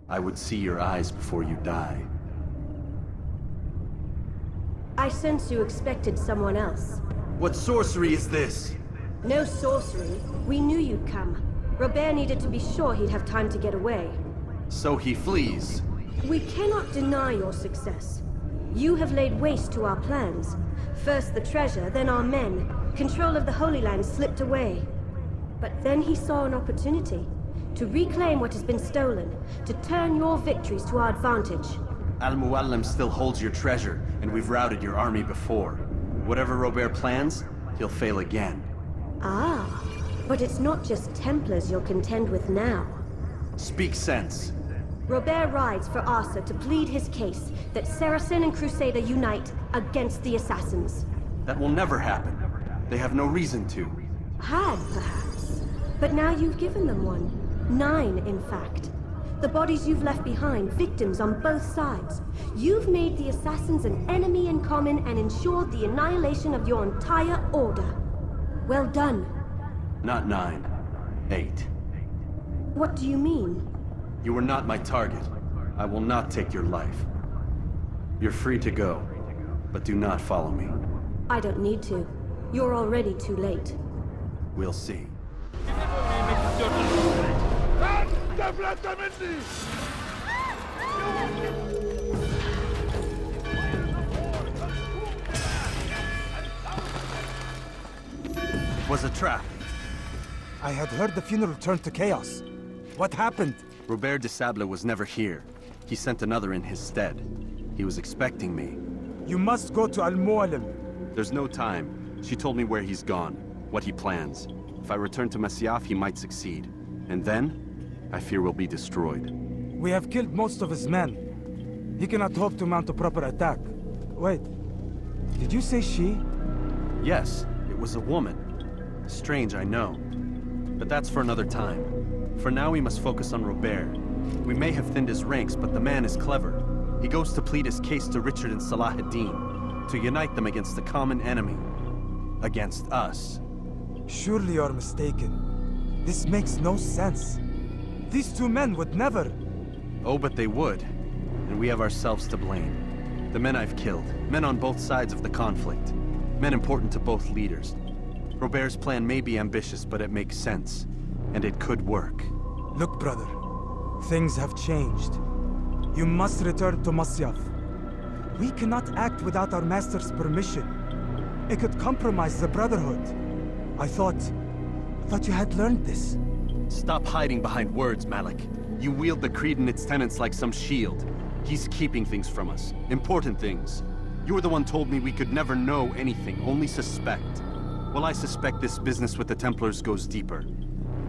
I would see your eyes before you die. I sense you expected someone else. What sorcery is this? No sorcery. We knew you'd come. Robert needed to be sure he'd have time to get away. So he flees. We cannot deny your success. You have laid waste to our plans. First the treasure, then our men. Control of the Holy Land slipped away. But then he saw an opportunity to reclaim what has been stolen, to turn your victories to our advantage. Al-Muallim still holds your treasure, and we've routed your army before. Whatever Robert plans, he'll fail again. Ah, but it's not just Templars you'll contend with now. Speak sense. Robert rides for Asa to plead his case that Saracen and Crusader unite against the Assassins. That will never happen. They have no reason to. Had, perhaps. But now you've given them one. 9, in fact. The bodies you've left behind, victims on both sides. You've made the Assassins an enemy in common and ensured the annihilation of your entire order. Well done. Not 9. 8. What do you mean? You were not my target. I will not take your life. You're free to go, but do not follow me. I don't need to. You're already too late. We'll see. It was a trap. I had heard the funeral turned to chaos. What happened? Robert de Sable was never here. He sent another in his stead. He was expecting me. You must go to Al-Muallim. There's no time. She told me where he's gone, what he plans. If I return to Masyaf, he might succeed. And then, I fear we'll be destroyed. We have killed most of his men. He cannot hope to mount a proper attack. Wait, did you say she? Yes, it was a woman. Strange, I know. But that's for another time. For now, we must focus on Robert. We may have thinned his ranks, but the man is clever. He goes to plead his case to Richard and Salah ad-Din, to unite them against the common enemy. Against us. Surely you're mistaken. This makes no sense. These two men would never... Oh, but they would. And we have ourselves to blame. The men I've killed, men on both sides of the conflict. Men important to both leaders. Robert's plan may be ambitious, but it makes sense. And it could work. Look, brother. Things have changed. You must return to Masyaf. We cannot act without our master's permission. It could compromise the Brotherhood. I thought you had learned this. Stop hiding behind words, Malik. You wield the creed and its tenets like some shield. He's keeping things from us. Important things. You were the one told me we could never know anything, only suspect. Well, I suspect this business with the Templars goes deeper.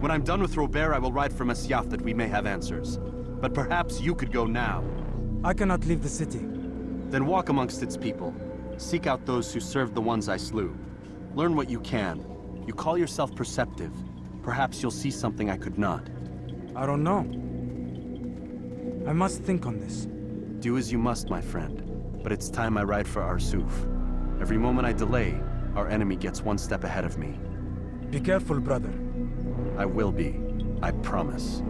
When I'm done with Robert, I will ride for Masyaf that we may have answers. But perhaps you could go now. I cannot leave the city. Then walk amongst its people. Seek out those who served the ones I slew. Learn what you can. You call yourself perceptive. Perhaps you'll see something I could not. I don't know. I must think on this. Do as you must, my friend. But it's time I ride for Arsuf. Every moment I delay, our enemy gets one step ahead of me. Be careful, brother. I will be. I promise.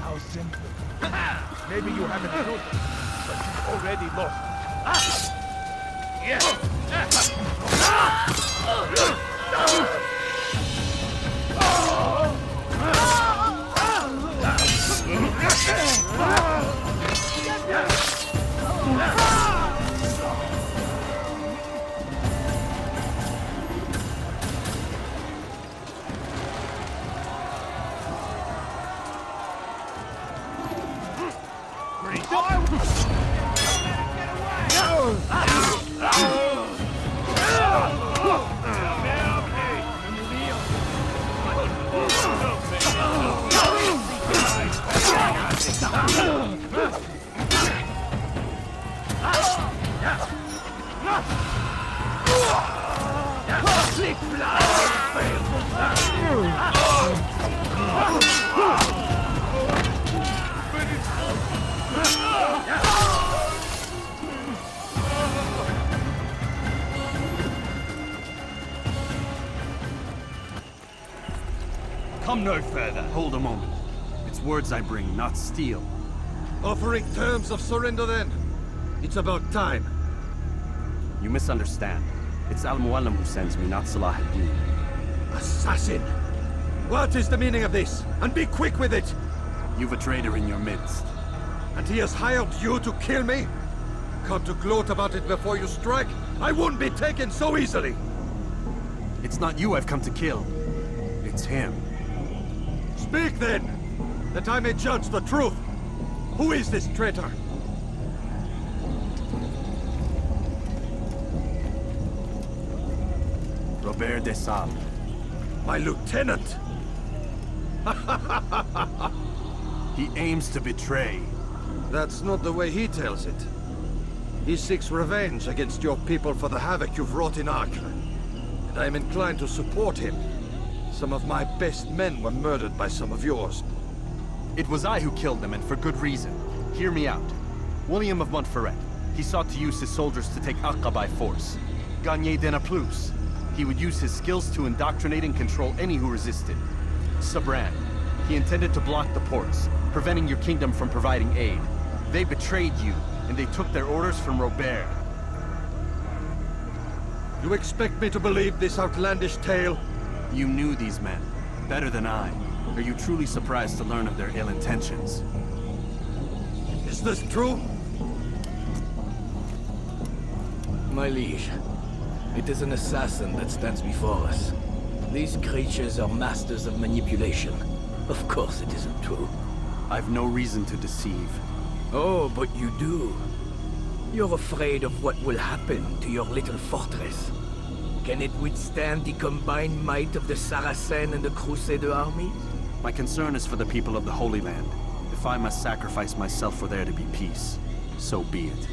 How simple. Maybe you haven't noticed, but you've already lost. Come no further. Hold a moment. It's words I bring, not steel. Offering terms of surrender then. It's about time. You misunderstand. It's Al-Mualim who sends me, not Salah ad-Din. Assassin! What is the meaning of this? And be quick with it! You've a traitor in your midst. And he has hired you to kill me? Come to gloat about it before you strike? I won't be taken so easily! It's not you I've come to kill. It's him. Speak then, that I may judge the truth. Who is this traitor? Robert de Sal. My lieutenant! He aims to betray. That's not the way he tells it. He seeks revenge against your people for the havoc you've wrought in Acre. And I am inclined to support him. Some of my best men were murdered by some of yours. It was I who killed them, and for good reason. Hear me out. William of Montferrat. He sought to use his soldiers to take Acre by force. Gagner de Naplouse. He would use his skills to indoctrinate and control any who resisted. Sabran. He intended to block the ports, preventing your kingdom from providing aid. They betrayed you, and they took their orders from Robert. You expect me to believe this outlandish tale? You knew these men, better than I. Are you truly surprised to learn of their ill intentions? Is this true? My liege, it is an assassin that stands before us. These creatures are masters of manipulation. Of course it isn't true. I've no reason to deceive. Oh, but you do. You're afraid of what will happen to your little fortress. Can it withstand the combined might of the Saracen and the Crusader armies? My concern is for the people of the Holy Land. If I must sacrifice myself for there to be peace, so be it.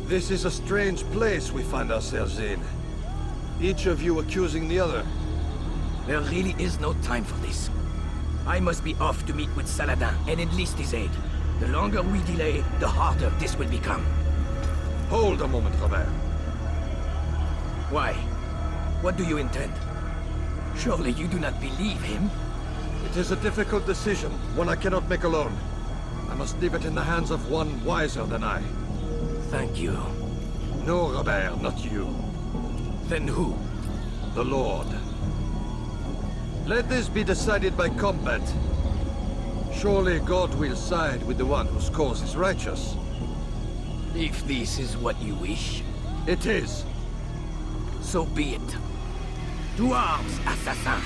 This is a strange place we find ourselves in. Each of you accusing the other. There really is no time for this. I must be off to meet with Saladin and enlist his aid. The longer we delay, the harder this will become. Hold a moment, Robert. Why? What do you intend? Surely you do not believe him? It is a difficult decision, one I cannot make alone. I must leave it in the hands of one wiser than I. Thank you. No, Robert, not you. Then who? The Lord. Let this be decided by combat. Surely God will side with the one whose cause is righteous. If this is what you wish. It is. So be it. To arms, assassin!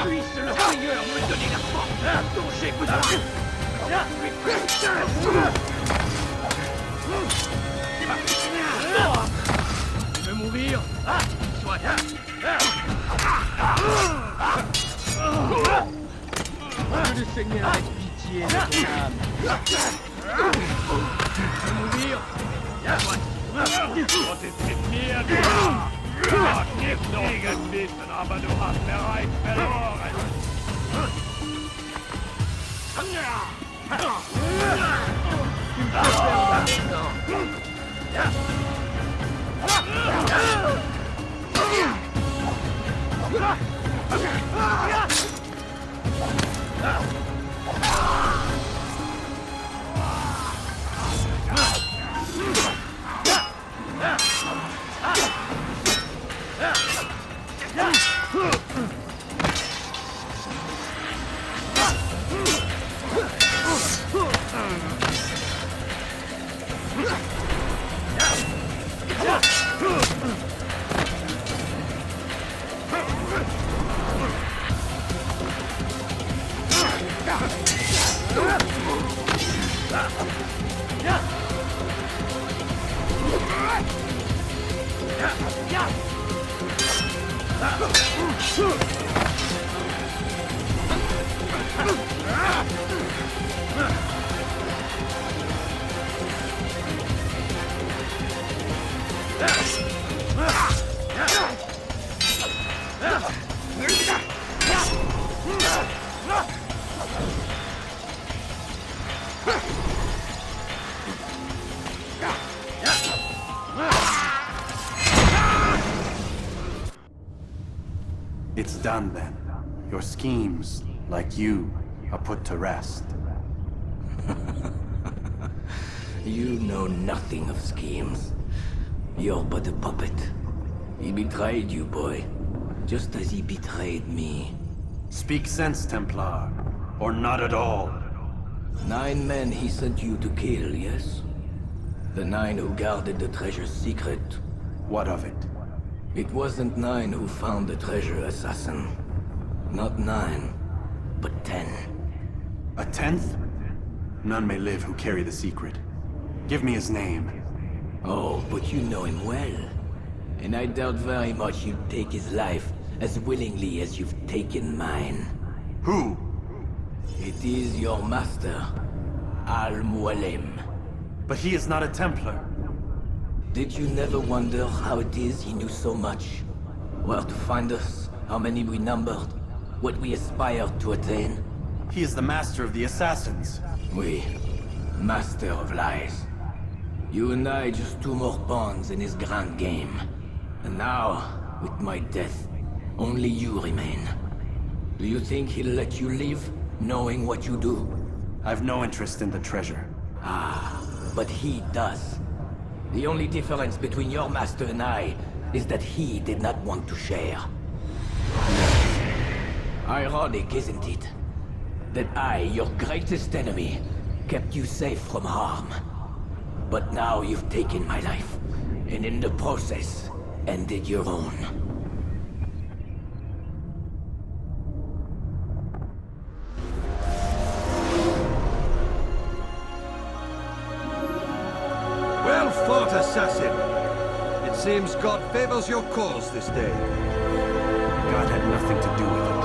Puisse le Seigneur me donner la force dont j'ai besoin. Tu veux mourir? Soit. Que le Seigneur ait pitié de ton âme. Tu veux mourir? Soit. Gott ist mit mir, du Arm! Gott gibt Segen wissen, aber du hast bereits verloren! It's done then. Your schemes, like you, are put to rest. You know nothing of schemes. You're but a puppet. He betrayed you, boy. Just as he betrayed me. Speak sense, Templar. Or not at all. 9 men he sent you to kill, yes? The 9 who guarded the treasure's secret. What of it? It wasn't 9 who found the treasure, assassin. Not 9, but 10. A 10th? None may live who carry the secret. Give me his name. Oh, but you know him well. And I doubt very much you'd take his life as willingly as you've taken mine. Who? It is your master, Al-Mualim. But he is not a Templar. Did you never wonder how it is he knew so much? Where to find us, how many we numbered, what we aspired to attain? He is the master of the assassins. Oui, master of lies. You and I just 2 more pawns in his grand game. And now, with my death, only you remain. Do you think he'll let you live, knowing what you do? I've no interest in the treasure. Ah, but he does. The only difference between your master and I is that he did not want to share. Ironic, isn't it? That I, your greatest enemy, kept you safe from harm. But now you've taken my life, and in the process, ended your own. Well fought, assassin! It seems God favors your cause this day. God had nothing to do with it.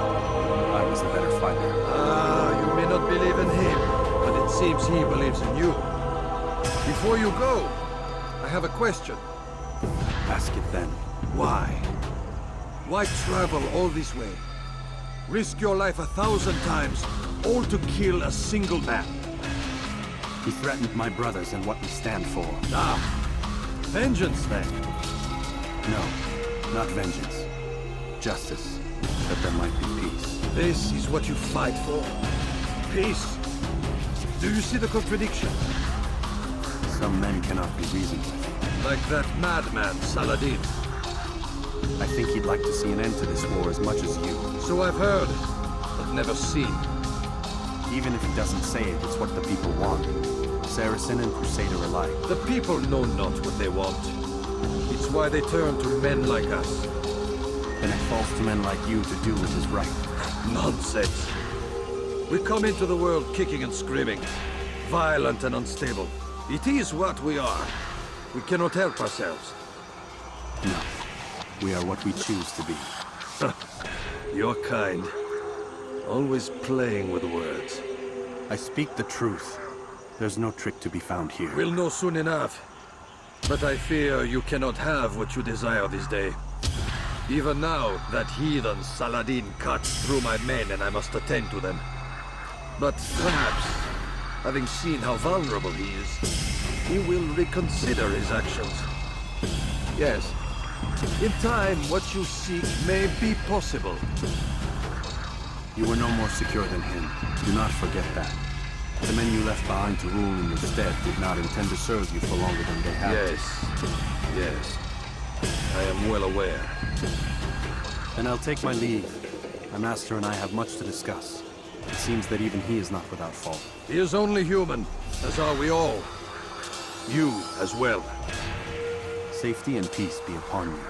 I was the better fighter. Ah, you may not believe in him, but it seems he believes in you. Before you go, I have a question. Ask it then. Why? Why travel all this way? Risk your life 1,000 times, all to kill a single man. He threatened my brothers and what we stand for. Ah, vengeance then? No, not vengeance. Justice, that there might be peace. This is what you fight for? Peace? Do you see the contradiction? Some men cannot be reasoned with. Like that madman, Saladin. I think he'd like to see an end to this war as much as you. So I've heard, but never seen. Even if he doesn't say it, it's what the people want. Saracen and Crusader alike. The people know not what they want. It's why they turn to men like us. Then it falls to men like you to do what is right. Nonsense. We come into the world kicking and screaming, violent and unstable. It is what we are. We cannot help ourselves. No. We are what we choose to be. Your kind. Always playing with words. I speak the truth. There's no trick to be found here. We'll know soon enough. But I fear you cannot have what you desire this day. Even now, that heathen Saladin cuts through my men and I must attend to them. But perhaps, having seen how vulnerable he is, he will reconsider his actions. Yes, in time, what you seek may be possible. You were no more secure than him. Do not forget that. The men you left behind to rule in your stead did not intend to serve you for longer than they have. Yes. I am well aware. Then I'll take my leave. My master and I have much to discuss. It seems that even he is not without fault. He is only human, as are we all. You as well. Safety and peace be upon you.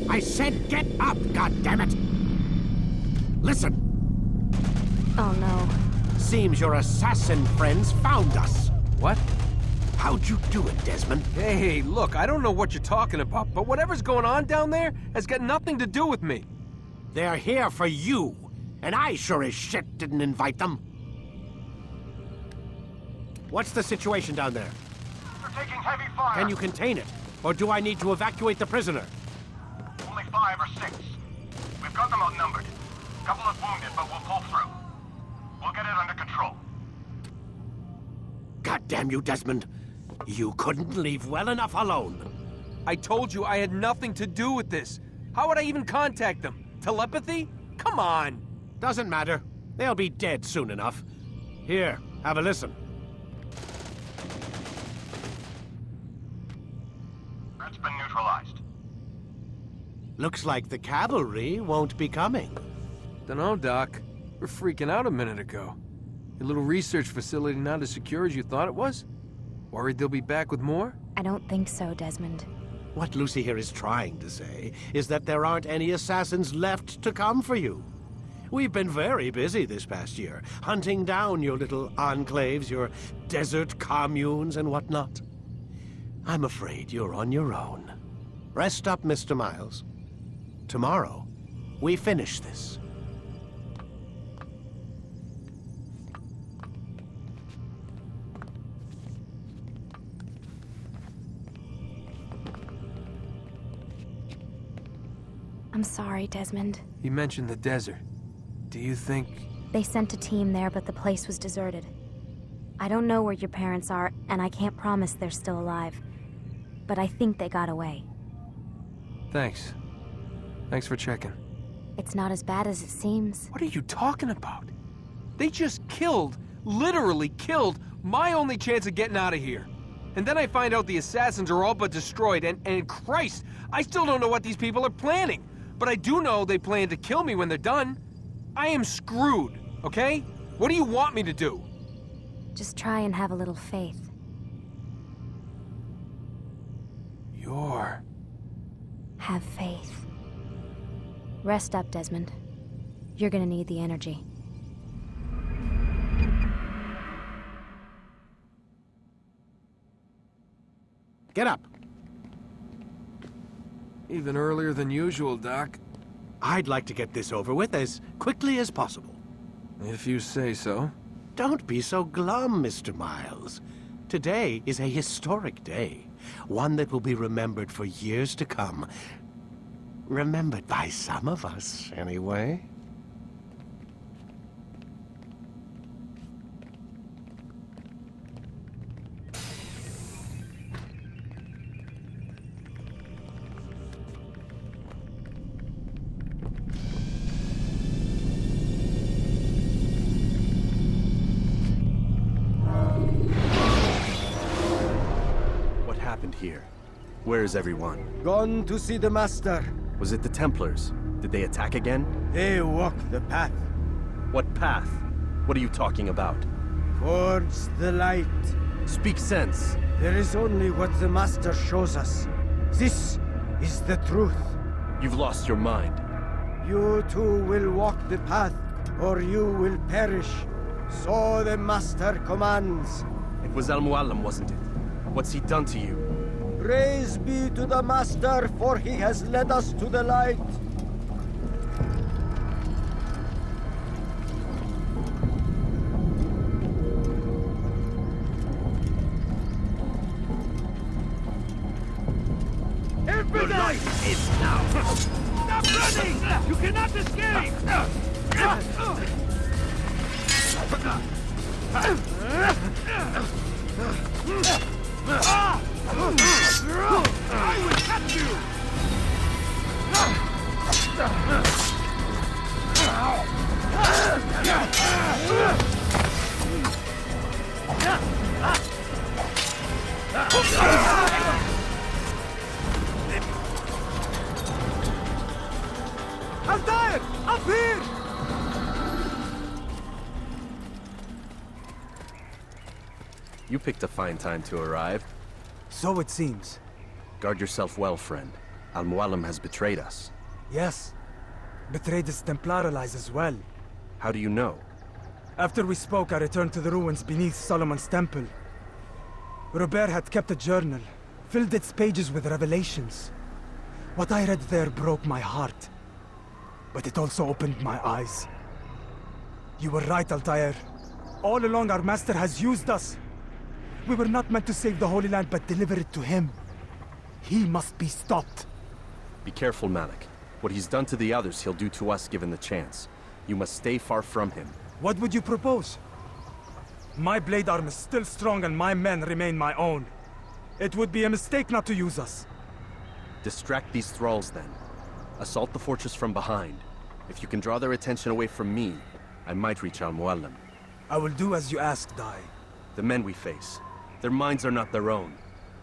I said get up, goddammit! Listen! Oh no. Seems your assassin friends found us. What? How'd you do it, Desmond? Hey, look, I don't know what you're talking about, but whatever's going on down there has got nothing to do with me. They're here for you, and I sure as shit didn't invite them. What's the situation down there? They're taking heavy fire. Can you contain it? Or do I need to evacuate the prisoner? Only 5 or 6. We've got them outnumbered. A couple of wounded, but we'll pull through. We'll get it under control. God damn you, Desmond. You couldn't leave well enough alone. I told you I had nothing to do with this. How would I even contact them? Telepathy? Come on. Doesn't matter. They'll be dead soon enough. Here, have a listen. That's been neutralized. Looks like the cavalry won't be coming. Dunno, Doc. We're freaking out a minute ago. Your little research facility not as secure as you thought it was? Worried they'll be back with more? I don't think so, Desmond. What Lucy here is trying to say is that there aren't any assassins left to come for you. We've been very busy this past year, hunting down your little enclaves, your desert communes and whatnot. I'm afraid you're on your own. Rest up, Mr. Miles. Tomorrow, we finish this. I'm sorry, Desmond. You mentioned the desert. Do you think... They sent a team there, but the place was deserted. I don't know where your parents are, and I can't promise they're still alive. But I think they got away. Thanks. Thanks for checking. It's not as bad as it seems. What are you talking about? They just killed, literally killed, my only chance of getting out of here. And then I find out the assassins are all but destroyed, and Christ, I still don't know what these people are planning. But I do know they plan to kill me when they're done. I am screwed, okay? What do you want me to do? Just try and have a little faith. Have faith. Rest up, Desmond. You're gonna need the energy. Get up. Even earlier than usual, Doc. I'd like to get this over with as quickly as possible. If you say so. Don't be so glum, Mr. Miles. Today is a historic day. One that will be remembered for years to come. Remembered by some of us, anyway. Here. Where is everyone? Gone to see the Master. Was it the Templars? Did they attack again? They walk the path. What path? What are you talking about? Towards the light. Speak sense. There is only what the Master shows us. This is the truth. You've lost your mind. You too will walk the path, or you will perish. So the Master commands. It was Al-Mualim, wasn't it? What's he done to you? Praise be to the Master, for he has led us to the light. The light is now! Stop running! You cannot escape! I will catch you! Altair! Up here! You picked a fine time to arrive. So it seems. Guard yourself well, friend. Al-Mualim has betrayed us. Yes. Betrayed his Templar allies as well. How do you know? After we spoke, I returned to the ruins beneath Solomon's temple. Robert had kept a journal, filled its pages with revelations. What I read there broke my heart. But it also opened my eyes. You were right, Altair. All along, our master has used us. We were not meant to save the Holy Land, but deliver it to him. He must be stopped. Be careful, Malik. What he's done to the others, he'll do to us given the chance. You must stay far from him. What would you propose? My blade arm is still strong and my men remain my own. It would be a mistake not to use us. Distract these thralls then. Assault the fortress from behind. If you can draw their attention away from me, I might reach Al-Mualim. I will do as you ask, Dai. The men we face, their minds are not their own.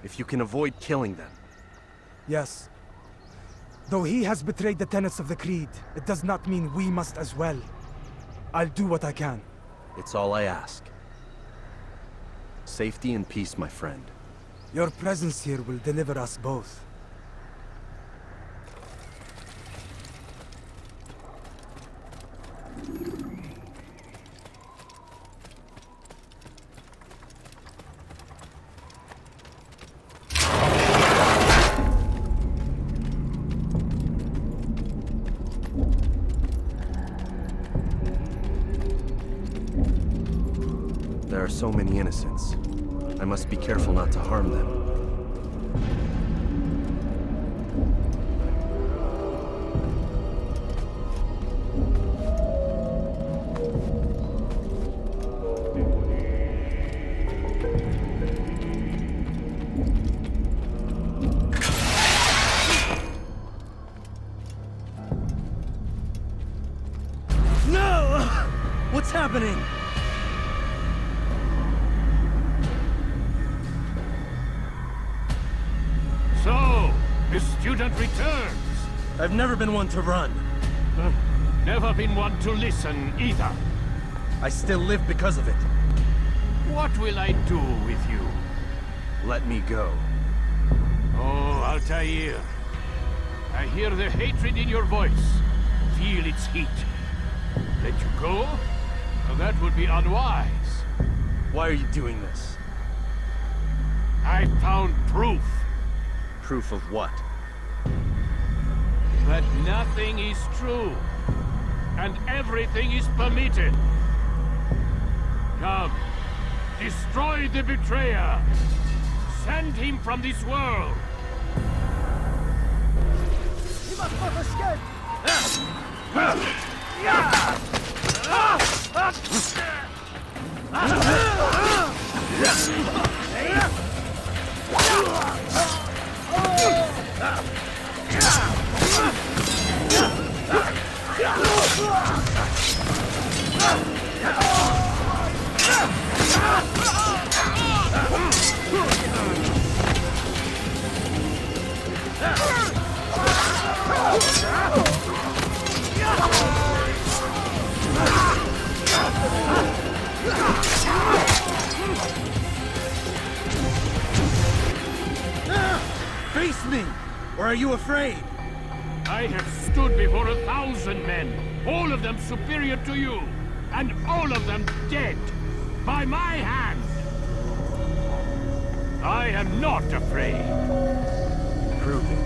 If you can avoid killing them. Yes. Though he has betrayed the tenets of the Creed, it does not mean we must as well. I'll do what I can. It's all I ask. Safety and peace, my friend. Your presence here will deliver us both. There are so many innocents. I must be careful not to harm them. No! What's happening? So, the student returns. I've never been one to run. Never been one to listen either. I still live because of it. What will I do with you? Let me go. Oh, Altair. I hear the hatred in your voice. Feel its heat. Let you go? Well, that would be unwise. Why are you doing this? I found proof. Proof of what? That nothing is true. And everything is permitted. Come. Destroy the betrayer. Send him from this world. He must not escape! Face me! Or are you afraid? I have stood before 1,000 men, all of them superior to you, and all of them dead, by my hand. I am not afraid. Prove it.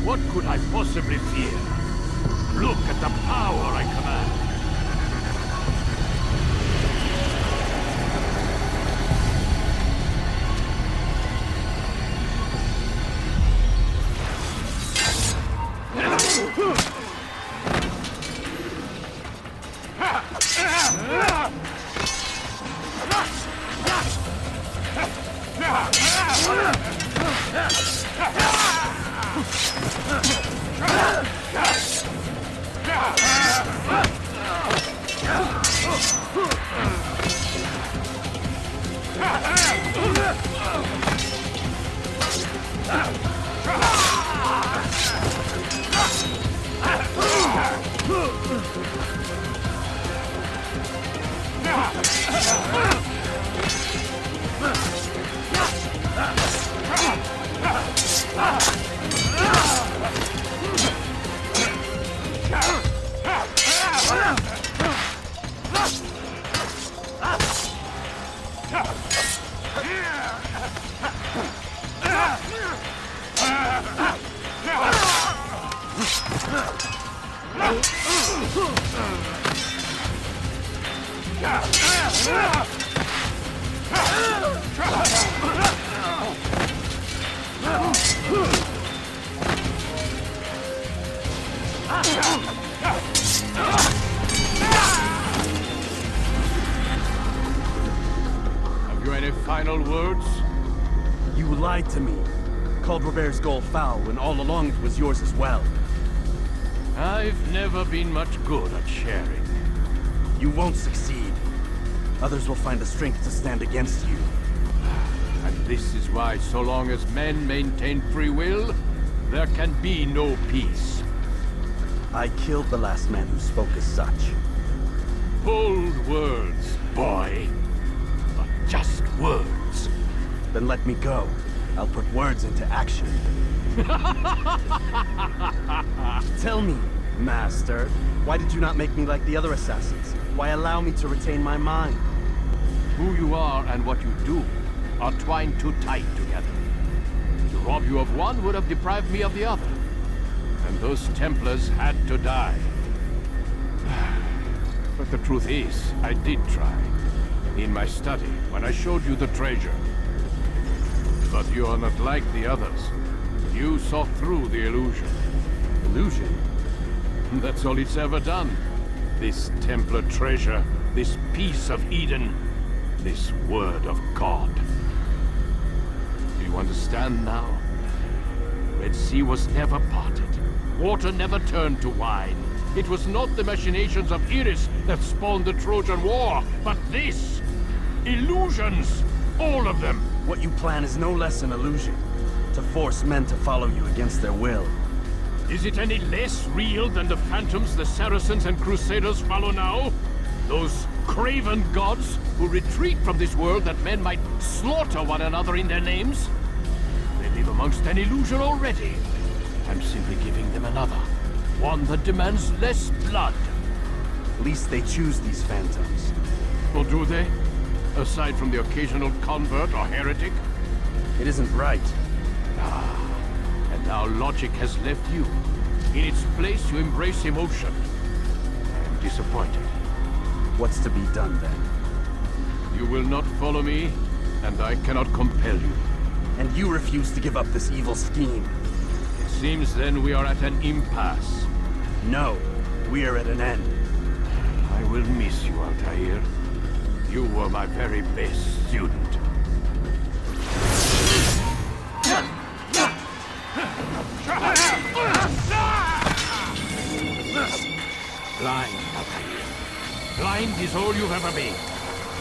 What could I possibly fear? Look at the power I command. Have you any final words? You lied to me. Called Robert's goal foul when all along it was yours as well. I've never been much good at sharing. You won't succeed. Others will find the strength to stand against you. And this is why, so long as men maintain free will, there can be no peace. I killed the last man who spoke as such. Bold words, boy. But just words. Then let me go. I'll put words into action. Tell me, Master, why did you not make me like the other assassins? Why allow me to retain my mind? Who you are and what you do are twined too tight together. To rob you of one would have deprived me of the other. And those Templars had to die. But the truth is, I did try. In my study, when I showed you the treasure. But you are not like the others. You saw through the illusion. Illusion? That's all it's ever done. This Templar treasure, this piece of Eden, this word of God. Do you understand now? Red Sea was never parted. Water never turned to wine. It was not the machinations of Iris that spawned the Trojan War, but this! Illusions! All of them! What you plan is no less an illusion. To force men to follow you against their will. Is it any less real than the phantoms the Saracens and Crusaders follow now? Those craven gods who retreat from this world that men might slaughter one another in their names? They live amongst an illusion already. I'm simply giving them another. One that demands less blood. At least they choose these phantoms. Or do they? Aside from the occasional convert or heretic? It isn't right. And now logic has left you. In its place, you embrace emotion. I am disappointed. What's to be done then? You will not follow me, and I cannot compel you. And you refuse to give up this evil scheme. It seems then we are at an impasse. No, we are at an end. I will miss you, Altair. You were my very best student. Blind, Altair. Blind is all you've ever been.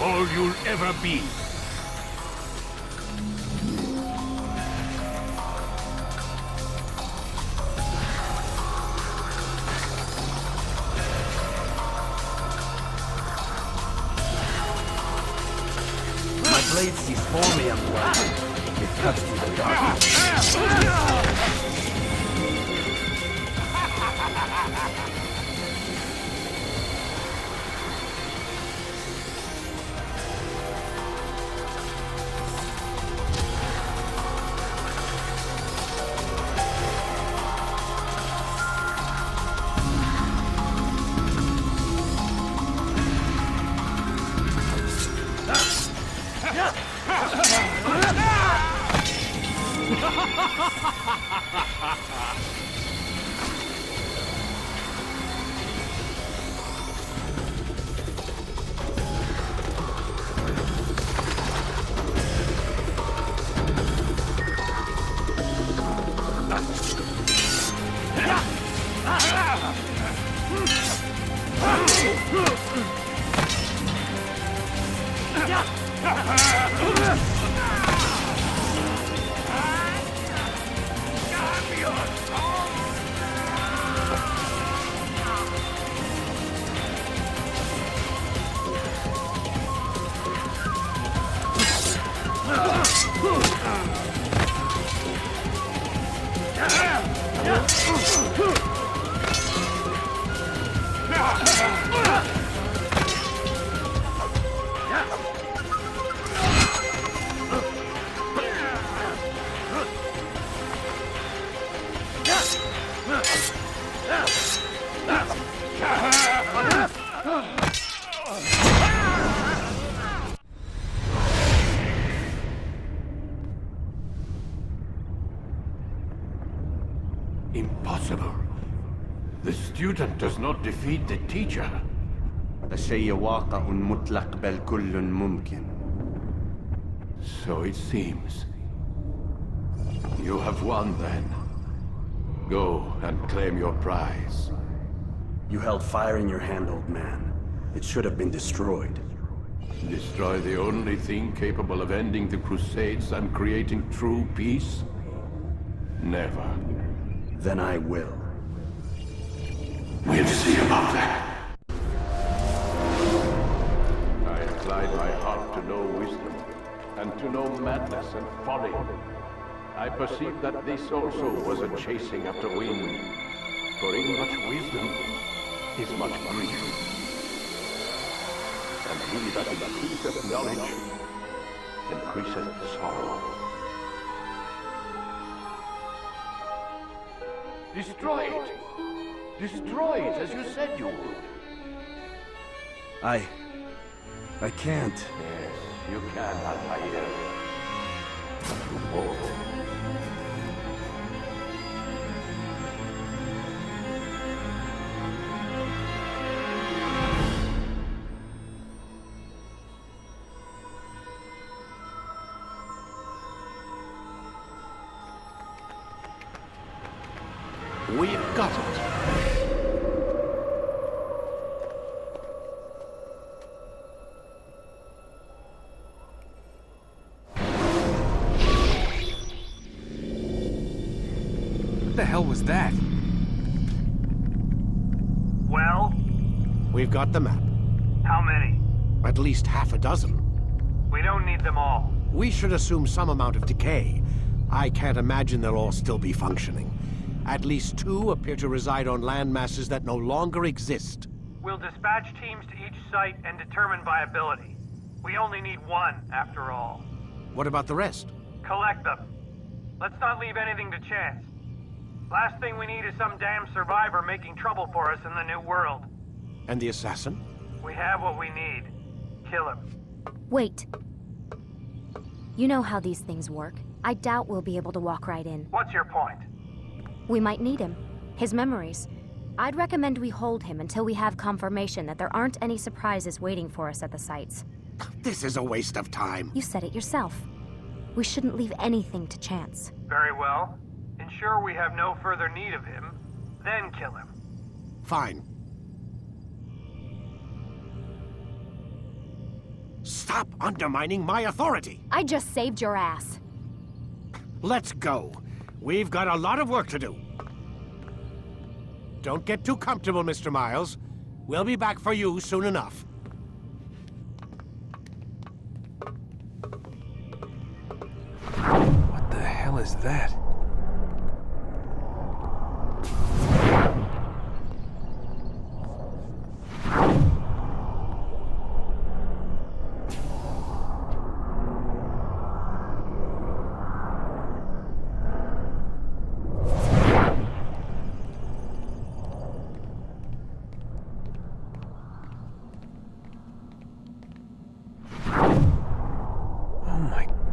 All you'll ever be. My blade sees for me, I'm blind. It cuts through the darkness. Impossible. The student does not defeat the teacher. الشيء واقع مطلق بل كل ممكن. So it seems. You have won, then. Go and claim your prize. You held fire in your hand, old man. It should have been destroyed. Destroy the only thing capable of ending the Crusades and creating true peace? Never. Then I will. We'll see about that. I applied my heart to know wisdom, and to know madness and folly. I perceived that this also was a chasing after wind. For in much wisdom is much grief. And he that increaseth knowledge increaseth sorrow. Destroy it! Destroy it as you said you would. I can't. Yes, you can, Altair. Oh. We've got it. What the hell was that? Well? We've got the map. How many? At least half a dozen. We don't need them all. We should assume some amount of decay. I can't imagine they'll all still be functioning. At least 2 appear to reside on land masses that no longer exist. We'll dispatch teams to each site and determine viability. We only need 1, after all. What about the rest? Collect them. Let's not leave anything to chance. Last thing we need is some damn survivor making trouble for us in the new world. And the assassin? We have what we need. Kill him. Wait. You know how these things work. I doubt we'll be able to walk right in. What's your point? We might need him. His memories. I'd recommend we hold him until we have confirmation that there aren't any surprises waiting for us at the sites. This is a waste of time. You said it yourself. We shouldn't leave anything to chance. Very well. Ensure we have no further need of him, then kill him. Fine. Stop undermining my authority! I just saved your ass. Let's go. We've got a lot of work to do. Don't get too comfortable, Mr. Miles. We'll be back for you soon enough. What the hell is that?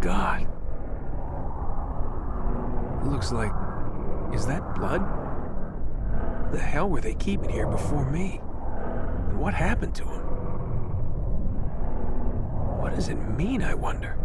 God. It looks like... Is that blood? The hell were they keeping here before me? And what happened to him? What does it mean, I wonder?